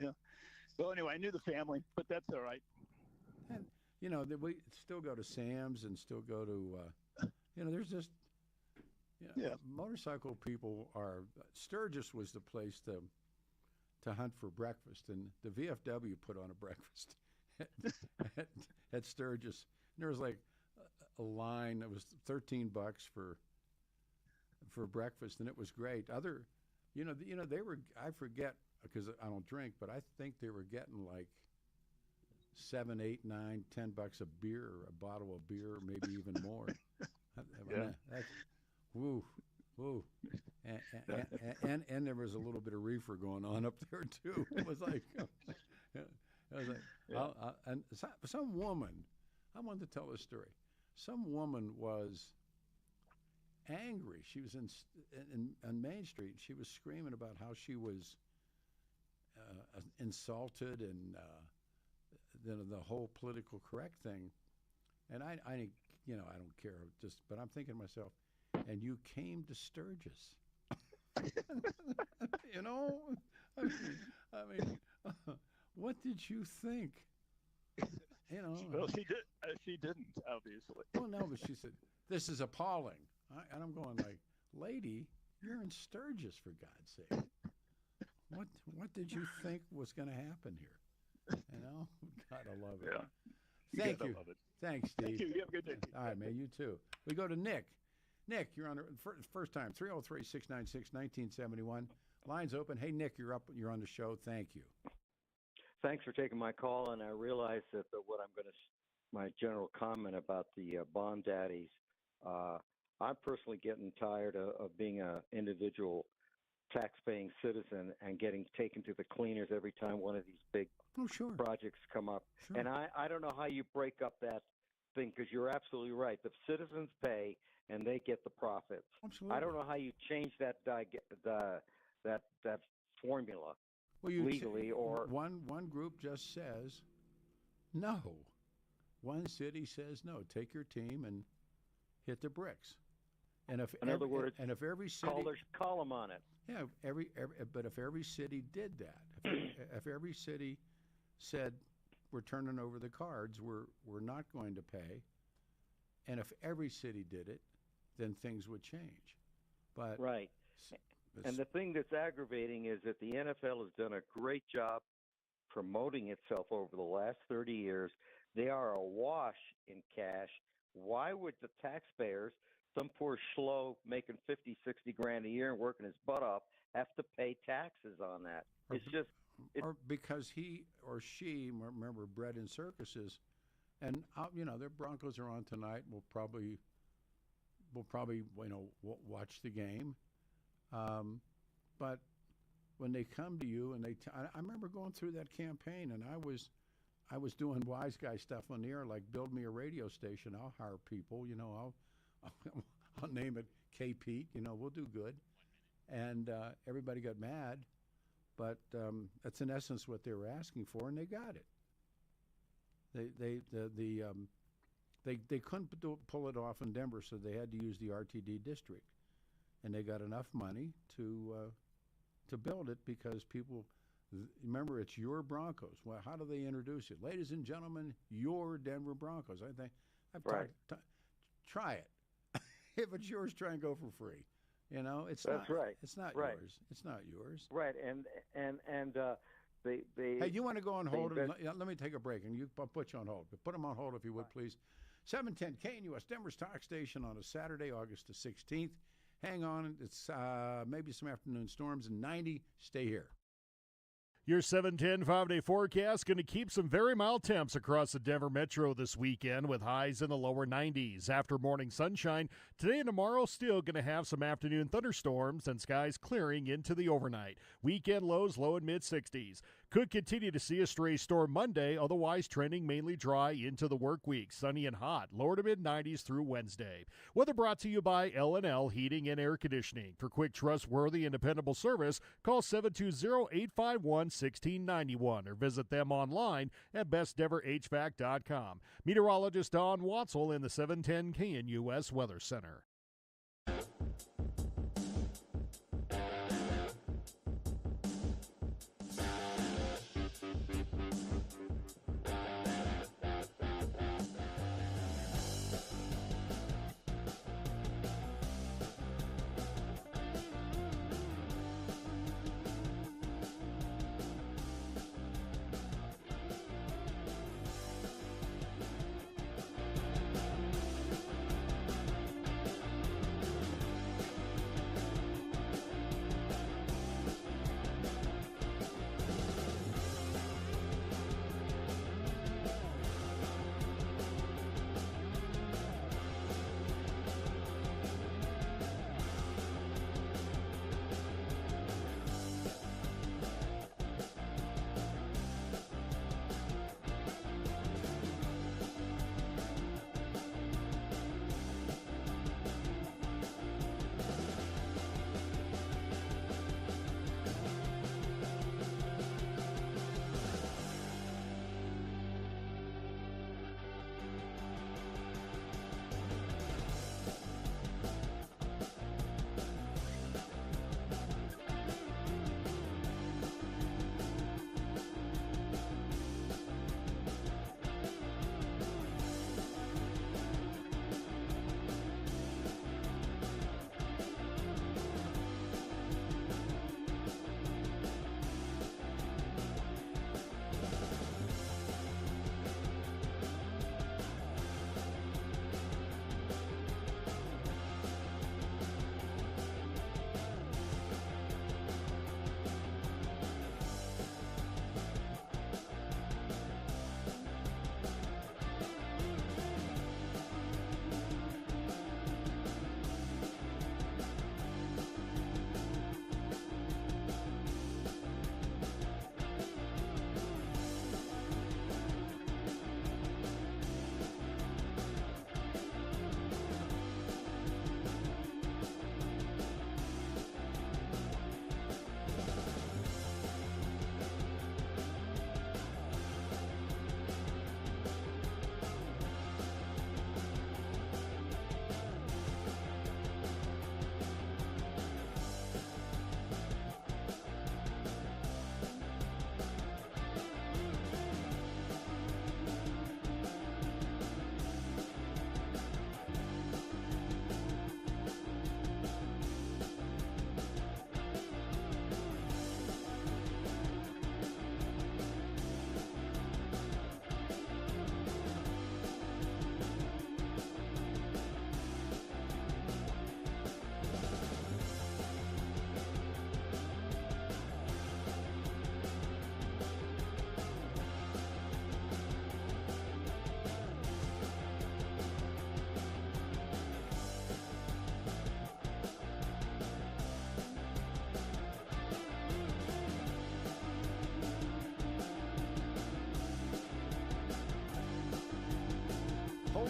Yeah. Well, anyway, I knew the family, but that's all right. And we still go to Sam's and still go to. There's just. Motorcycle people are. Sturgis was the place to hunt for breakfast, and the VFW put on a breakfast at Sturgis. And there was like a line that was $13 for breakfast, and it was great. They were. I forget because I don't drink, but I think they were getting like $7, $8, $9, $10 a beer, a bottle of beer, maybe even more. Yeah. Woo. And there was a little bit of reefer going on up there too. It was like, and some woman. I wanted to tell a story. Some woman was angry. She was on Main Street. She was screaming about how she was insulted and the whole political correct thing. And I don't care. But I'm thinking to myself, and you came to Sturgis. I mean, what did you think? Well, she didn't, obviously. Well, no, but she said, "This is appalling," and I'm going like, "Lady, you're in Sturgis, for God's sake. What did you think was going to happen here?" God, I love it. Yeah. Thank you. I love it. Thanks, Steve. Thank you. You have a good day. All right, man. You too. We go to Nick. Nick, you're on the first time. 303-696-1971. Lines open. Hey, Nick, you're up. You're on the show. Thank you. Thanks for taking my call, and I realize that my general comment about the bond daddies, I'm personally getting tired of being an individual tax-paying citizen and getting taken to the cleaners every time one of these big projects come up. Sure. And I don't know how you break up that thing, because you're absolutely right. The citizens pay, and they get the profits. Absolutely. I don't know how you change that formula. Well, legally, or one group just says no. One city says no. Take your team and hit the bricks. And if in other words, and if every city call them on it. Yeah, but if every city did that, if every city said we're turning over the cards, we're not going to pay, and if every city did it, then things would change. But right. And the thing that's aggravating is that the NFL has done a great job promoting itself over the last 30 years. They are awash in cash. Why would the taxpayers, some poor schlo making 50, 60 grand a year and working his butt off, have to pay taxes on that? Or because he or she, remember, bred in circuses, and their Broncos are on tonight. We'll probably watch the game. But when they come to you and I remember going through that campaign, and I was doing wise guy stuff on the air, like build me a radio station. I'll hire people, I'll name it K Pete, we'll do good. And everybody got mad, but that's in essence what they were asking for, and they got it. They couldn't pull it off in Denver, so they had to use the RTD district. And they got enough money to build it, because people remember it's your Broncos. Well, how do they introduce it? Ladies and gentlemen, your Denver Broncos. I think try it. If it's yours, try and go for free. It's that's not, right. It's not right. yours. It's not yours. Right, and they. Hey, you want to go on hold? Let me take a break, and I'll put you on hold. But put them on hold if you would, please. 710 KNUS, Denver's talk station on a Saturday, August the 16th. Hang on. It's maybe some afternoon storms and 90. Stay here. Your 710 5-day forecast going to keep some very mild temps across the Denver metro this weekend with highs in the lower 90s. After morning sunshine, today and tomorrow still going to have some afternoon thunderstorms and skies clearing into the overnight. Weekend lows low and mid-60s. Could continue to see a stray storm Monday, otherwise trending mainly dry into the work week. Sunny and hot, lower to mid-90s through Wednesday. Weather brought to you by L&L Heating and Air Conditioning. For quick, trustworthy, and dependable service, call 720-851-1691 or visit them online at bestdenverhvac.com. Meteorologist Don Watzel in the 710 KNUS Weather Center.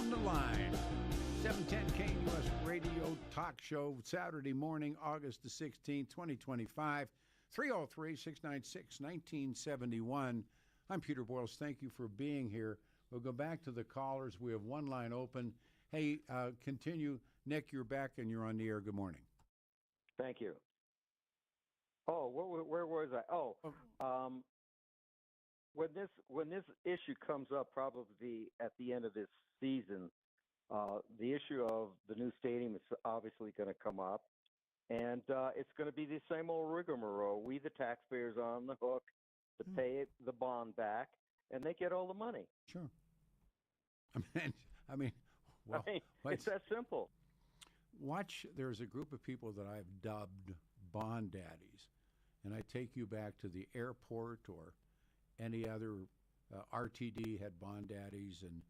on the line. 710 KUS Radio Talk Show, Saturday morning, August the 16th, 2025. 303-696-1971. I'm Peter Boyles. Thank you for being here. We'll go back to the callers. We have one line open. Hey, continue. Nick, you're back and you're on the air. Good morning. Thank you. Oh, where was I? When this issue comes up, probably at the end of this season, the issue of the new stadium is obviously going to come up, and it's going to be the same old rigmarole. We, the taxpayers, are on the hook to pay the bond back, and they get all the money. Sure. I mean, it's that simple. Watch, there's a group of people that I've dubbed bond daddies, and I take you back to the airport or any other RTD had bond daddies, and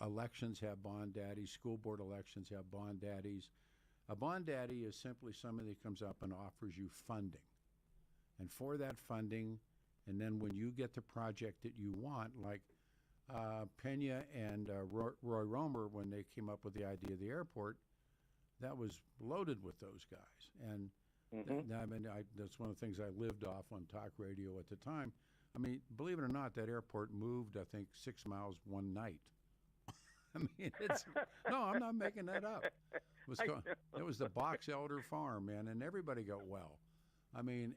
elections have bond daddies, school board elections have bond daddies. A bond daddy is simply somebody that comes up and offers you funding. And for that funding, and then when you get the project that you want, like Pena and Roy Romer, when they came up with the idea of the airport, that was loaded with those guys. And that's one of the things I lived off on talk radio at the time. I mean, believe it or not, that airport moved, I think, 6 miles one night. I mean, no, I'm not making that up. It was the Box Elder Farm, man, and everybody got well. I mean,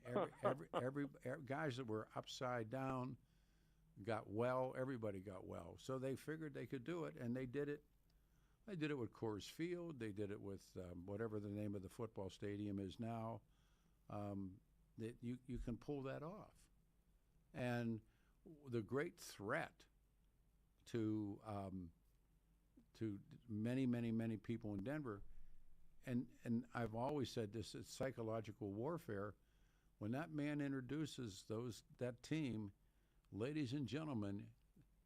every guys that were upside down got well. Everybody got well. So they figured they could do it, and they did it. They did it with Coors Field. They did it with whatever the name of the football stadium is now. That you can pull that off. And the great threat to many, many, many people in Denver, and I've always said this, it's psychological warfare. When that man introduces that team, ladies and gentlemen,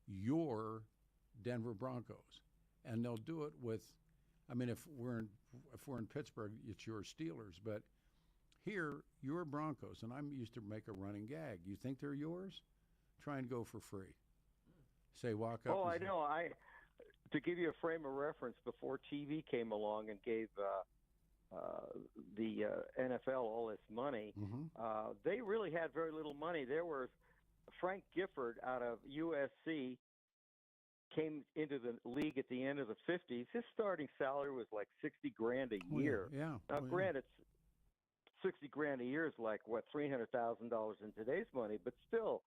your Denver Broncos, and they'll do it with, I mean, if we're in Pittsburgh, it's your Steelers, but here, your Broncos, and I'm used to make a running gag. You think they're yours? Try and go for free. Say, walk up. Oh, I know. To give you a frame of reference, before TV came along and gave the NFL all this money, they really had very little money. There was Frank Gifford out of USC came into the league at the end of the 50s. His starting salary was like $60,000 a year. Now, granted, $60,000 a year is like what, $300,000 in today's money, but still,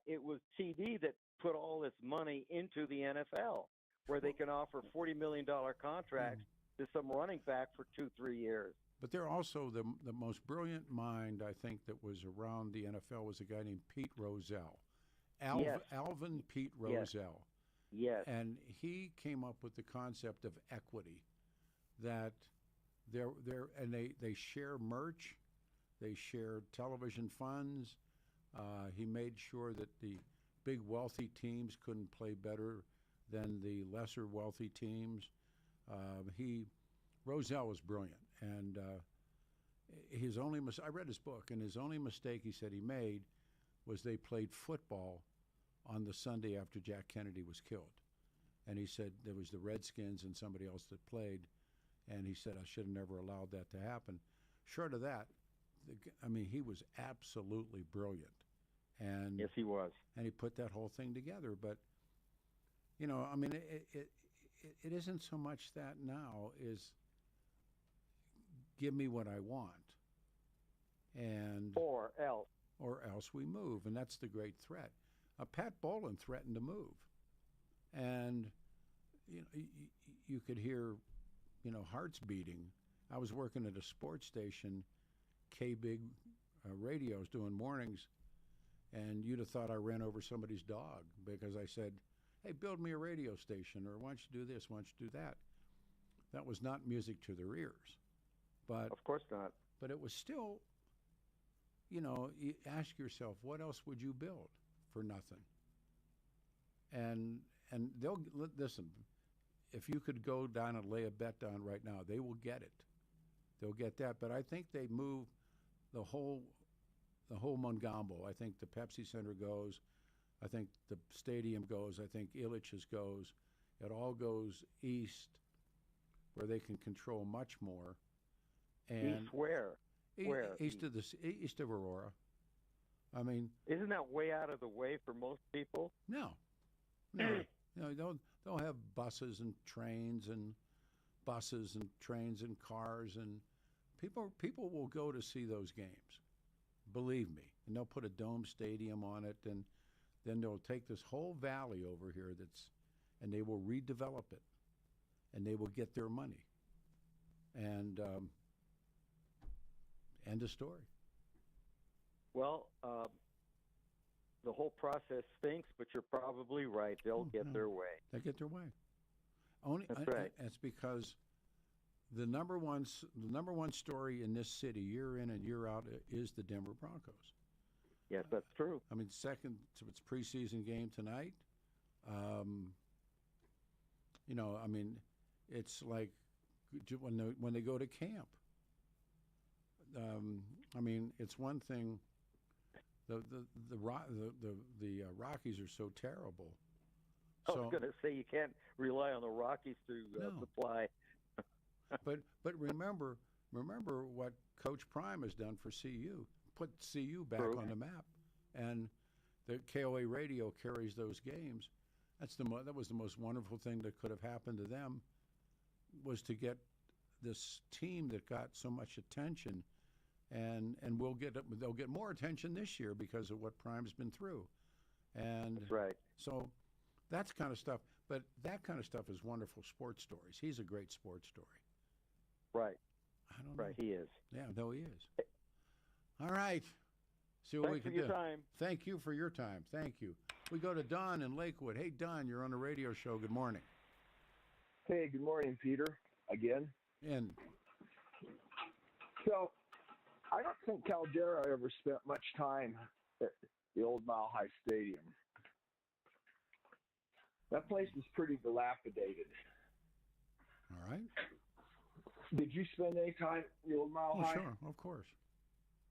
it was TV that put all this money into the NFL, where they can offer $40 million contracts to some running back for 2-3 years. But they're also the most brilliant mind, I think, that was around the NFL was a guy named Pete Rozelle. Alvin Pete Rozelle. Yes. And he came up with the concept of equity, that they share merch, they share television funds. He made sure that the big wealthy teams couldn't play better than the lesser wealthy teams. Rozelle was brilliant, and his only I read his book, and his only mistake he said he made was they played football on the Sunday after Jack Kennedy was killed. And he said there was the Redskins and somebody else that played, and he said, I should have never allowed that to happen. Short of that, he was absolutely brilliant. And yes, he was. And he put that whole thing together. But, it isn't so much that now is give me what I want. Or else we move. And that's the great threat. Pat Bowlen threatened to move. And, you could hear, hearts beating. I was working at a sports station, K-Big radios, doing mornings, and you'd have thought I ran over somebody's dog because I said, hey, build me a radio station, or why don't you do this, why don't you do that? That was not music to their ears. But of course not. But it was still, you ask yourself, what else would you build for nothing? And they'll listen. If you could go down and lay a bet down right now, they will get it. They'll get that. But I think they move the whole Mongambo. I think the Pepsi Center goes. I think the stadium goes. I think Illich's goes. It all goes east, where they can control much more. And East where? Where? East of Aurora. I mean, isn't that way out of the way for most people? No. They'll have buses and trains and cars, and people will go to see those games. Believe me. And they'll put a dome stadium on it, and then they'll take this whole valley over here and they will redevelop it, and they will get their money. And end of story. Well, the whole process stinks, but you're probably right. They'll get their way. They get their way. That's right. That's because the number one story in this city, year in and year out, is the Denver Broncos. Yes, that's true. I mean, second to its preseason game tonight. I mean, it's like when they go to camp. I mean, it's one thing. The Rockies are so terrible. I was going to say you can't rely on the Rockies to supply. but remember what Coach Prime has done for CU. Put CU back on the map, and the KOA radio carries those games. That was the most wonderful thing that could have happened to them, was to get this team that got so much attention, and they'll get more attention this year because of what Prime's been through, and that's right. So that's kind of stuff. But that kind of stuff is wonderful sports stories. He's a great sports story. Right. I don't know. Right, he is. Yeah, no, he is. All right. See what we can do. Thanks for your time. Thank you for your time. Thank you. We go to Don in Lakewood. Hey, Don, you're on a radio show. Good morning. Hey, good morning, Peter. Again. And so, I don't think Caldera ever spent much time at the old Mile High Stadium. That place is pretty dilapidated. All right. Did you spend any time at the old Mile High? Sure, of course.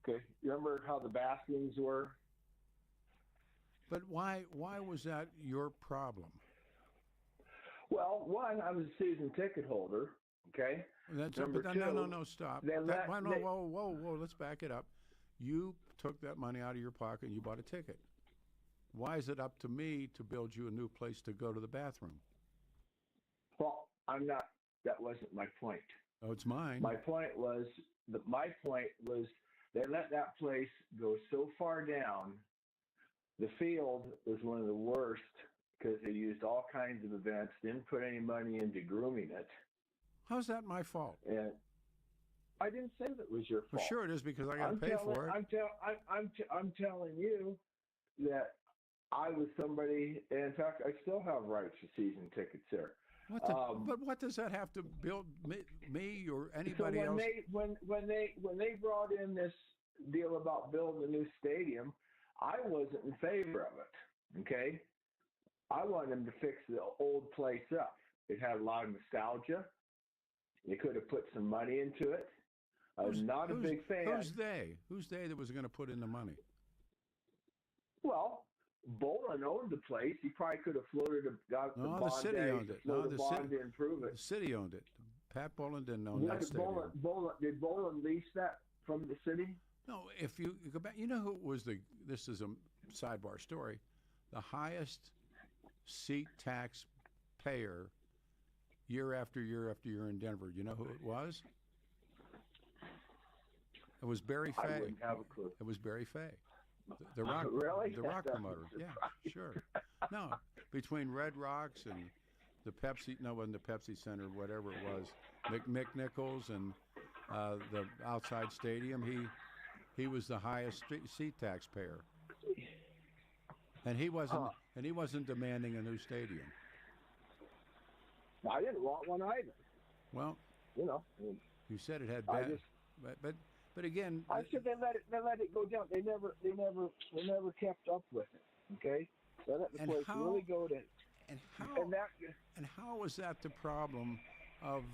Okay. You remember how the bathrooms were? But why was that your problem? Well, one, I was a season ticket holder. Okay. Number two, no, stop. Whoa, let's back it up. You took that money out of your pocket and you bought a ticket. Why is it up to me to build you a new place to go to the bathroom? Well, I'm not. That wasn't my point. Oh, it's mine. My point was they let that place go so far down. The field was one of the worst because they used all kinds of events, didn't put any money into grooming it. How's that my fault? And I didn't say that was your fault. Well, sure it is, because I got to pay for it. I'm telling you that I was somebody. In fact, I still have rights to season tickets there. But what does that have to build me or anybody else? When they brought in this deal about building a new stadium, I wasn't in favor of it. Okay, I wanted them to fix the old place up. It had a lot of nostalgia. They could have put some money into it. I was not a big fan. Who's they that was going to put in the money? Well, Bolin owned the place. He probably could have floated got the bond. The city owned it. To improve it. The city owned it. Pat Bolin didn't own that stadium. Did Bolin lease that from the city? No. If you go back, you know who was this is a sidebar story, the highest seat tax payer year after year after year in Denver. You know who it was? It was Barry Fay. I wouldn't have a clue. It was Barry Fay. The rock, really? The rock promoter. Yeah, sure. No, between Red Rocks and the Pepsi, no, it wasn't the Pepsi Center, whatever it was, Mick Nichols and the outside stadium, he was the highest seat taxpayer, and he wasn't demanding a new stadium. I didn't want one either. Well, you said it had bad, but again, I said they let it go down. They never kept up with it. Okay, they let the place really go to. And how is that the problem of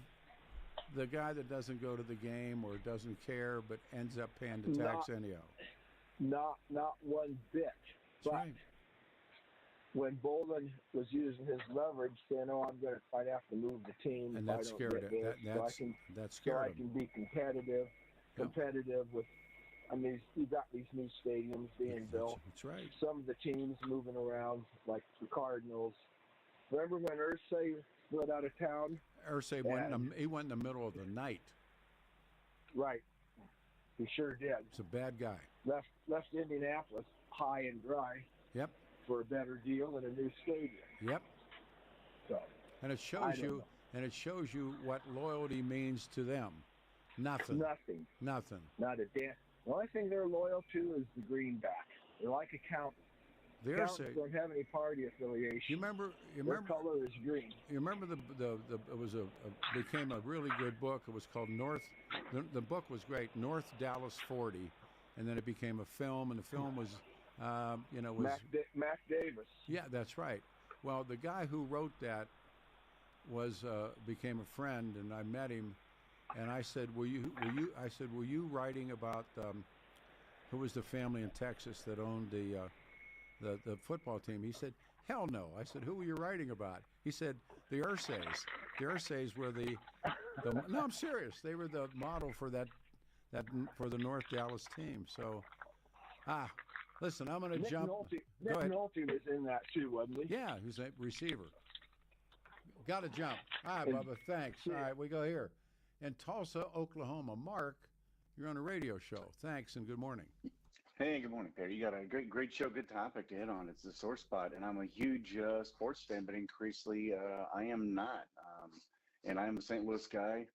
the guy that doesn't go to the game or doesn't care but ends up paying the tax anyhow? Not one bit. That's right. when Bolden was using his leverage, saying, "Oh, I'd have to move the team And if I that don't scared get it. this, so That so scared I him. can be competitive with." I mean, you got these new stadiums being built. That's right. Some of the teams moving around, like the Cardinals. Remember when Irsay went out of town? Irsay he went in the middle of the night. Right. He sure did. He's a bad guy. Left Indianapolis high and dry. Yep. For a better deal in a new stadium. Yep. So. And it shows you what loyalty means to them. Nothing. Nothing. Not a damn. The only thing they're loyal to is the greenback. They're like accountants. Accountants don't have any party affiliation. You remember? Their color is green. You remember it was became a really good book. It was called North. The book was great, North Dallas 40, and then it became a film, and the film was, Mac Davis. Yeah, that's right. Well, the guy who wrote that became a friend, and I met him, and I said, "Were you writing about who was the family in Texas that owned the football team?" He said, "Hell no." I said, "Who were you writing about?" He said, "The Irsays. The Irsays were the no, I'm serious. They were the model for that for the North Dallas team." So, listen, I'm going to jump. Nick Nolte was in that too, wasn't he? Yeah, he's a receiver. Got to jump. All right, Bubba, thanks. All right, we go here. In Tulsa, Oklahoma, Mark, you're on a radio show. Thanks and good morning. Hey, good morning, Perry. You got a great show, good topic to hit on. It's the sore spot, and I'm a huge sports fan, but increasingly I am not. And I'm a St. Louis guy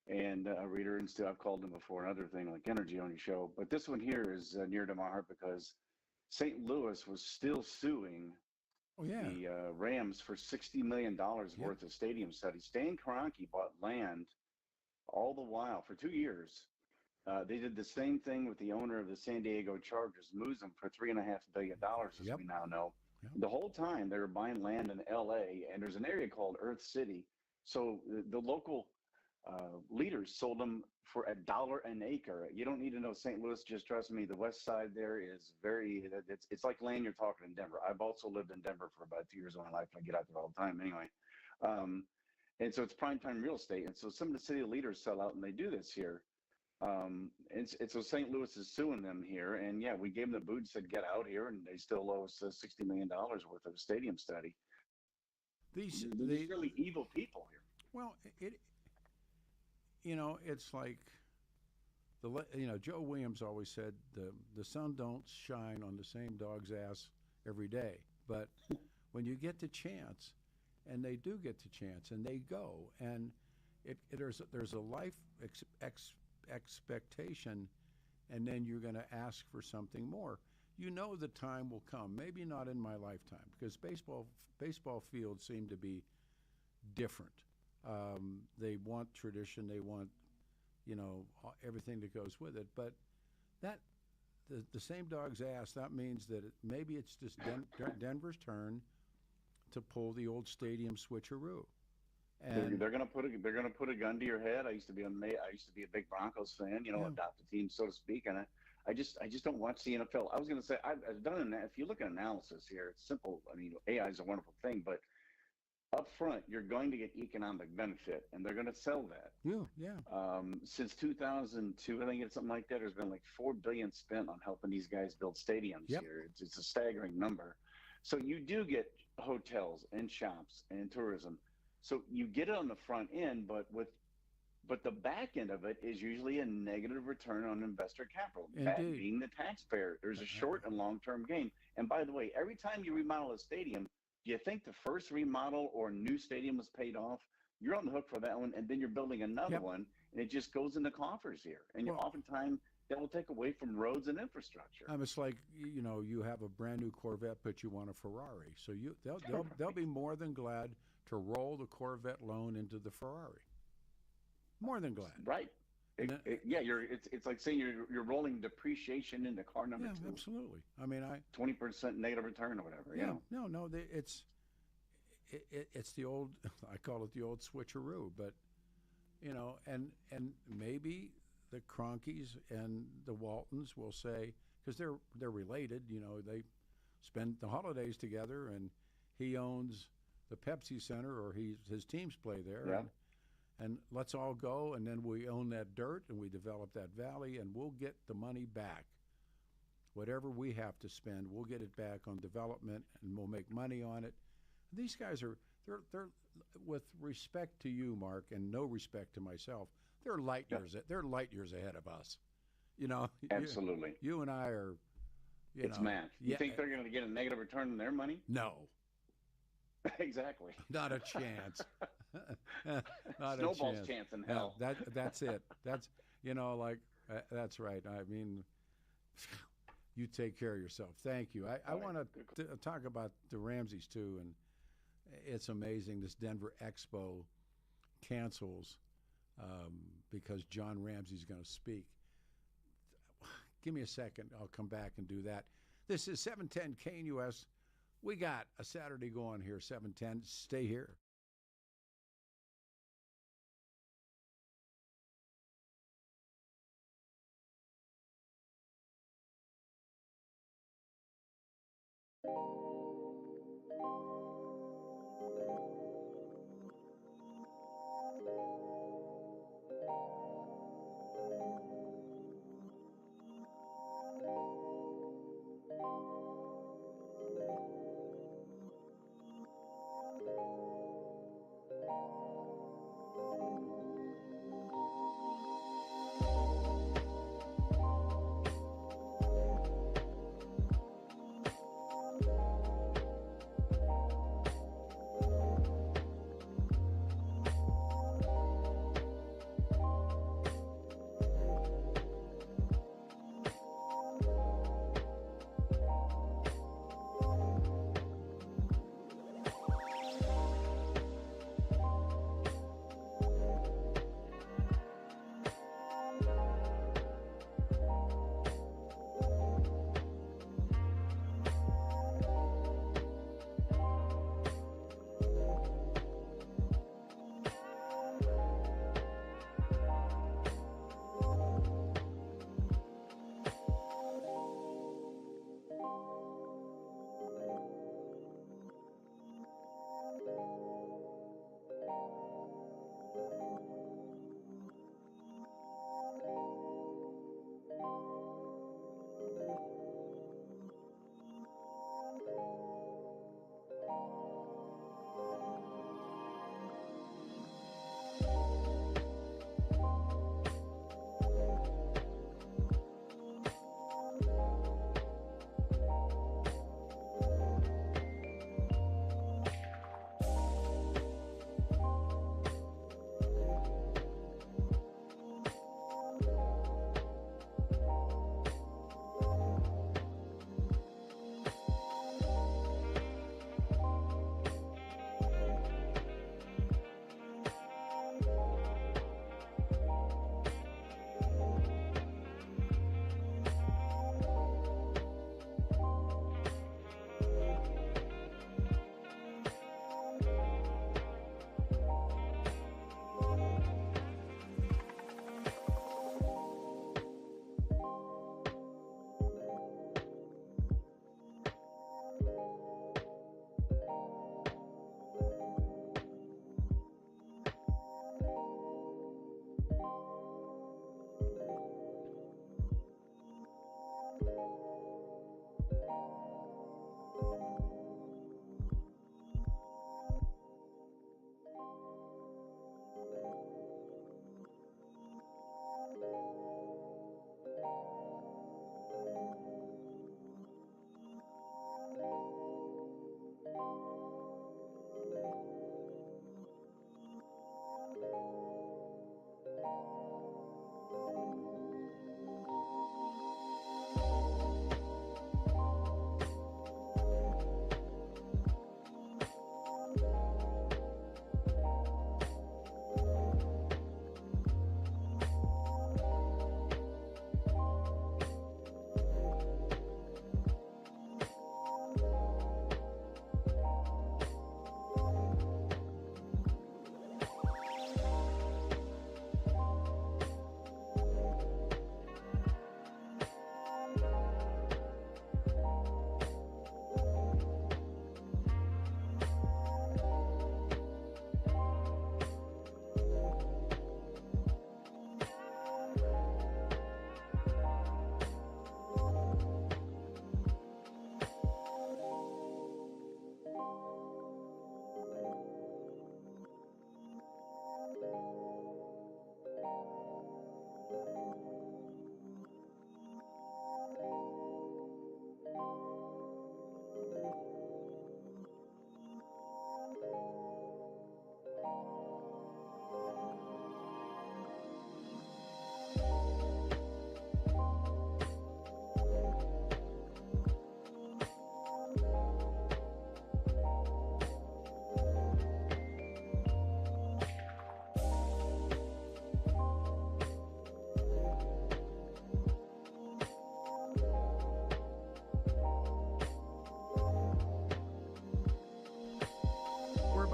and a reader, and still I've called him before another thing like energy on your show. But this one here is near to my heart because St. Louis was still suing the Rams for $60 million worth of stadium studies. Stan Kroenke bought land all the while for 2 years. They did the same thing with the owner of the San Diego Chargers, moves them for $3.5 billion, as we now know. Yep. The whole time they were buying land in L.A., and there's an area called Earth City. So the local leaders sold them for $1 an acre. You don't need to know St. Louis. Just trust me. The west side there is it's like land you're talking in Denver. I've also lived in Denver for about 2 years of my life. I get out there all the time anyway. And so it's primetime real estate. And so some of the city leaders sell out, and they do this here. And so St. Louis is suing them here. And, yeah, we gave them the boot and said, get out here, and they still owe us $60 million worth of a stadium study. These really evil people here. Well, it's like, Joe Williams always said the sun don't shine on the same dog's ass every day. But when you get the chance, and they do get the chance, and they go, and there's a life expectation, and then you're going to ask for something more. The time will come, maybe not in my lifetime, because baseball fields seem to be different. They want tradition, they want everything that goes with it, but that the same dog's ass, that means that maybe it's just Denver's turn to pull the old stadium switcheroo. And they're gonna put a gun to your head. I used to be a big Broncos fan, adopt a team, so to speak. And I just don't watch the NFL. I was gonna say I've done that. If you look at analysis here, it's simple. I mean, AI is a wonderful thing, but up front, you're going to get economic benefit, and they're going to sell that. Yeah. Since 2002, I think it's something like that. There's been like $4 billion spent on helping these guys build stadiums here. It's a staggering number. So you do get hotels and shops and tourism. So you get it on the front end, but the back end of it is usually a negative return on investor capital. That being the taxpayer. There's a short and long-term gain. And by the way, every time you remodel a stadium, do you think the first remodel or new stadium was paid off? You're on the hook for that one, and then you're building another one, and it just goes in the coffers here. And oftentimes that will take away from roads and infrastructure. It's like you have a brand new Corvette, but you want a Ferrari, so they'll be more than glad to roll the Corvette loan into the Ferrari. More than glad. Right. It's like saying you're rolling depreciation into car number two. Absolutely. I mean, 20% negative return or whatever. Yeah. No. It's the old. I call it the old switcheroo. But and maybe the Kroenkes and the Waltons will say, because they're related. They spend the holidays together, and he owns the Pepsi Center, or his teams play there. Yeah. And let's all go, and then we own that dirt, and we develop that valley, and we'll get the money back. Whatever we have to spend, we'll get it back on development, and we'll make money on it. These guys are, they're with respect to you, Mark, and no respect to myself, they're light years ahead of us. You know, Absolutely. You and I are, it's math. You think they're going to get a negative return on their money? No. Exactly. Not a chance. Not Snowball's a chance in hell. That's it. That's, that's right. I mean, you take care of yourself. Thank you. I want to talk about the Ramseys too, and it's amazing. This Denver Expo cancels because John Ramsey's going to speak. Give me a second. I'll come back and do that. This is 710 KNUS. We got a Saturday going here, 710. Stay here.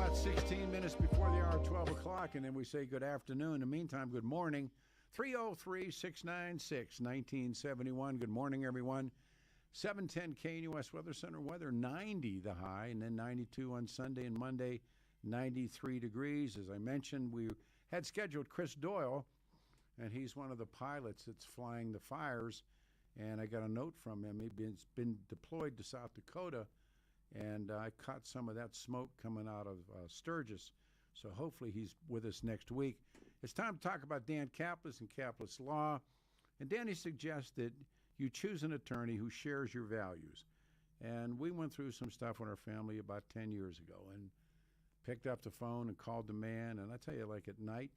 About 16 minutes before the hour of 12 o'clock, and then we say good afternoon. In the meantime, good morning. 303-696-1971. Good morning, everyone. 710 KNUS Weather Center weather, 90 the high, and then 92 on Sunday and Monday, 93 degrees. As I mentioned, we had scheduled Chris Doyle, and he's one of the pilots that's flying the fires, and I got a note from him. He's been deployed to South Dakota, and I caught some of that smoke coming out of Sturgis, so hopefully he's with us next week. It's time to talk about Dan Caplis and Caplis Law, and Danny suggests that you choose an attorney who shares your values. And we went through some stuff with our family about 10 years ago and picked up the phone and called the man. And I tell you, like at night,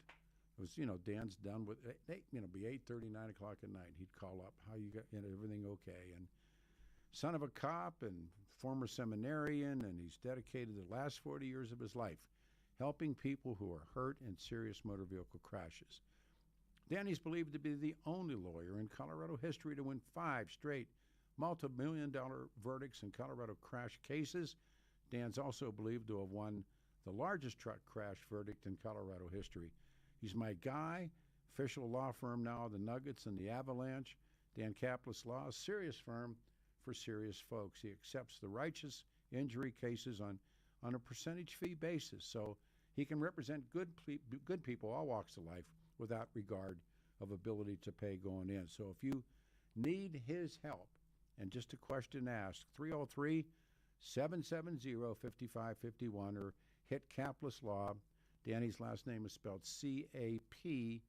it was, Dan's done with, be 8:30, 9 o'clock at night. He'd call up, how you got, everything okay? And son of a cop and former seminarian, and he's dedicated the last 40 years of his life helping people who are hurt in serious motor vehicle crashes. Danny's believed to be the only lawyer in Colorado history to win 5 straight multi-million-dollar verdicts in Colorado crash cases. Dan's also believed to have won the largest truck crash verdict in Colorado history. He's my guy, official law firm now, the Nuggets and the Avalanche. Dan Caplis Law, a serious firm for serious folks. He accepts the righteous injury cases on a percentage fee basis, so he can represent good people, all walks of life, without regard of ability to pay going in. So if you need his help, and just a question asked, 303-770-5551, or hit Caplis Law. Danny's last name is spelled C-A-P-L-I-S,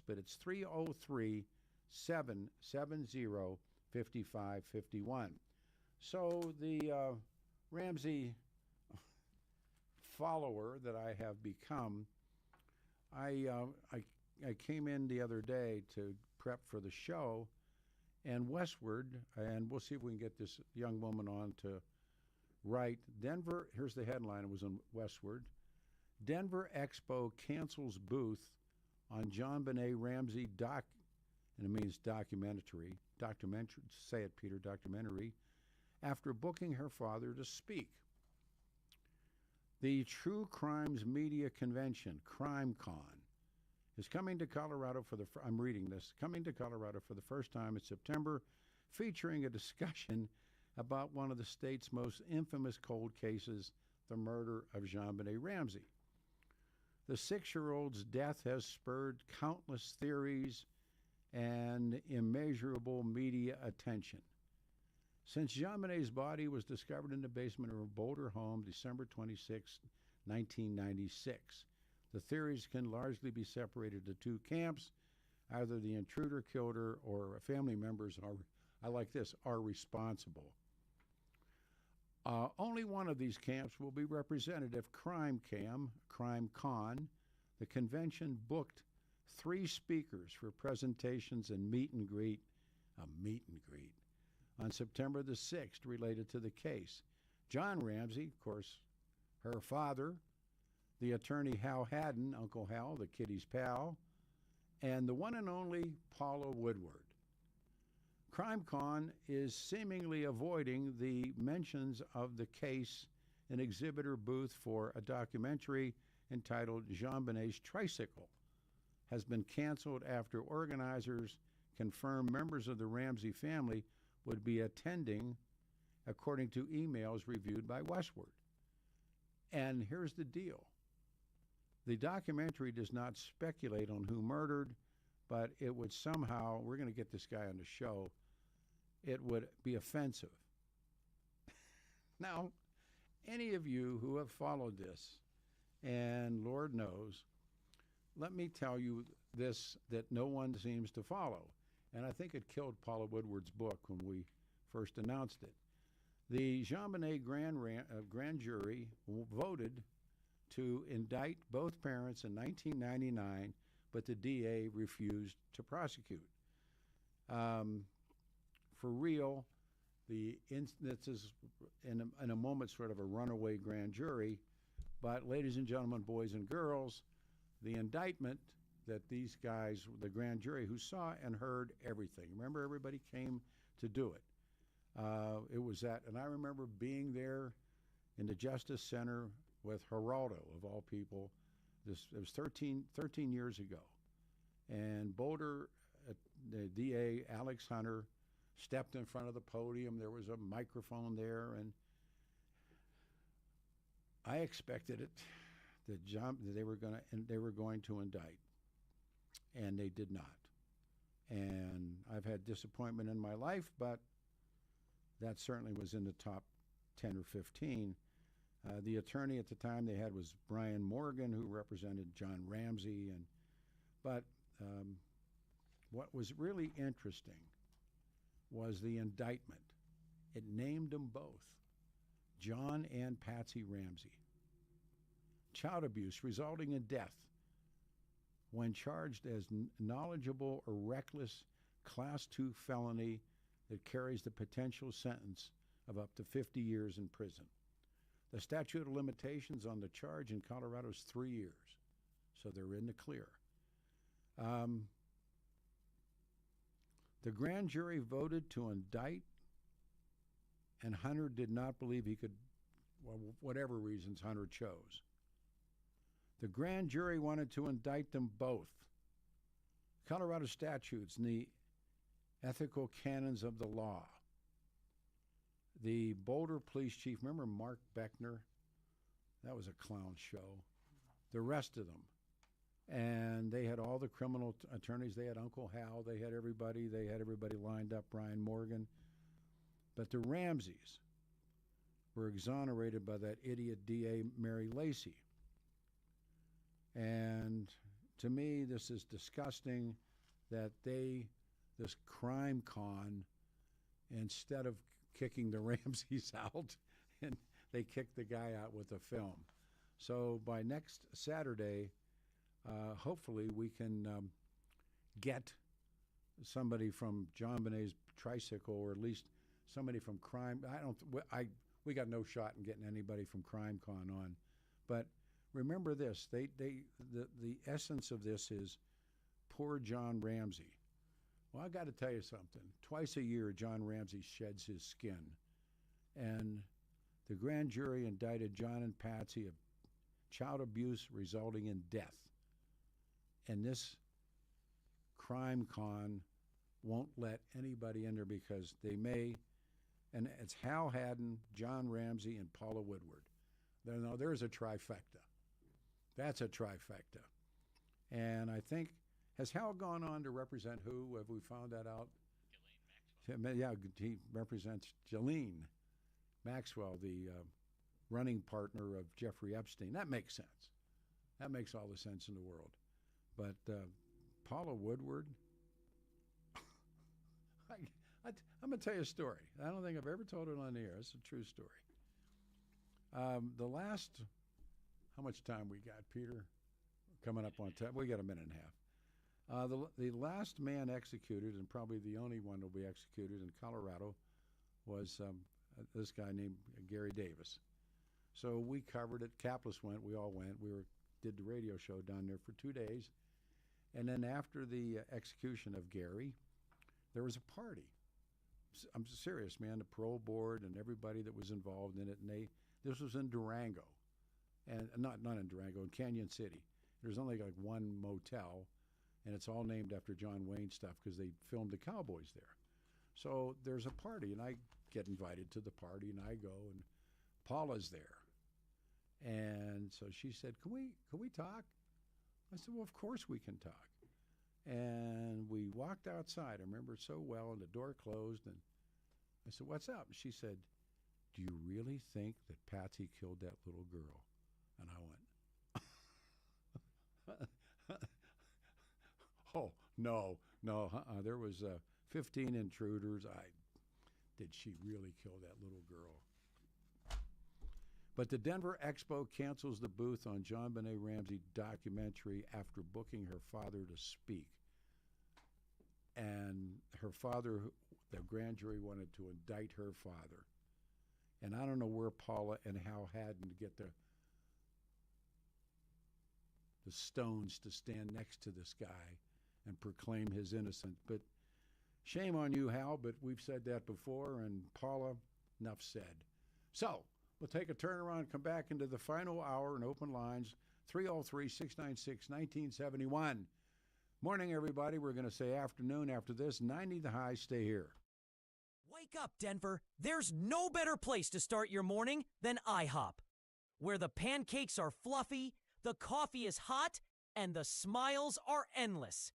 but it's 303-770-5551. So the Ramsey follower that I have become, I came in the other day to prep for the show, and Westward, and we'll see if we can get this young woman on to write, Denver, here's the headline, it was in Westward, Denver Expo cancels booth on John Benet Ramsey and it means documentary, say it, Peter, documentary, after booking her father to speak. The True Crimes Media Convention, CrimeCon, is coming to Colorado coming to Colorado for the first time in September, featuring a discussion about one of the state's most infamous cold cases, the murder of Jean Benet Ramsey. The 6-year-old's death has spurred countless theories and immeasurable media attention. Since Jean Benet's body was discovered in the basement of her Boulder home December 26, 1996, the theories can largely be separated to 2 camps. Either the intruder killed her or family members are responsible. Only one of these camps will be represented if CrimeCon, the convention booked 3 speakers for presentations and meet and greet, on September the 6th related to the case. John Ramsey, of course, her father, the attorney Hal Haddon, Uncle Hal, the kiddies' pal, and the one and only Paula Woodward. CrimeCon is seemingly avoiding the mentions of the case in exhibitor booth for a documentary entitled Jean Benet's Tricycle has been canceled after organizers confirmed members of the Ramsey family would be attending, according to emails reviewed by Westward. And here's the deal. The documentary does not speculate on who murdered, but it would somehow, we're going to get this guy on the show, it would be offensive. Now, any of you who have followed this, and Lord knows, let me tell you this that no one seems to follow. And I think it killed Paula Woodward's book when we first announced it. The Jean Benet grand jury voted to indict both parents in 1999, but the DA refused to prosecute. For real, this is in a moment sort of a runaway grand jury, but ladies and gentlemen, boys and girls, the indictment that these guys, the grand jury who saw and heard everything, remember everybody came to do it. It was that, and I remember being there in the Justice Center with Geraldo, of all people. It was 13 years ago. And Boulder, the DA, Alex Hunter, stepped in front of the podium. There was a microphone there, and I expected it that they were going to indict, and they did not. And I've had disappointment in my life, but that certainly was in the top 10 or 15. The attorney at the time they had was Brian Morgan, who represented John Ramsey, but what was really interesting was the indictment. It named them both, John and Patsy Ramsey. Child abuse resulting in death when charged as knowledgeable or reckless Class 2 felony that carries the potential sentence of up to 50 years in prison. The statute of limitations on the charge in Colorado is 3 years, so they're in the clear. The grand jury voted to indict, and Hunter did not believe he could, well, whatever reasons Hunter chose. The grand jury wanted to indict them both. Colorado statutes and the ethical canons of the law. The Boulder police chief, remember Mark Beckner? That was a clown show. The rest of them. And they had all the criminal attorneys. They had Uncle Hal. They had everybody. They had everybody lined up, Brian Morgan. But the Ramseys were exonerated by that idiot DA, Mary Lacey. And to me, this is disgusting that this crime con, instead of kicking the Ramseys out, and they kicked the guy out with a film. So by next Saturday, hopefully we can get somebody from John Bonet's tricycle, or at least somebody from crime. We got no shot in getting anybody from Crime Con on, but remember this: the essence of this is poor John Ramsey. Well, I got to tell you something. Twice a year, John Ramsey sheds his skin, and the grand jury indicted John and Patsy of child abuse resulting in death. And this crime con won't let anybody in there because they may, and it's Hal Haddon, John Ramsey, and Paula Woodward. There's a trifecta. That's a trifecta. And I think, has Hal gone on to represent who? Have we found that out? Ghislaine Maxwell. Yeah, he represents Ghislaine Maxwell, the running partner of Jeffrey Epstein. That makes sense. That makes all the sense in the world. But Paula Woodward, I'm going to tell you a story. I don't think I've ever told it on the air. It's a true story. The last, how much time we got, Peter? Coming up on time. We got a minute and a half. The last man executed, and probably the only one to be executed in Colorado, was this guy named Gary Davis. So we covered it. Caplis went. We all went. Did the radio show down there for 2 days. And then after the execution of Gary, there was a party. I'm serious, man. The parole board and everybody that was involved in it. And this was in Durango. And not in Durango, in Canyon City. There's only like one motel, and it's all named after John Wayne stuff because they filmed the Cowboys there. So there's a party, and I get invited to the party, and I go, and Paula's there. And so she said, can we talk? I said, well, of course we can talk. And we walked outside. I remember it so well, and the door closed, and I said, what's up? And she said, do you really think that Patsy killed that little girl? And I went, oh, no. There was 15 intruders. Did she really kill that little girl? But the Denver Expo cancels the booth on John Benet Ramsey documentary after booking her father to speak. And her father, the grand jury wanted to indict her father. And I don't know where Paula and Hal Haddon to get the stones to stand next to this guy and proclaim his innocence. But shame on you, Hal, but we've said that before, and Paula, enough said. So We'll take a turnaround, come back into the final hour and open lines, 303-696-1971. Morning, everybody. We're going to say afternoon after this. 90 the high. Stay here. Wake up, Denver. There's no better place to start your morning than IHOP, where the pancakes are fluffy, the coffee is hot, and the smiles are endless.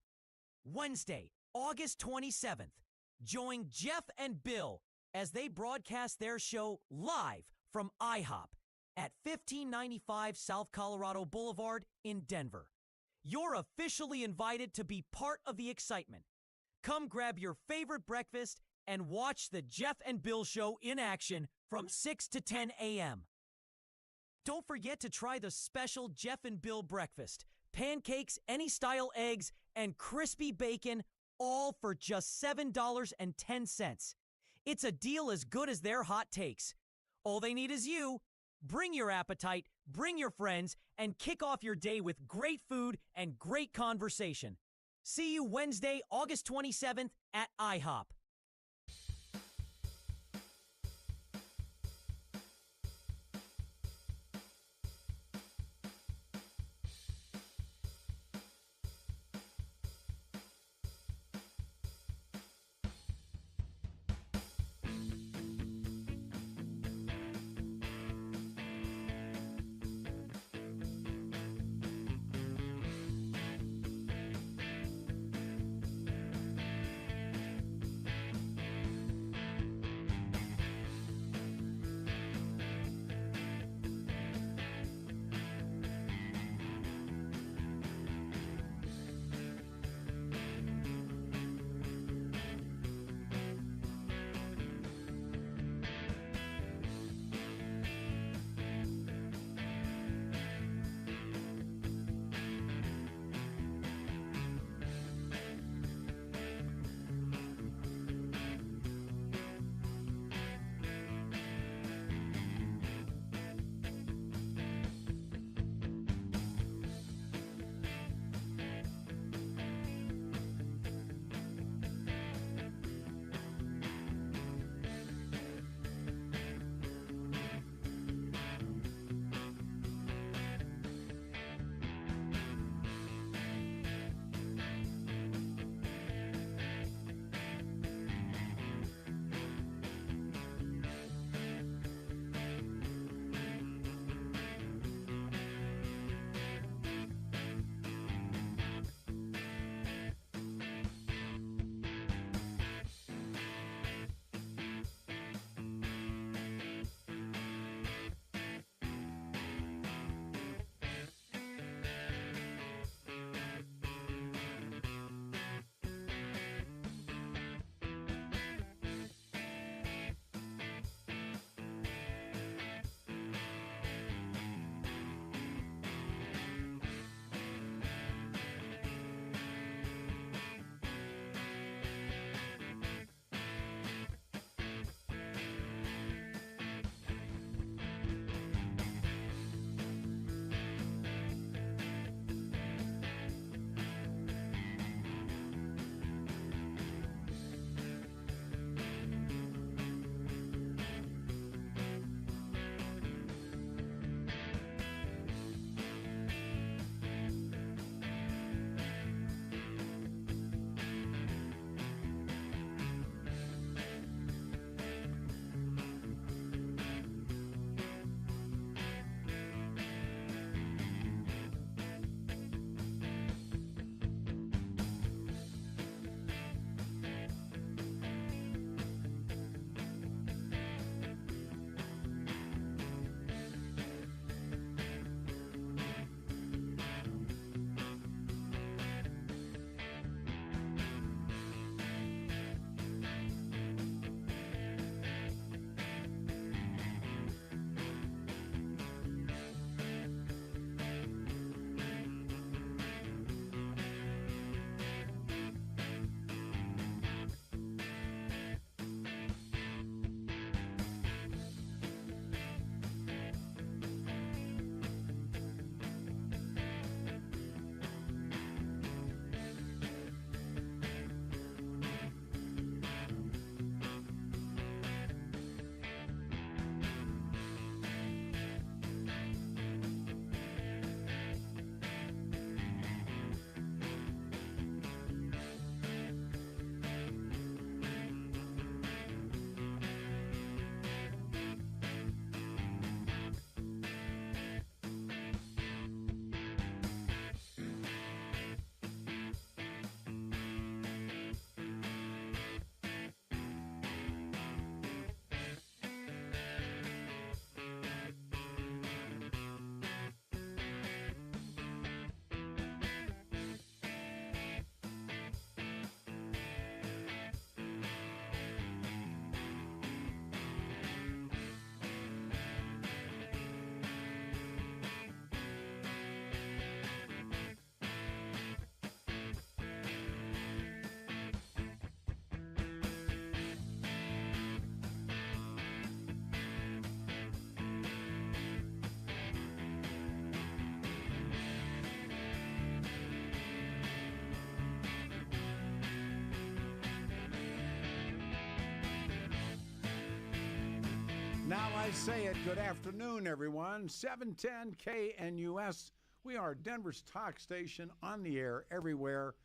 Wednesday, August 27th, join Jeff and Bill as they broadcast their show live from IHOP at 1595 South Colorado Boulevard in Denver. You're officially invited to be part of the excitement. Come grab your favorite breakfast and watch the Jeff and Bill show in action from 6 to 10 a.m. Don't forget to try the special Jeff and Bill breakfast. Pancakes, any style eggs, and crispy bacon, all for just $7.10. It's a deal as good as their hot takes. All they need is you. Bring your appetite, bring your friends, and kick off your day with great food and great conversation. See you Wednesday, August 27th at IHOP. I say it. Good afternoon, everyone. 710 KNUS. We are Denver's talk station, on the air everywhere.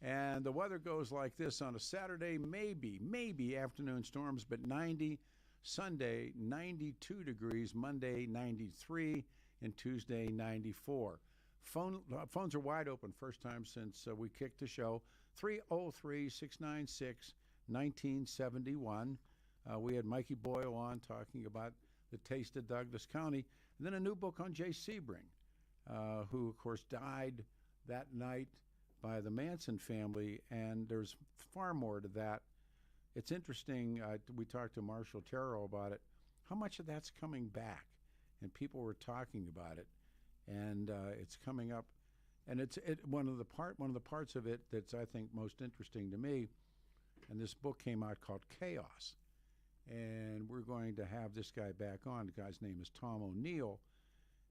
And the weather goes like this on a Saturday, maybe afternoon storms, but 90. Sunday, 92 degrees. Monday, 93. And Tuesday, 94. Phones are wide open. First time since we kicked the show. 303-696-1971. We had Mikey Boyle on talking about the taste of Douglas County. And then a new book on Jay Sebring, who, of course, died that night by the Manson family. And there's far more to that. It's interesting. We talked to Marshall Terrill about it. How much of that's coming back? And people were talking about it. And it's coming up. And it's one of the parts of it that's, I think, most interesting to me. And this book came out called Chaos. And we're going to have this guy back on. The guy's name is Tom O'Neill.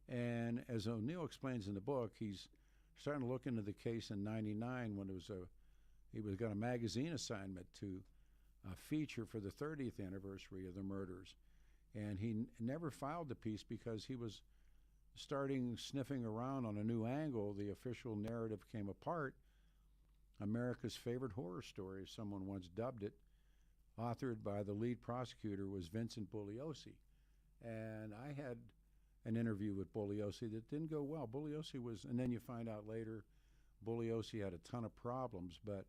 And as O'Neill explains in the book, he's starting to look into the case in '99 when he got a magazine assignment to feature for the 30th anniversary of the murders. And he never filed the piece because he was sniffing around on a new angle. The official narrative came apart. America's favorite horror story, as someone once dubbed it, authored by the lead prosecutor, was Vincent Bugliosi. And I had an interview with Bugliosi that didn't go well. Bugliosi was, and then you find out later, Bugliosi had a ton of problems, but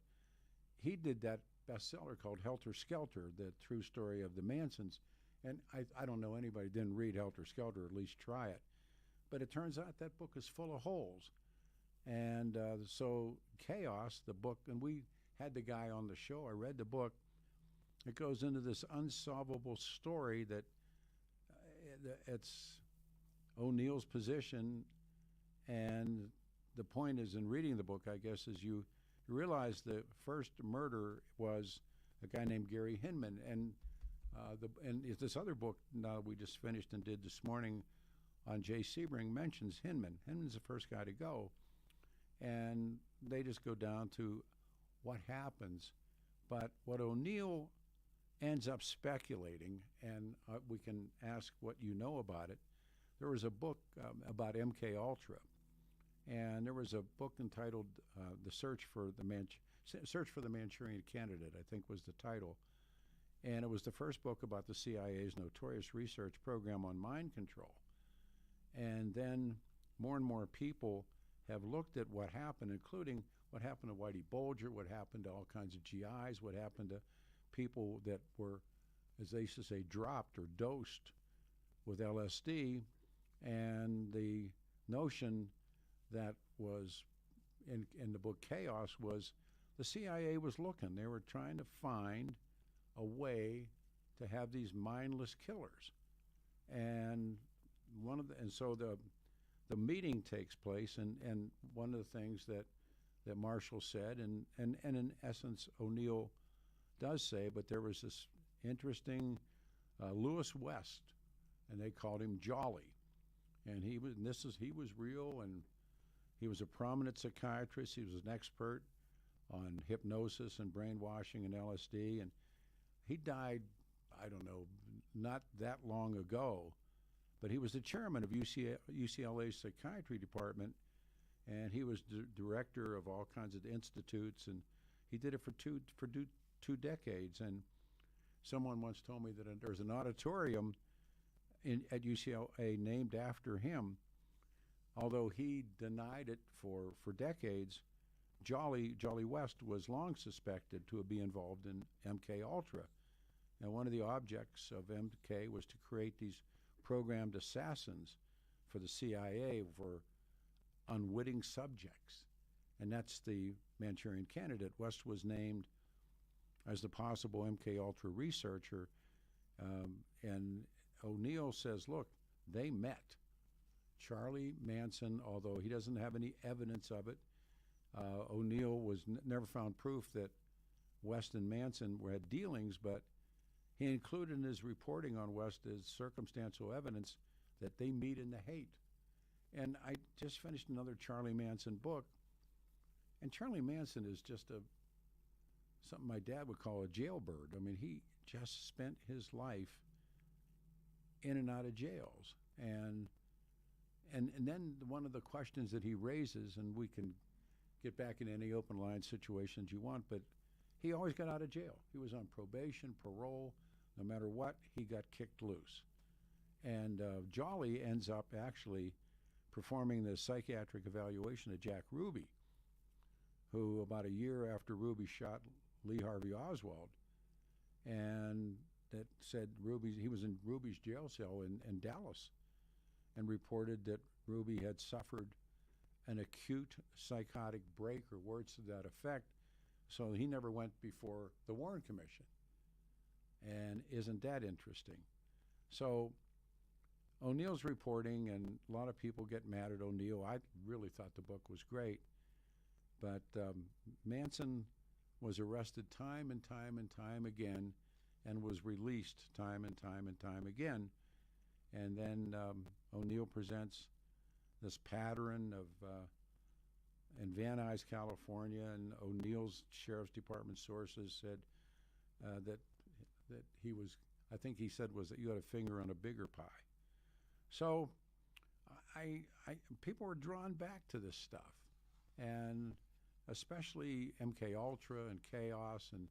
he did that bestseller called Helter Skelter, the true story of the Mansons. And I don't know anybody who didn't read Helter Skelter, at least try it. But it turns out that book is full of holes. And so Chaos, the book, and we had the guy on the show. I read the book. It goes into this unsolvable story that it's O'Neill's position. And the point is, in reading the book, I guess, is you realize the first murder was a guy named Gary Hinman. And this other book we just finished and did this morning on Jay Sebring mentions Hinman. Hinman's the first guy to go. And they just go down to what happens. But what O'Neill ends up speculating, and we can ask what you know about it. There was a book about MKULTRA, and there was a book entitled "The Search for the Manchurian Candidate," I think was the title, and it was the first book about the CIA's notorious research program on mind control. And then more and more people have looked at what happened, including what happened to Whitey Bulger, what happened to all kinds of GIs, what happened to people that were, as they used to say, dropped or dosed with LSD. And the notion that was in the book Chaos was the CIA was looking. They were trying to find a way to have these mindless killers. And so the meeting takes place, and one of the things that Marshall said, and in essence O'Neill does say, but there was this interesting Lewis West, and they called him Jolly, and he was real, and he was a prominent psychiatrist. He was an expert on hypnosis and brainwashing and LSD, and he died, I don't know, not that long ago, but he was the chairman of UCLA's psychiatry department, and he was director of all kinds of institutes, and he did it for two decades. And someone once told me that there's an auditorium at UCLA named after him. Although he denied it for decades, Jolly West was long suspected to be involved in MKUltra. And one of the objects of MK was to create these programmed assassins for the CIA for unwitting subjects. And that's the Manchurian Candidate. West was named as the possible MKUltra researcher. And O'Neill says, look, they met. Charlie Manson, although he doesn't have any evidence of it, O'Neill never found proof that West and Manson had dealings, but he included in his reporting on West as circumstantial evidence that they meet in the Haight. And I just finished another Charlie Manson book, and Charlie Manson is just something my dad would call a jailbird. I mean, he just spent his life in and out of jails. And then one of the questions that he raises, and we can get back in any open line situations you want, but he always got out of jail. He was on probation, parole, no matter what, he got kicked loose. And Jolly ends up actually performing the psychiatric evaluation of Jack Ruby, who about a year after Ruby shot Lee Harvey Oswald, and that said he was in Ruby's jail cell in Dallas, and reported that Ruby had suffered an acute psychotic break or words to that effect, so he never went before the Warren Commission. And isn't that interesting? So O'Neill's reporting, and a lot of people get mad at O'Neill. I really thought the book was great, but Manson was arrested time and time and time again, and was released time and time and time again. And then O'Neill presents this pattern of, in Van Nuys, California, and O'Neill's Sheriff's Department sources said that he was, I think he said was that you had a finger on a bigger pie. So people were drawn back to this stuff, and especially MKUltra and Chaos, and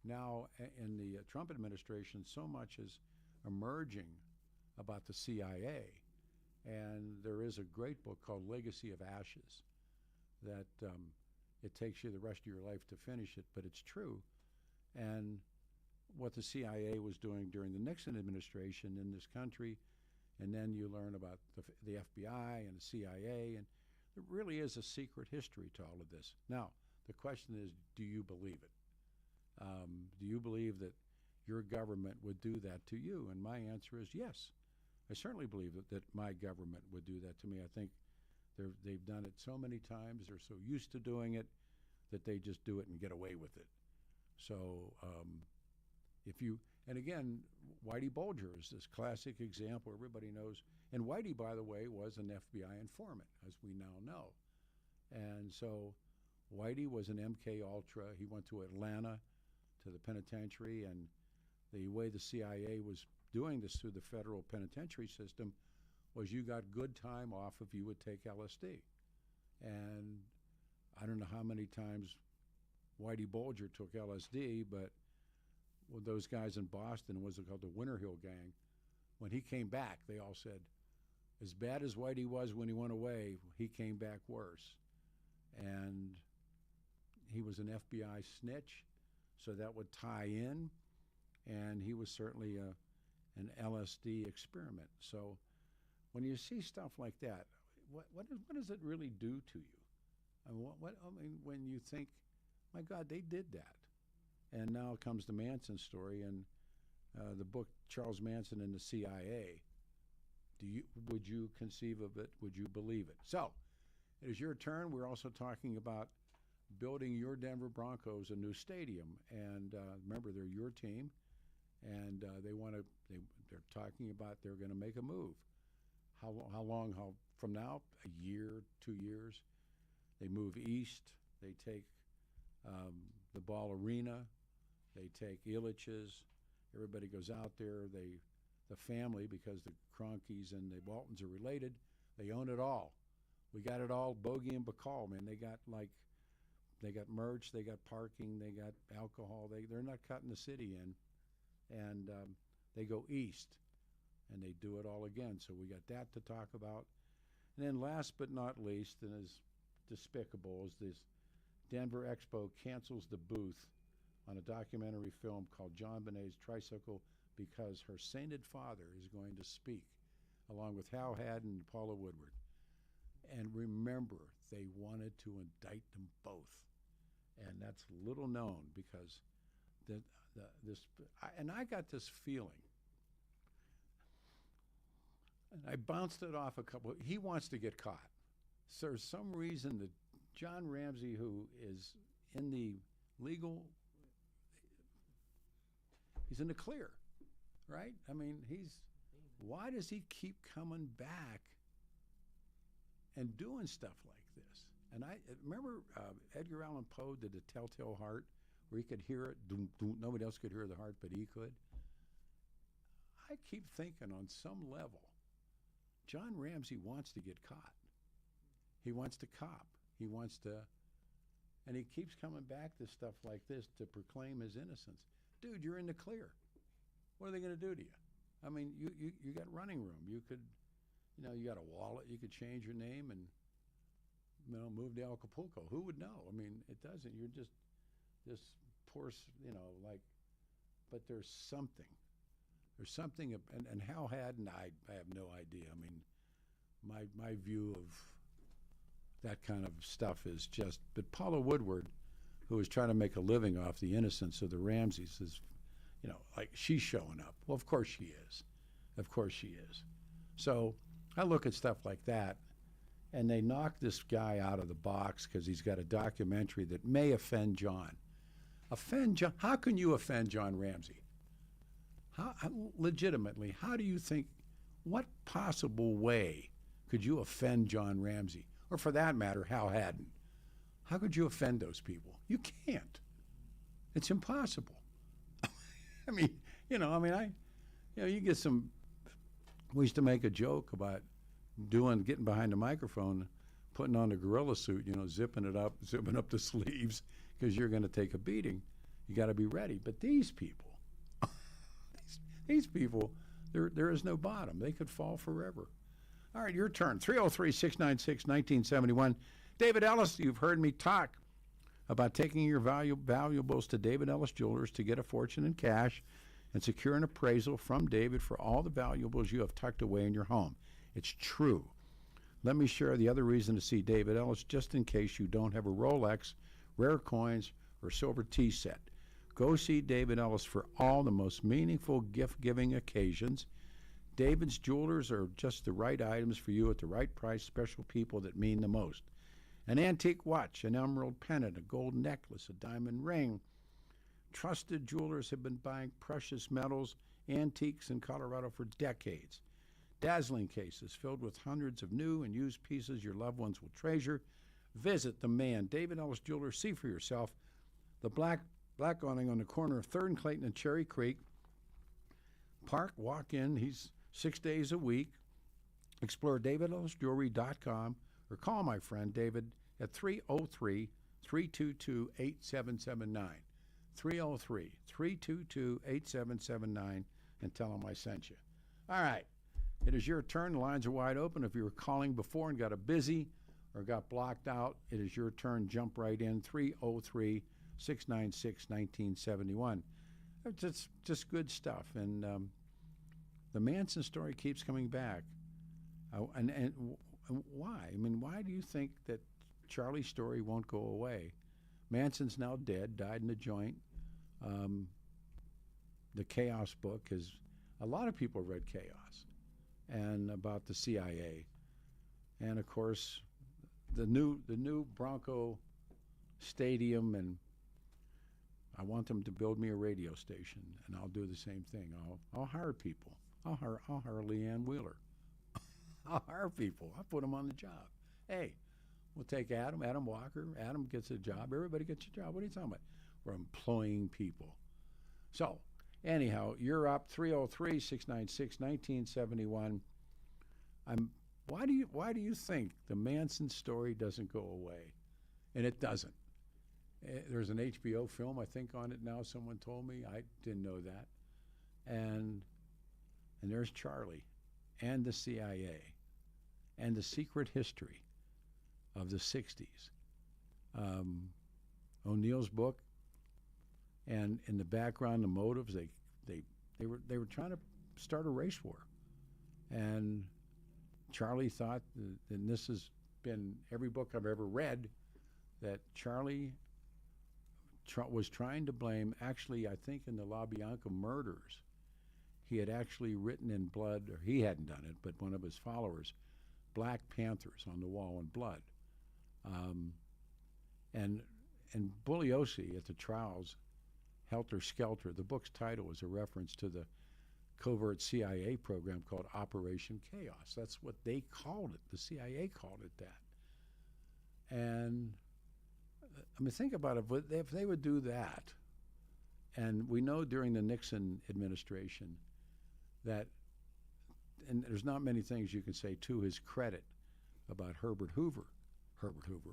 now in the Trump administration, so much is emerging about the CIA. And there is a great book called Legacy of Ashes that it takes you the rest of your life to finish it, but it's true. And what the CIA was doing during the Nixon administration in this country, and then you learn about the FBI and the CIA, and there really is a secret history to all of this. Now, the question is, do you believe it? Do you believe that your government would do that to you? And my answer is yes. I certainly believe that my government would do that to me. I think they've done it so many times, they're so used to doing it, that they just do it and get away with it. So and again, Whitey Bulger is this classic example everybody knows. And Whitey, by the way, was an FBI informant, as we now know. And so Whitey was an MKUltra. He went to Atlanta, to the penitentiary, and the way the CIA was doing this through the federal penitentiary system was you got good time off if you would take LSD. And I don't know how many times Whitey Bulger took LSD, but with those guys in Boston, was called the Winter Hill Gang, when he came back, they all said, as bad as Whitey was when he went away, he came back worse. And he was an FBI snitch, so that would tie in, and he was certainly an LSD experiment. So when you see stuff like that, what does it really do to you? I mean, when you think, my God, they did that. And now comes the Manson story and the book Charles Manson and the CIA. Would you conceive of it? Would you believe it? So it is your turn. We're also talking about building your Denver Broncos a new stadium, and remember, they're your team, and they're talking about they're going to make a move. How long from now? A year, 2 years? They move east. They take the Ball Arena. They take Illich's. Everybody goes out there. The family, because the Cronkies and the Waltons are related, they own it all. We got it all. Bogey and Bacall, man. They got merch. They got parking. They got alcohol. They're not cutting the city in, and they go east, and they do it all again. So we got that to talk about. And then last but not least, and as despicable as this, Denver Expo cancels the booth on a documentary film called John Bonet's Tricycle because her sainted father is going to speak, along with Hal Haddon and Paula Woodward. And remember, they wanted to indict them both. And that's little known because I got this feeling, and I bounced it off he wants to get caught. So there's some reason that John Ramsey, who is in the legal, he's in the clear, right? I mean, why does he keep coming back and doing stuff like this? And I remember Edgar Allan Poe did The Telltale Heart, where he could hear it. Nobody else could hear the heart, but he could. I keep thinking on some level, John Ramsey wants to get caught. He wants to cop. He wants to, and he keeps coming back to stuff like this to proclaim his innocence. Dude, you're in the clear. What are they going to do to you? I mean, you got running room. You could, you got a wallet. You could change your name and, move to Acapulco. Who would know? I mean, it doesn't. You're just this poor, but there's something. There's something, and Hal Haddon, I have no idea. I mean, my view of that kind of stuff is just, but Paula Woodward, who is trying to make a living off the innocence of the Ramseys, is, like she's showing up. Well, of course she is. Of course she is. So I look at stuff like that, and they knock this guy out of the box because he's got a documentary that may offend John. Offend John? How can you offend John Ramsey? How legitimately, how do you think, what possible way could you offend John Ramsey? Or for that matter, Hal Haddon? How could you offend those people? You can't. It's impossible. I mean, you get some, we used to make a joke about getting behind the microphone, putting on a gorilla suit, zipping up the sleeves because you're going to take a beating. You got to be ready. But these people, these people, there is no bottom. They could fall forever. All right, your turn. 303-696-1971. David Ellis, you've heard me talk about taking your valuables to David Ellis Jewelers to get a fortune in cash and secure an appraisal from David for all the valuables you have tucked away in your home. It's true. Let me share the other reason to see David Ellis, just in case you don't have a Rolex, rare coins, or silver tea set. Go see David Ellis for all the most meaningful gift-giving occasions. David's Jewelers are just the right items for you at the right price, special people that mean the most. An antique watch, an emerald pendant, a gold necklace, a diamond ring. Trusted jewelers have been buying precious metals, antiques in Colorado for decades. Dazzling cases filled with hundreds of new and used pieces your loved ones will treasure. Visit the man, David Ellis Jewelers. See for yourself. The black awning on the corner of 3rd and Clayton and Cherry Creek. Park, walk in. He's 6 days a week. Explore davidellisjewelry.com or call my friend David at 303-322-8779. 303-322-8779 and tell him I sent you. All right. It is your turn. The lines are wide open. If you were calling before and got a busy or got blocked out, it is your turn. Jump right in. 303-696-1971. It's just good stuff. And the Manson story keeps coming back. And why? I mean, why do you think that Charlie's story won't go away? Manson's now dead, died in a joint. The Chaos book is, a lot of people read Chaos and about the CIA. And of course, the new Bronco Stadium, and I want them to build me a radio station, and I'll do the same thing. I'll hire people. I'll hire Leanne Wheeler. I'll hire people. I'll put them on the job. Hey, we'll take Adam Walker. Adam gets a job. Everybody gets a job. What are you talking about? We're employing people. So, anyhow, you're up. 303-696-1971. Why do you think the Manson story doesn't go away? And it doesn't. There's an HBO film, I think, on it now. Someone told me. I didn't know that. And there's Charlie and the CIA and the secret history of the 60s. O'Neill's book, and in the background, the motives, they were trying to start a race war. And Charlie thought, and this has been every book I've ever read, that Charlie was trying to blame, actually, I think in the LaBianca murders, he had actually written in blood, or he hadn't done it, but one of his followers, Black Panthers on the wall in blood. And Bugliosi at the trials, Helter Skelter, the book's title is a reference to the covert CIA program called Operation Chaos. That's what they called it. The CIA called it that. And I mean, think about it. If they would do that, and we know during the Nixon administration that, and there's not many things you can say to his credit about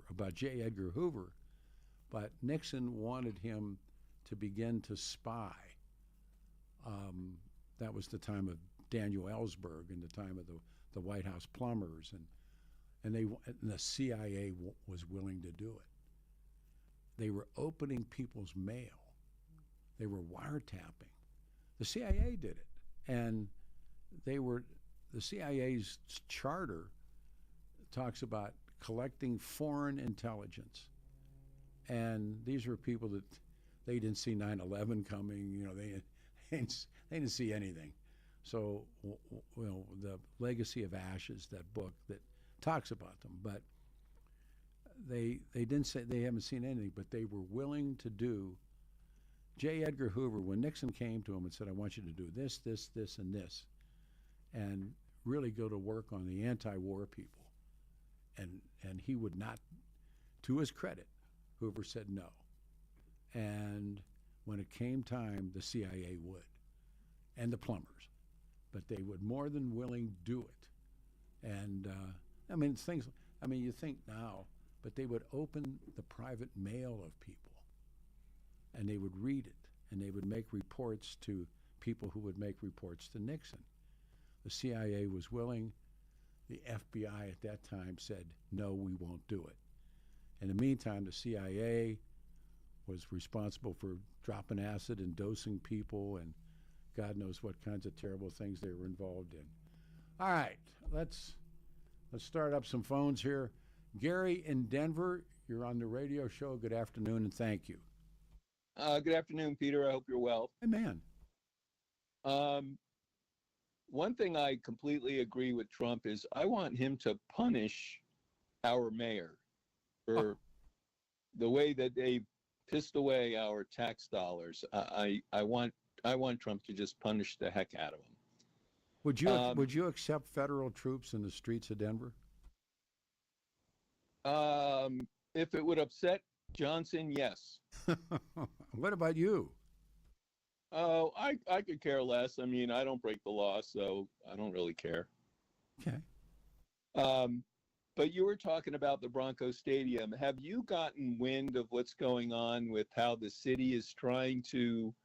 about J. Edgar Hoover, but Nixon wanted him to begin to spy. That was the time of Daniel Ellsberg and the time of the White House plumbers, and the CIA was willing to do it. They were opening people's mail. They were wiretapping. The CIA did it, and the CIA's charter talks about collecting foreign intelligence, and these were people that they didn't see 9/11 coming. You know, they didn't see anything. So, the Legacy of Ashes, that book that talks about them, but they didn't say, they haven't seen anything, but they were willing to do. J. Edgar Hoover, when Nixon came to him and said, I want you to do this, this, this, and this, and really go to work on the anti-war people, and he would not, to his credit, Hoover said no. And when it came time, the CIA would, and the plumbers, but they would more than willing do it. And you think now, but they would open the private mail of people, and they would read it, and they would make reports to people who would make reports to Nixon. The CIA was willing. The FBI at that time said, no, we won't do it. In the meantime, the CIA was responsible for dropping acid and dosing people, and God knows what kinds of terrible things they were involved in. All right, let's start up some phones here. Gary in Denver, you're on the radio show. Good afternoon, and thank you. Good afternoon, Peter. I hope you're well. Hey, man. One thing I completely agree with Trump is I want him to punish our mayor for the way that they pissed away our tax dollars. I want Trump to just punish the heck out of him. Would you accept federal troops in the streets of Denver? If it would upset Johnson, yes. What about you? Oh, I could care less. I mean, I don't break the law, so I don't really care. Okay. But you were talking about the Broncos Stadium. Have you gotten wind of what's going on with how the city is trying to,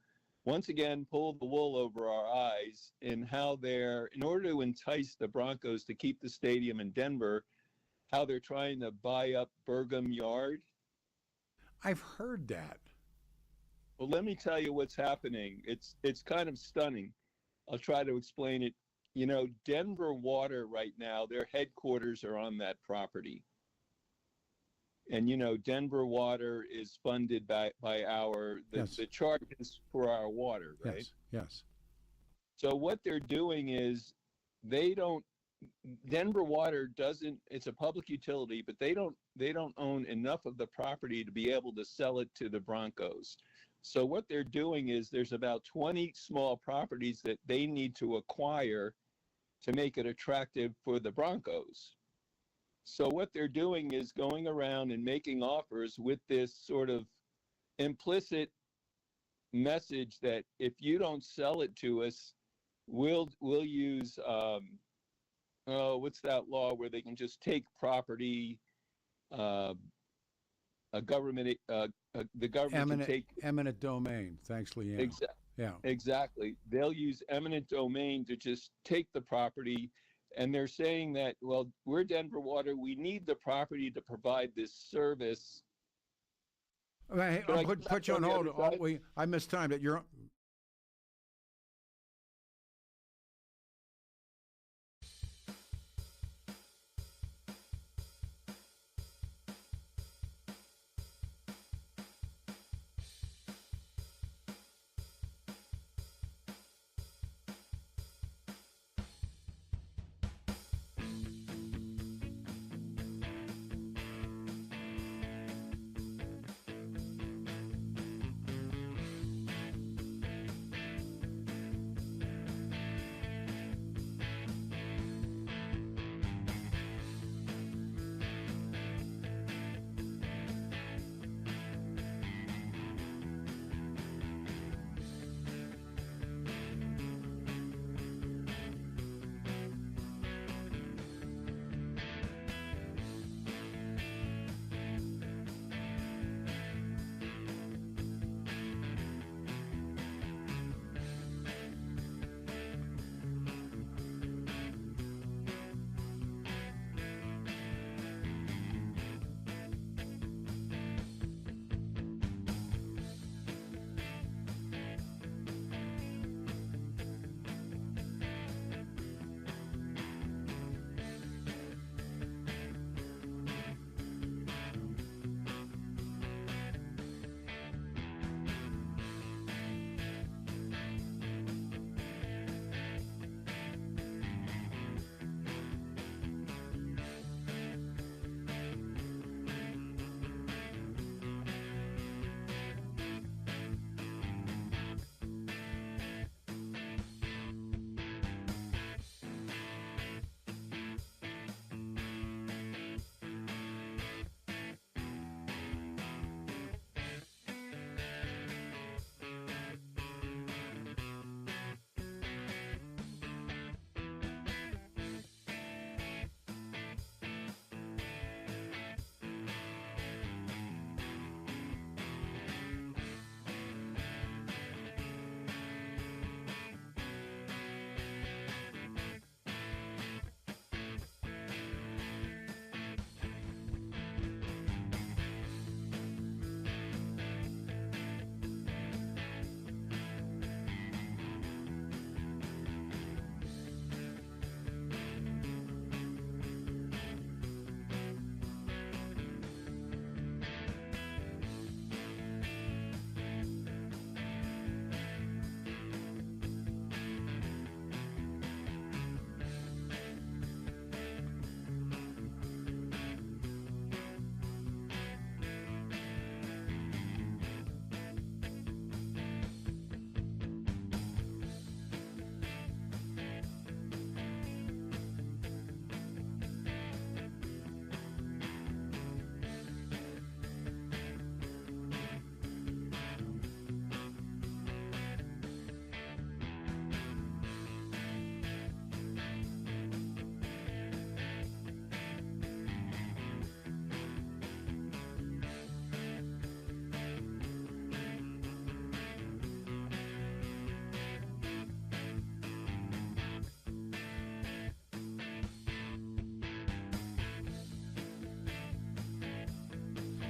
once again, pull the wool over our eyes, and how they're, in order to entice the Broncos to keep the stadium in Denver, how they're trying to buy up Burgum Yard? I've heard that. Well, let me tell you what's happening. It's kind of stunning. I'll try to explain it. You know, Denver Water right now, their headquarters are on that property. And, you know, Denver Water is funded by the charges for our water, right? Yes. So what they're doing is Denver Water doesn't, it's a public utility, but they don't own enough of the property to be able to sell it to the Broncos. So what they're doing is there's about 20 small properties that they need to acquire to make it attractive for the Broncos. So what they're doing is going around and making offers with this sort of implicit message that if you don't sell it to us, we'll use what's that law where they can just take property, the government can take eminent domain. Thanks, Leanne. Yeah, exactly. They'll use eminent domain to just take the property, and they're saying that, well, we're Denver Water. We need the property to provide this service. Okay, I'll put you on hold. I mistimed it. You're.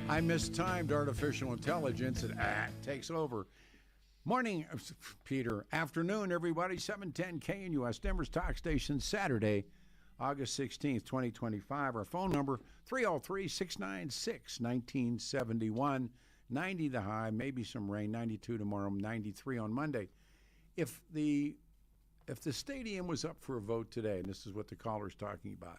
I mistimed artificial intelligence. It takes over. Morning, Peter. Afternoon, everybody. 710 KNUS, Denver's talk station, Saturday, August 16th, 2025. Our phone number, 303-696-1971. 90 the high, maybe some rain, 92 tomorrow, 93 on Monday. If the stadium was up for a vote today, and this is what the caller's talking about,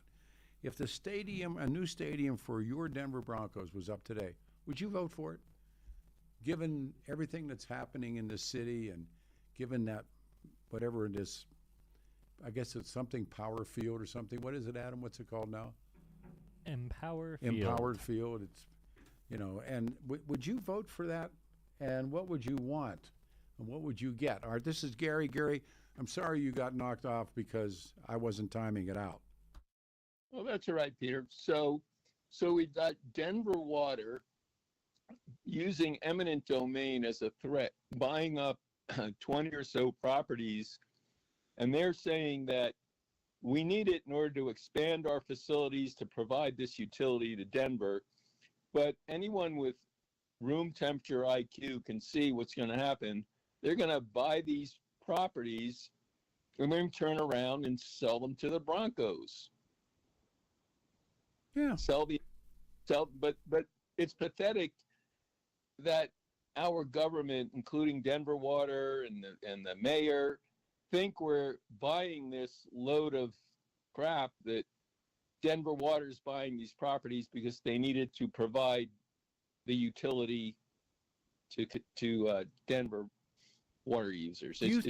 if the stadium, a new stadium for your Denver Broncos was up today, would you vote for it? Given everything that's happening in the city and given that whatever it is, I guess it's something Power Field or something. What is it, Adam? What's it called now? Empowered Field. Empowered Field. It's, and would you vote for that? And what would you want? And what would you get? All right, this is Gary. Gary, I'm sorry you got knocked off because I wasn't timing it out. Well, that's all right, Peter. So we've got Denver Water using eminent domain as a threat, buying up 20 or so properties, and they're saying that we need it in order to expand our facilities to provide this utility to Denver. But anyone with room temperature IQ can see what's going to happen. They're going to buy these properties and then turn around and sell them to the Broncos. Yeah. But it's pathetic that our government, including Denver Water and the mayor, think we're buying this load of crap that Denver Water is buying these properties because they needed to provide the utility to Denver water users. Do you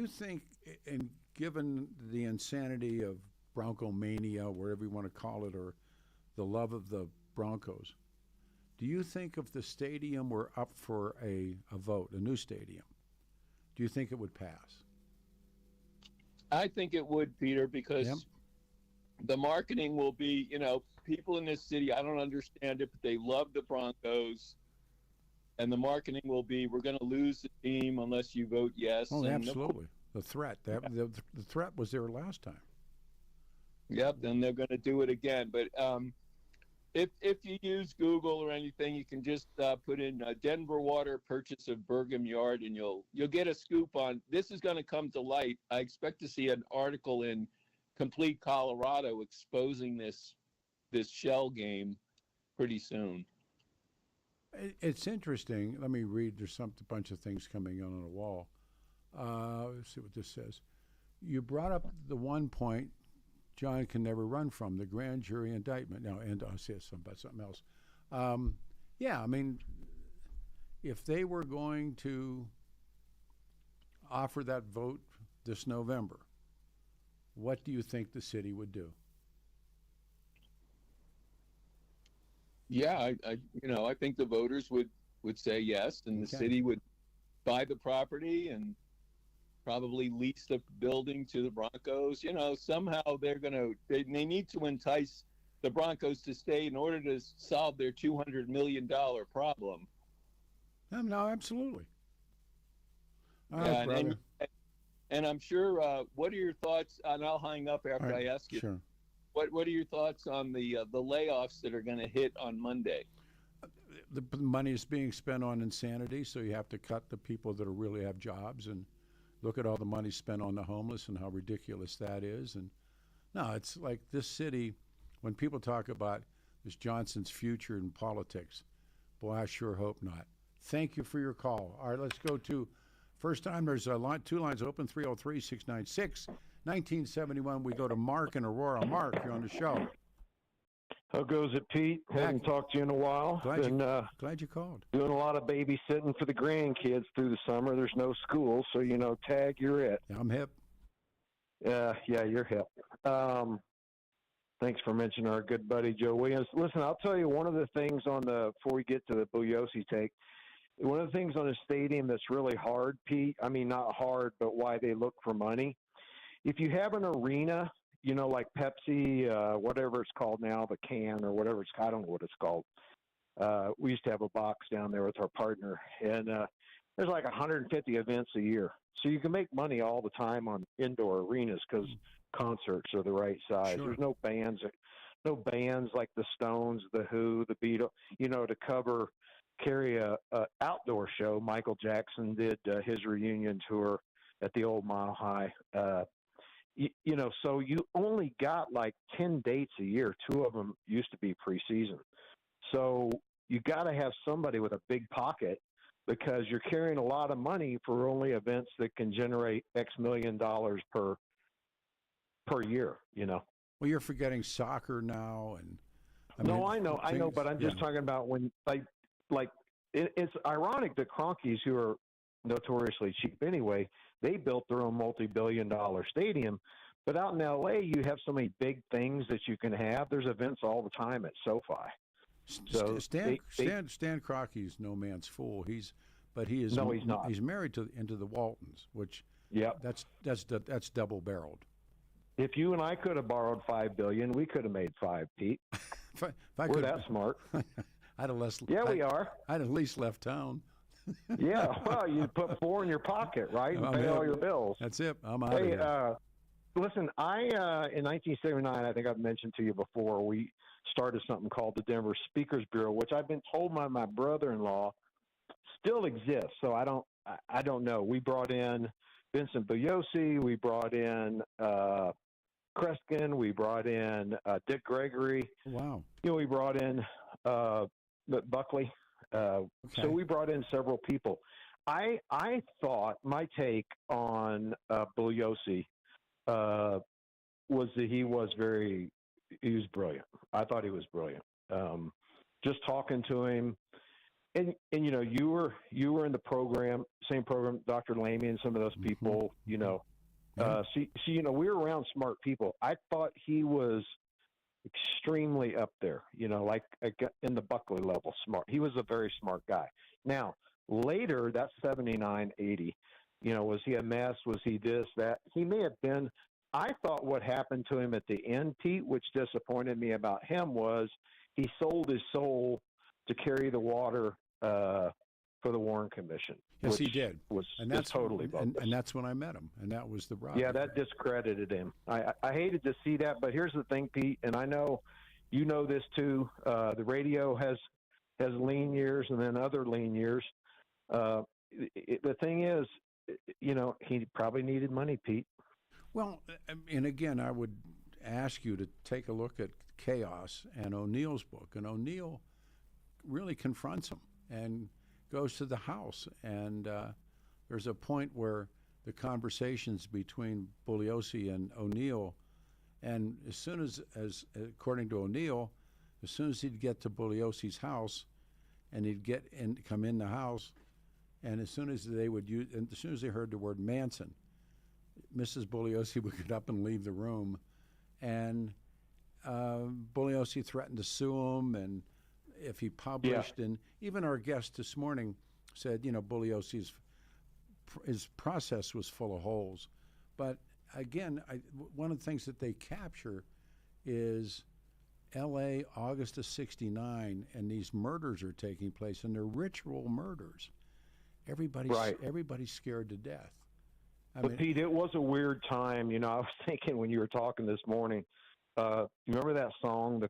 think, and given the insanity of Bronco mania, whatever you want to call it, or the love of the Broncos, do you think if the stadium were up for a vote, a new stadium, do you think it would pass? I think it would, Peter, because the marketing will be, people in this city, I don't understand it, but they love the Broncos. And the marketing will be, we're going to lose the team unless you vote yes. Oh, absolutely. The threat. The threat was there last time. Yep, then they're going to do it again. But if you use Google or anything, you can just put in Denver Water purchase of Burgum Yard, and you'll get a scoop on this. Is going to come to light. I expect to see an article in Complete Colorado exposing this shell game pretty soon. It's interesting. Let me read. There's a bunch of things coming on the wall. Let's see what this says. You brought up the one point John can never run from, the grand jury indictment. Now, and I'll say something else. Yeah, I mean, if they were going to offer that vote this November, what do you think the city would do? Yeah, I think the voters would say yes, and the city would buy the property and probably lease the building to the Broncos. Somehow they need to entice the Broncos to stay in order to solve their $200 million problem. No, absolutely. And I'm sure. What are your thoughts? And I'll hang up after I ask you. Sure. What are your thoughts on the layoffs that are going to hit on Monday? The money is being spent on insanity, so you have to cut the people that really have jobs, and look at all the money spent on the homeless and how ridiculous that is. And no, it's like this city, when people talk about this Johnson's future in politics, boy, I sure hope not. Thank you for your call. All right, let's go to first time. There's two lines open, 303-696-1971. We go to Mark in Aurora. Mark, you're on the show. How goes it, Pete? Haven't talked to you in a while. Glad you called. Doing a lot of babysitting for the grandkids through the summer. There's no school, so, tag, you're it. Yeah, I'm hip. Yeah, you're hip. Thanks for mentioning our good buddy, Joe Williams. Listen, I'll tell you one of the things before we get to the Boyles take, one of the things on the stadium that's really hard, Pete, I mean, not hard, but why they look for money. If you have an arena, like Pepsi, whatever it's called now, the can or whatever I don't know what it's called. We used to have a box down there with our partner, and there's like 150 events a year. So you can make money all the time on indoor arenas because concerts are the right size. Sure. There's no bands no bands like the Stones, the Who, the Beatles, to carry a outdoor show. Michael Jackson did his reunion tour at the old Mile High. So you only got like 10 dates a year. 2 of them used to be preseason. So you got to have somebody with a big pocket, because you're carrying a lot of money for only events that can generate X million dollars per year. Well, you're forgetting soccer now, and I know, but I'm just talking about when it's ironic that Cronkies, who are notoriously cheap anyway, they built their own multi-billion-dollar stadium. But out in L.A., you have so many big things that you can have. There's events all the time at SoFi. So Stan Crocky's no man's fool. He's No, he's not. He's married into the Waltons, which that's double-barreled. If you and I could have borrowed $5 billion, we could have made 5, Pete. We're that smart. I'd have less. Yeah, we are. I'd at least left town. Yeah, well, you put 4 in your pocket, right, and pay all your bills. That's it. I'm out of here. Listen, in 1979, I think I've mentioned to you before, we started something called the Denver Speakers Bureau, which I've been told by my brother-in-law still exists. So I don't know. We brought in Vincent Bugliosi. We brought in Kreskin. We brought in Dick Gregory. Wow. We brought in Buckley. So we brought in several people. I thought my take on Bugliosi was that he was brilliant. I thought he was brilliant. Just talking to him, and you were in the program, same program, Dr. Lamy and some of those people. We were around smart people. I thought he was extremely up there, like in the Buckley level smart. He was a very smart guy. Now, later, that's 79, 80, was he a mess? Was he this, that? He may have been. I thought what happened to him at the end, Pete, which disappointed me about him, was he sold his soul to carry the water for the Warren Commission. Yes, he did. And that's totally bogus. And that's when I met him, and that was the robbery. Yeah, that discredited him. I hated to see that, but here's the thing, Pete, and I know you know this too. The radio has lean years and then other lean years. The thing is, he probably needed money, Pete. Well, and again, I would ask you to take a look at Chaos and O'Neill's book, and O'Neill really confronts him and goes to the house, and there's a point where the conversations between Bugliosi and O'Neill, and as soon as according to O'Neill, as soon as he'd get to Bugliosi's house, and he'd come in the house, and as soon as they heard the word Manson, Mrs. Bugliosi would get up and leave the room, and Bugliosi threatened to sue him, and if he published, and even our guest this morning said, Bugliosi's his process was full of holes. But again, one of the things that they capture is L.A. August of '69, and these murders are taking place, and they're ritual murders. Everybody's scared to death. But Pete, it was a weird time. I was thinking when you were talking this morning, you remember that song, the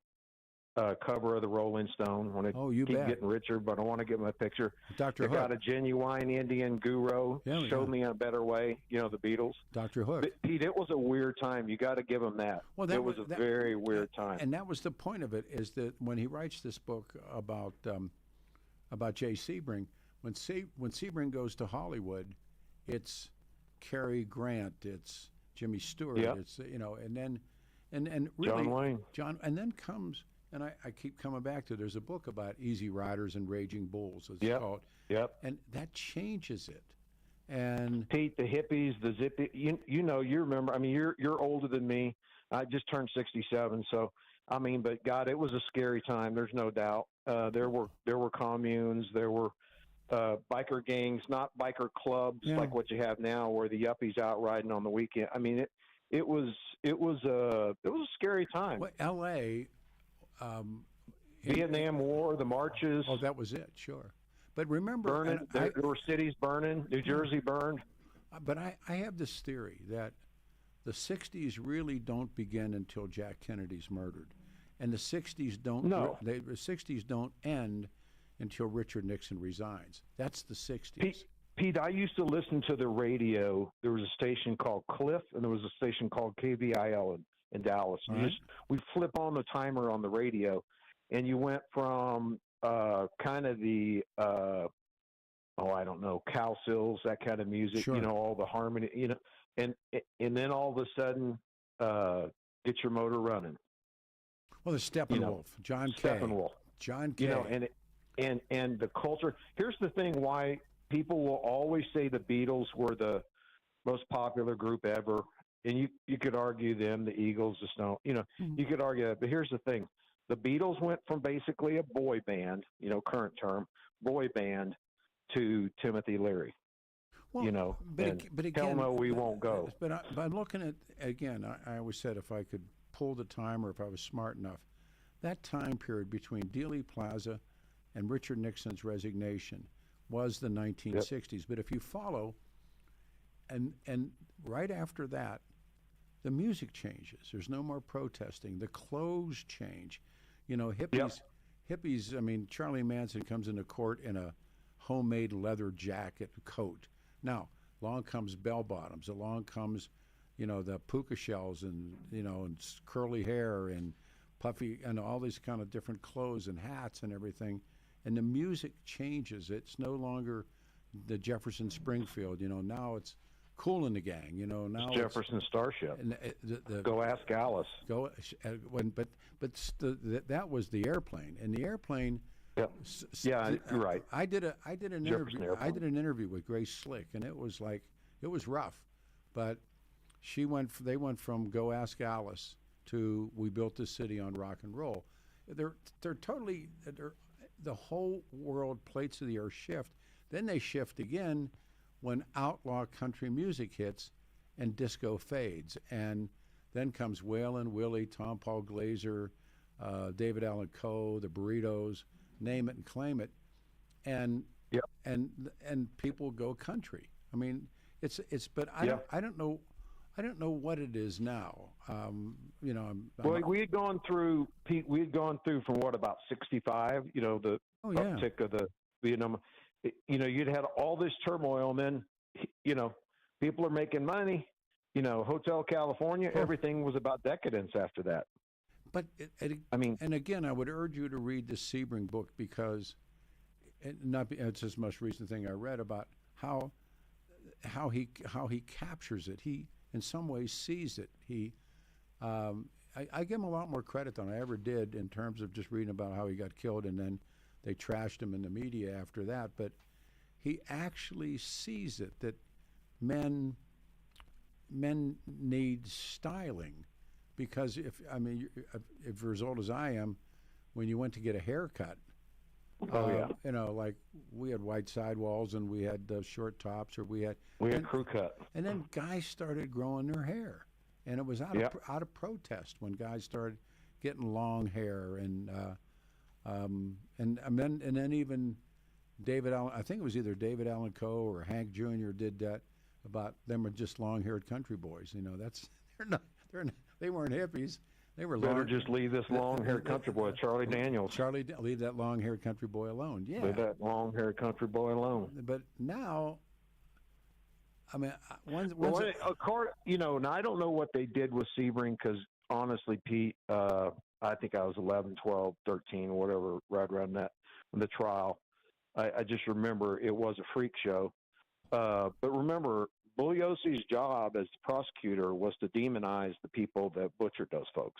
cover of the Rolling Stone, when it keep getting richer, but I want to get my picture. Dr. Hook. Got a genuine Indian guru, showed me a better way, the Beatles. Dr. Hook. But Pete, it was a weird time. You got to give him that. Well, it was a very weird time. And that was the point of it, is that when he writes this book about Jay Sebring, when Sebring goes to Hollywood, it's Cary Grant, it's Jimmy Stewart, it's and then really John Wayne, and then comes, and I keep coming back to, there's a book about Easy Riders and Raging Bulls, it's called. And that changes it. And Pete, the hippies, the zippy, you remember, you're older than me. I just turned 67, so but God, it was a scary time. There's no doubt. There were communes, there were biker gangs, not biker clubs like what you have now, where the yuppies out riding on the weekend. It was a scary time. Well, L.A. Vietnam War, the marches. Oh, that was it, sure. But remember, there were cities burning. New Jersey burned. But I have this theory that the '60s really don't begin until Jack Kennedy's murdered, And the 60s don't. No. The 60s don't end until Richard Nixon resigns. That's the 60s. Pete, I used to listen to the radio. There was a station called Cliff, and there was a station called KVIL in Dallas. Right. We'd flip on the timer on the radio, and you went from kind of the I don't know, Cal Sills, that kind of music, Sure. all the harmony, and then all of a sudden, Get Your Motor Running. Well, the Steppenwolf, John Kay. Steppenwolf. John Kay. And the culture. Here's the thing: why people will always say the Beatles were the most popular group ever, and you could argue them, the Eagles, the Stones. You could argue that. But here's the thing: the Beatles went from basically a boy band, current term, boy band, to Timothy Leary. Well, but again, hell no, we won't go. But I'm looking at, again, I always said if I could pull the timer, if I was smart enough, that time period between Dealey Plaza and Richard Nixon's resignation was the 1960s. Yep. But if you follow, and right after that, the music changes. There's no more protesting. The clothes change. Hippies. Yep. Hippies. I mean, Charlie Manson comes into court in a homemade leather jacket and coat. Now, along comes bell bottoms. Along comes, the puka shells and and curly hair and puffy and all these kind of different clothes and hats and everything. And the music changes. It's no longer the Jefferson Springfield. Now it's Kool and the Gang. Now it's Jefferson Starship. And Go Ask Alice. That was the airplane, and the airplane. Yep. Yeah, you're right. I did an interview. I did an interview with Grace Slick, and it was rough, but they went from Go Ask Alice to We Built This City on Rock and Roll. They're the whole world, plates of the earth shift. Then they shift again when outlaw country music hits and disco fades, and then comes Waylon Willie, Tom Paul Glaser, David Allan Coe, the Burritos. Name it and claim it, and people go country. I mean, it's but I don't know what it is now. We had gone through, Pete. We had gone through from about 65. The uptick of the Vietnam. You'd had all this turmoil, and then people are making money. Hotel California. Everything was about decadence after that. But and again, I would urge you to read the Sebring book because it's his most recent thing I read about how he captures it. He in some ways sees it. I give him a lot more credit than I ever did in terms of just reading about how he got killed and then they trashed him in the media after that. But he actually sees it that men need styling. Because if you're as old as I am, when you went to get a haircut, like we had white sidewalls and we had short tops, or we had crew cut, and then guys started growing their hair, and it was out of protest when guys started getting long hair, and then even David Allan, I think it was either David Allan Coe or Hank Jr. did that about them were just long-haired country boys. They weren't hippies. They were better just leave this long-haired country boy, Charlie Daniels. Leave that long-haired country boy alone. Yeah, leave that long-haired country boy alone. But now, I mean, and I don't know what they did with Sebring because honestly, Pete, I think I was 11, 12, 13, whatever, right around that, in the trial. I just remember it was a freak show. But remember, Bugliosi's job as the prosecutor was to demonize the people that butchered those folks.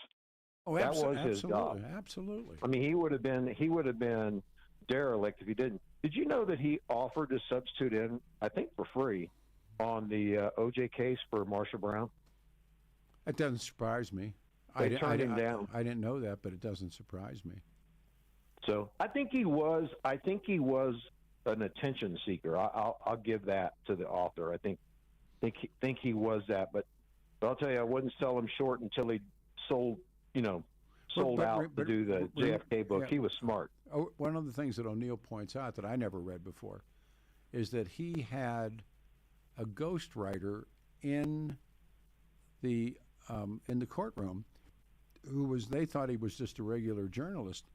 Oh, that was his job. Absolutely. I mean, he would have been derelict if he didn't. Did you know that he offered to substitute in, I think for free, on the OJ case for Marsha Brown? It doesn't surprise me. They turned him down. I didn't know that, but it doesn't surprise me. So I think he was an attention seeker. I'll give that to the author. I think he was that, but I'll tell you, I wouldn't sell him short until he sold out to do the JFK book. Yeah. He was smart. Oh, one of the things that O'Neill points out that I never read before is that he had a ghostwriter in the courtroom they thought he was just a regular journalist.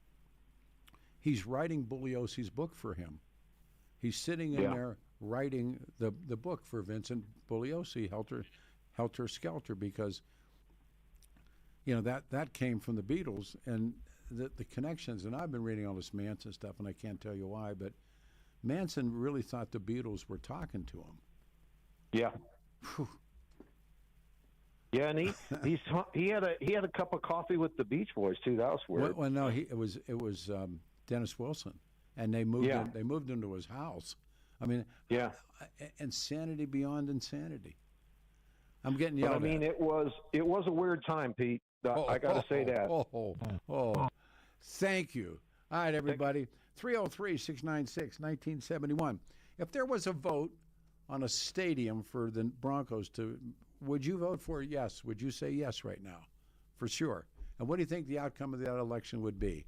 He's writing Bugliosi's book for him. He's sitting in there writing the book for Vincent Bugliosi, Helter Skelter, because that came from the Beatles and the connections. And I've been reading all this Manson stuff, and I can't tell you why, but Manson really thought the Beatles were talking to him. Yeah. Whew. Yeah, and he had a cup of coffee with the Beach Boys too. That was weird. Well, no, it was Dennis Wilson, and they moved into his house. I mean, insanity beyond insanity. I'm getting yelled at. I mean, it was a weird time, Pete. I got to say that. Thank you. All right, everybody. 303-696-1971. If there was a vote on a stadium for the Broncos would you vote for it? Yes. Would you say yes right now? For sure. And what do you think the outcome of that election would be?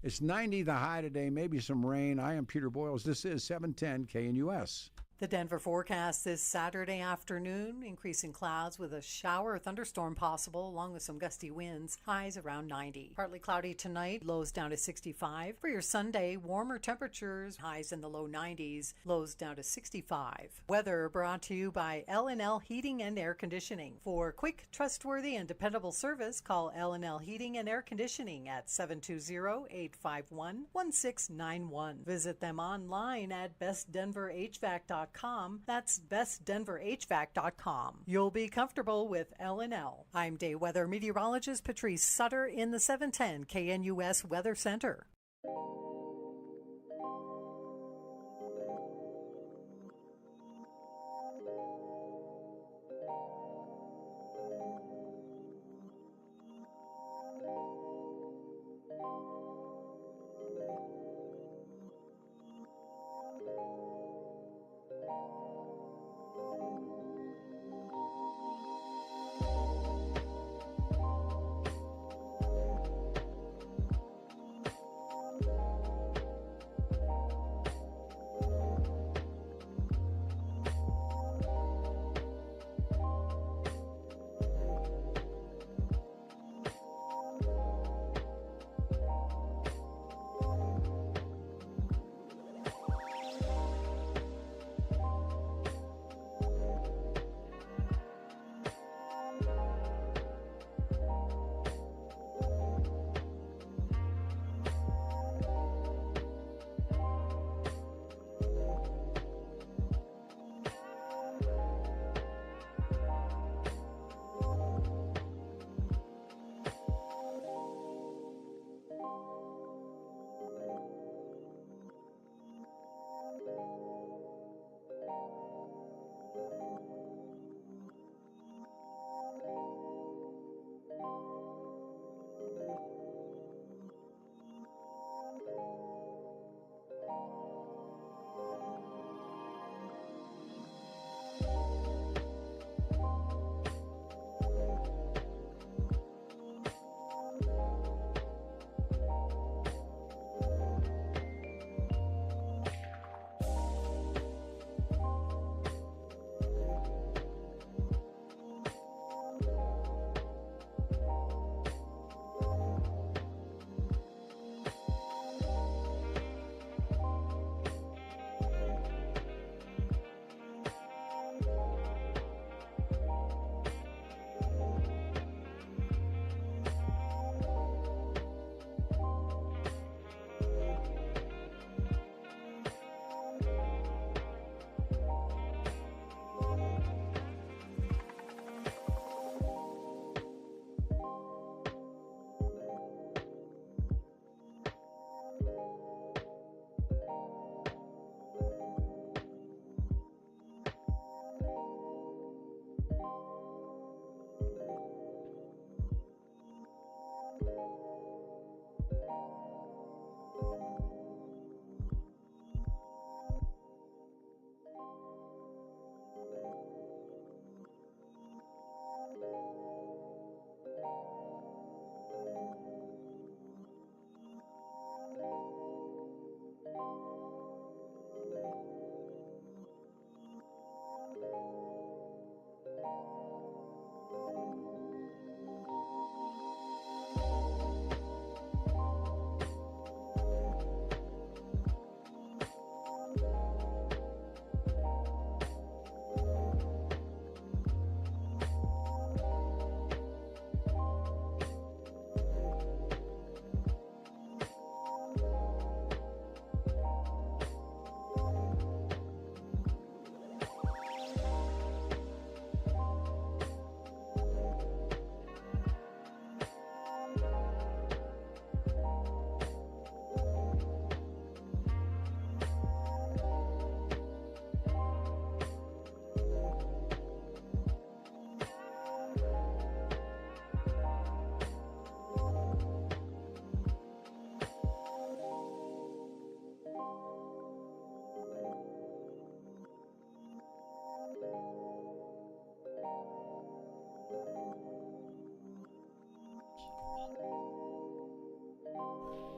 It's 90 the high today, maybe some rain. I am Peter Boyles. This is 710 KNUS. The Denver forecast this Saturday afternoon, increasing clouds with a shower or thunderstorm possible, along with some gusty winds, highs around 90. Partly cloudy tonight, lows down to 65. For your Sunday, warmer temperatures, highs in the low 90s, lows down to 65. Weather brought to you by L&L Heating and Air Conditioning. For quick, trustworthy, and dependable service, call L&L Heating and Air Conditioning at 720-851-1691. Visit them online at bestdenverhvac.com. That's bestdenverhvac.com. You'll be comfortable with L&L. I'm day weather meteorologist Patrice Sutter in the 710 KNUS Weather Center.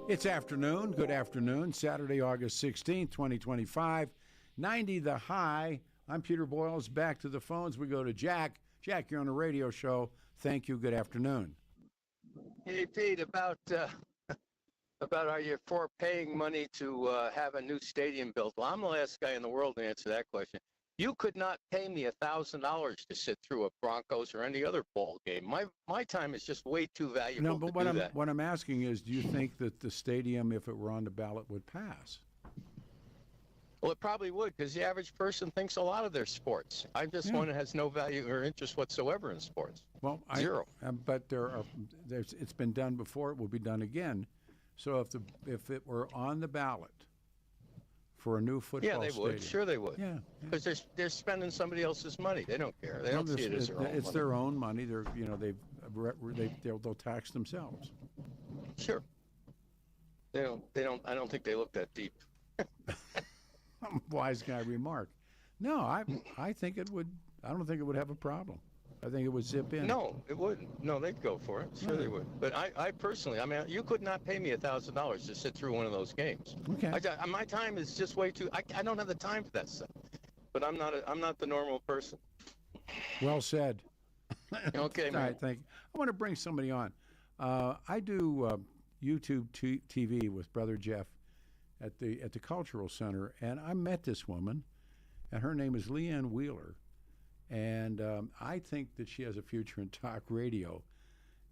It's afternoon. Good afternoon. Saturday, August 16th, 2025. 90 the high. I'm Peter Boyles. Back to the phones. We go to Jack. Jack, you're on a radio show. Thank you. Good afternoon. Hey, Pete, about are you for paying money to have a new stadium built? Well, I'm the last guy in the world to answer that question. You could not pay me $1,000 to sit through a Broncos or any other ball game. My time is just way too valuable. No, but to do that. what I'm asking is, do you think that the stadium, if it were on the ballot, would pass? Well, it probably would, because the average person thinks a lot of their sports. I'm just one that has no value or interest whatsoever in sports. Well, zero. But it's been done before. It will be done again. So if it were on the ballot for a new football stadium. Yeah, they would. Sure they would. Yeah. Because they're spending somebody else's money. They don't care. They don't see it as their own It's money. their own money. They'll tax themselves. Sure. They don't. I don't think they look that deep. Wise guy remark. No, I think it would. I don't think it would have a problem. I think it would zip in. No, it wouldn't. No, they'd go for it. Sure, they would. But I personally, you could not pay me $1,000 to sit through one of those games. Okay. My time is just way too. I don't have the time for that stuff. But I'm not the normal person. Well said. Okay, man. All right, thank you. I want to bring somebody on. I do YouTube TV with Brother Jeff at the Cultural Center, and I met this woman, and her name is Leanne Wheeler. And I think that she has a future in talk radio.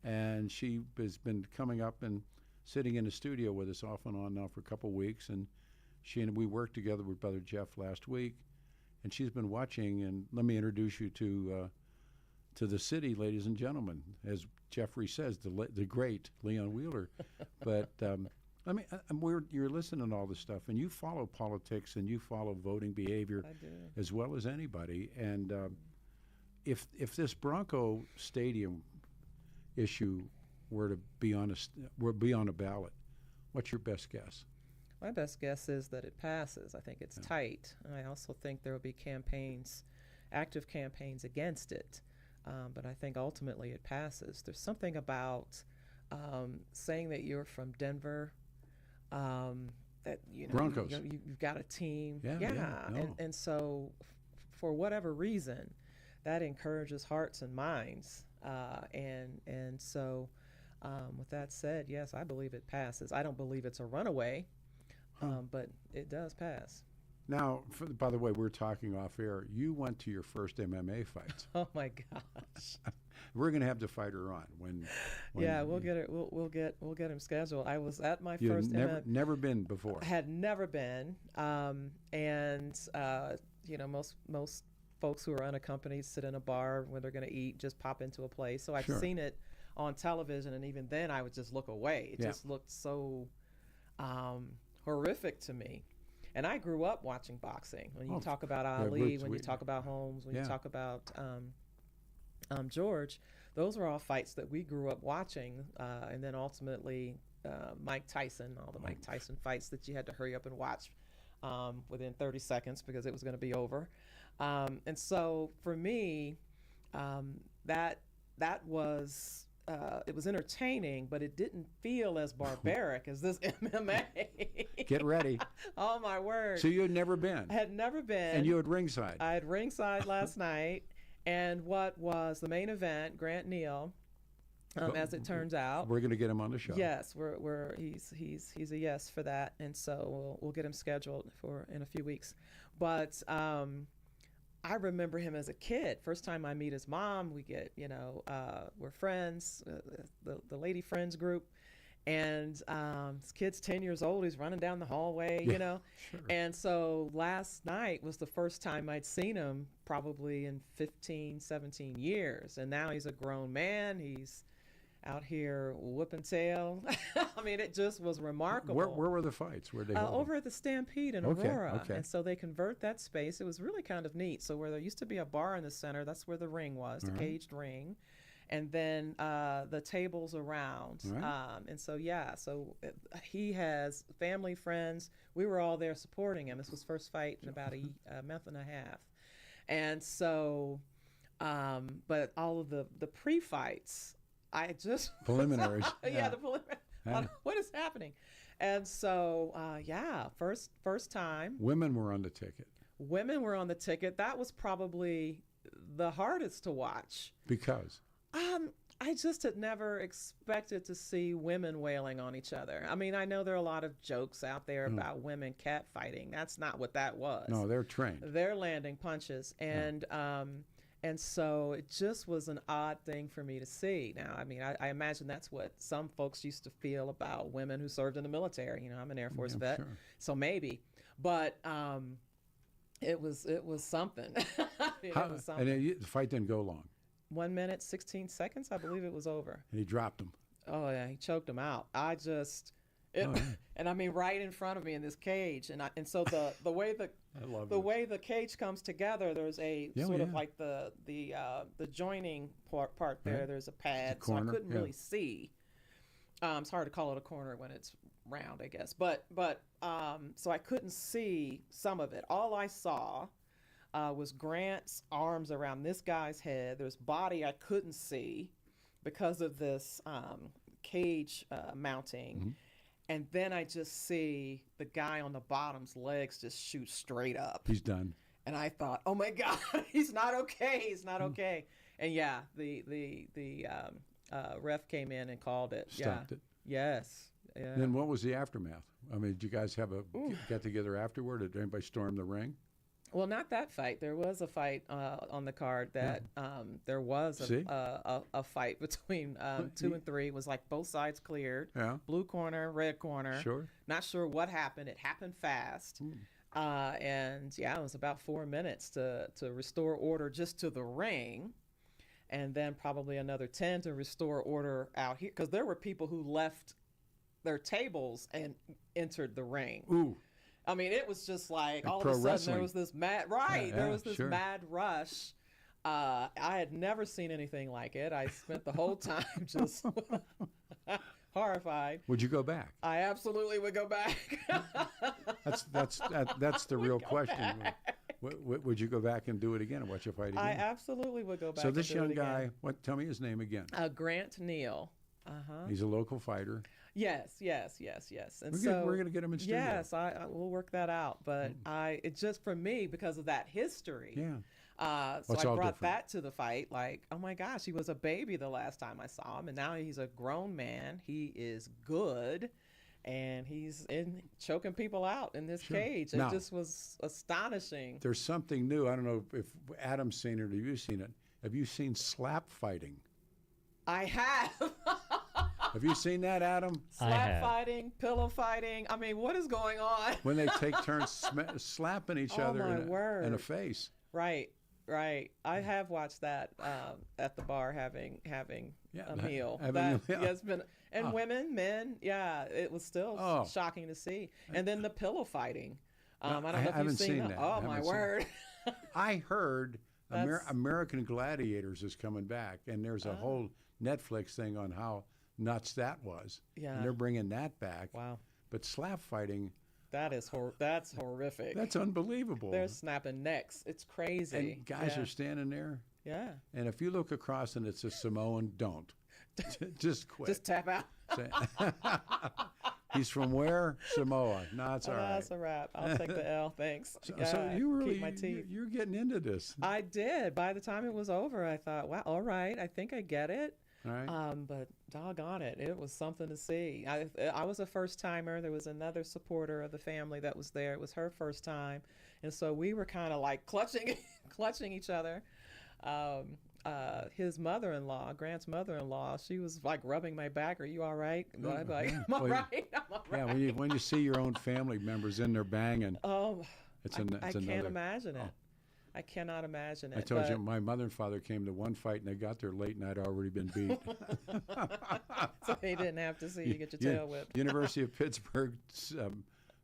And she has been coming up and sitting in the studio with us off and on now for a couple of weeks. And we worked together with Brother Jeff last week. And she's been watching. And let me introduce you to the city, ladies and gentlemen. As Jeffrey says, the great Leanne Wheeler. But you're listening to all this stuff, and you follow politics and you follow voting behavior as well as anybody. And if this Bronco Stadium issue were to be on a ballot, what's your best guess? My best guess is that it passes. I think it's tight. I also think there will be active campaigns against it. But I think ultimately it passes. There's something about saying that you're from Denver. That Broncos. You've got a team, No. and so for whatever reason, that encourages hearts and minds, and so with that said, yes, I believe it passes. I don't believe it's a runaway, but it does pass. Now, by the way, we're talking off air. You went to your first MMA fight. Oh my gosh. We're going to have to fight her on when we'll get it. We'll get him scheduled. I was at my first. Never been before. Had never been, and most folks who are unaccompanied sit in a bar when they're going to eat, just pop into a place. So I've seen it on television, and even then I would just look away. It just looked so horrific to me. And I grew up watching boxing. When you talk about Ali, when you talk about Holmes, when you talk about George, those were all fights that we grew up watching. And then ultimately, Mike Tyson, all the Mike Tyson fights that you had to hurry up and watch within 30 seconds because it was going to be over. And so for me, that was it was entertaining, but it didn't feel as barbaric as this MMA. Get ready. Oh, my word. So you had never been? I had never been. And you had ringside? I had ringside last night. And what was the main event, Grant Neal, as it turns out. We're going to get him on the show. Yes, he's a yes for that. And so we'll get him scheduled in a few weeks. But I remember him as a kid. First time I meet his mom, we get, we're friends, the lady friends group. And this kid's 10 years old. He's running down the hallway, Sure. And so last night was the first time I'd seen him probably in 15, 17 years. And now he's a grown man. He's out here whooping tail. I mean, it just was remarkable. Where were the fights? Where they over at the Stampede in Aurora. Okay. And so they convert that space. It was really kind of neat. So where there used to be a bar in the center, that's where the ring was, the caged ring. And then the tables around. Right. And so, he has family, friends. We were all there supporting him. This was first fight in about a month and a half. And so, but all of the pre-fights, I just preliminaries. The preliminaries. What is happening? And so, first time. Women were on the ticket. Women were on the ticket. That was probably the hardest to watch. Because? I just had never expected to see women wailing on each other. I mean, I know there are a lot of jokes out there about women catfighting. That's not what that was. No, they're trained. They're landing punches. And so it just was an odd thing for me to see. Now, I mean, I imagine that's what some folks used to feel about women who served in the military. You know, I'm an Air Force vet, sure. so maybe. But it was something. It was something. And the fight didn't go long. 1 minute, 16 seconds, I believe it was over. And he dropped him. Oh, yeah, he choked him out. And I mean, right in front of me in this cage. And so the way way the cage comes together, there's a of like the joining part there. Right. There's a pad, a corner, so I couldn't really see. It's hard to call it a corner when it's round, I guess. But so I couldn't see some of it. All I saw was Grant's arms around this guy's head. There's body I couldn't see because of this cage mounting. Mm-hmm. And then I just see the guy on the bottom's legs just shoot straight up. He's done. And I thought, oh my God, he's not okay. He's not okay. And yeah, the ref came in and called it. Stopped it. Yes. Yeah. Then what was the aftermath? I mean, did you guys have a get together afterward? Did anybody storm the ring? Well, not that fight. There was a fight on the card that there was a fight between 2 and 3. It was like both sides cleared. Yeah. Blue corner, red corner. Sure. Not sure what happened. It happened fast. And yeah, it was about 4 minutes to restore order just to the ring. And then probably another 10 to restore order out here. Because there were people who left their tables and entered the ring. Ooh. I mean, it was just like all of pro a sudden wrestling. there was this mad there was this mad rush. I had never seen anything like it. I spent the whole time just horrified. Would you go back? I absolutely would go back. That's the real question. Would you go back and do it again and watch a fight again? I absolutely would go back. So this and do young it guy, again. tell me his name again. Grant Neal. He's a local fighter. Yes. And we're going to get him in studio. Yes, I will work that out. But it just for me because of that history. Yeah. So I brought that to the fight. Like, oh my gosh, he was a baby the last time I saw him, and now he's a grown man. He is good, and he's choking people out in this cage. It just was astonishing. There's something new. I don't know if Adam's seen it or you've seen it. Have you seen slap fighting? I have. Have you seen that, Adam? Slap fighting, pillow fighting. I mean, what is going on? When they take turns slapping each other in a face. Right. I have watched that at the bar having a meal. Has been women, men. Yeah, it was still shocking to see. And then the pillow fighting. I don't know if you've seen that. Oh my word! I heard American Gladiators is coming back, and there's a whole Netflix thing on how nuts that was. Yeah. And they're bringing that back. Wow. But slap fighting. That's horrific. That's unbelievable. They're snapping necks. It's crazy. And guys are standing there. Yeah. And if you look across and it's a Samoan, don't. Just quit. Just tap out. He's from where? Samoa. No, it's all right. That's a wrap. I'll take the L. Thanks. So you really, keep my teeth. You're getting into this. I did. By the time it was over, I thought, wow, all right, I think I get it. All right. But doggone it, it was something to see. I was a first timer. There was another supporter of the family that was there. It was her first time, and so we were kind of like clutching each other. His mother-in-law, Grant's mother-in-law, she was like rubbing my back. Are you all right? I'm like, I'm all right. Yeah, when you see your own family members in there banging. Oh, it's I can't imagine it. I cannot imagine it. I told you, my mother and father came to one fight, and they got there late, and I'd already been beat. So they didn't have to see you get your tail whipped. University of Pittsburgh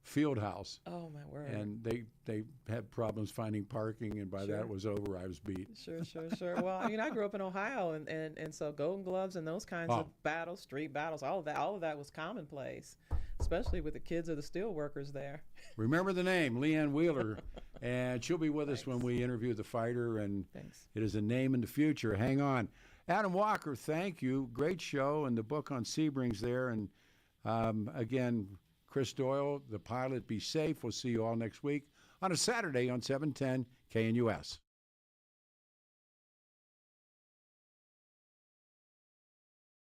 field house. Oh, my word. And they had problems finding parking, and by that it was over. I was beat. Sure. Well, I mean, I grew up in Ohio, and so Golden Gloves and those kinds of battles, street battles, all of that was commonplace, especially with the kids of the steel workers there. Remember the name, Leanne Wheeler, and she'll be with us when we interview the fighter, and it is a name in the future. Hang on. Adam Walker, thank you. Great show, and the book on Sebring's there, and again, Chris Doyle, the pilot. Be safe. We'll see you all next week on a Saturday on 710 KNUS.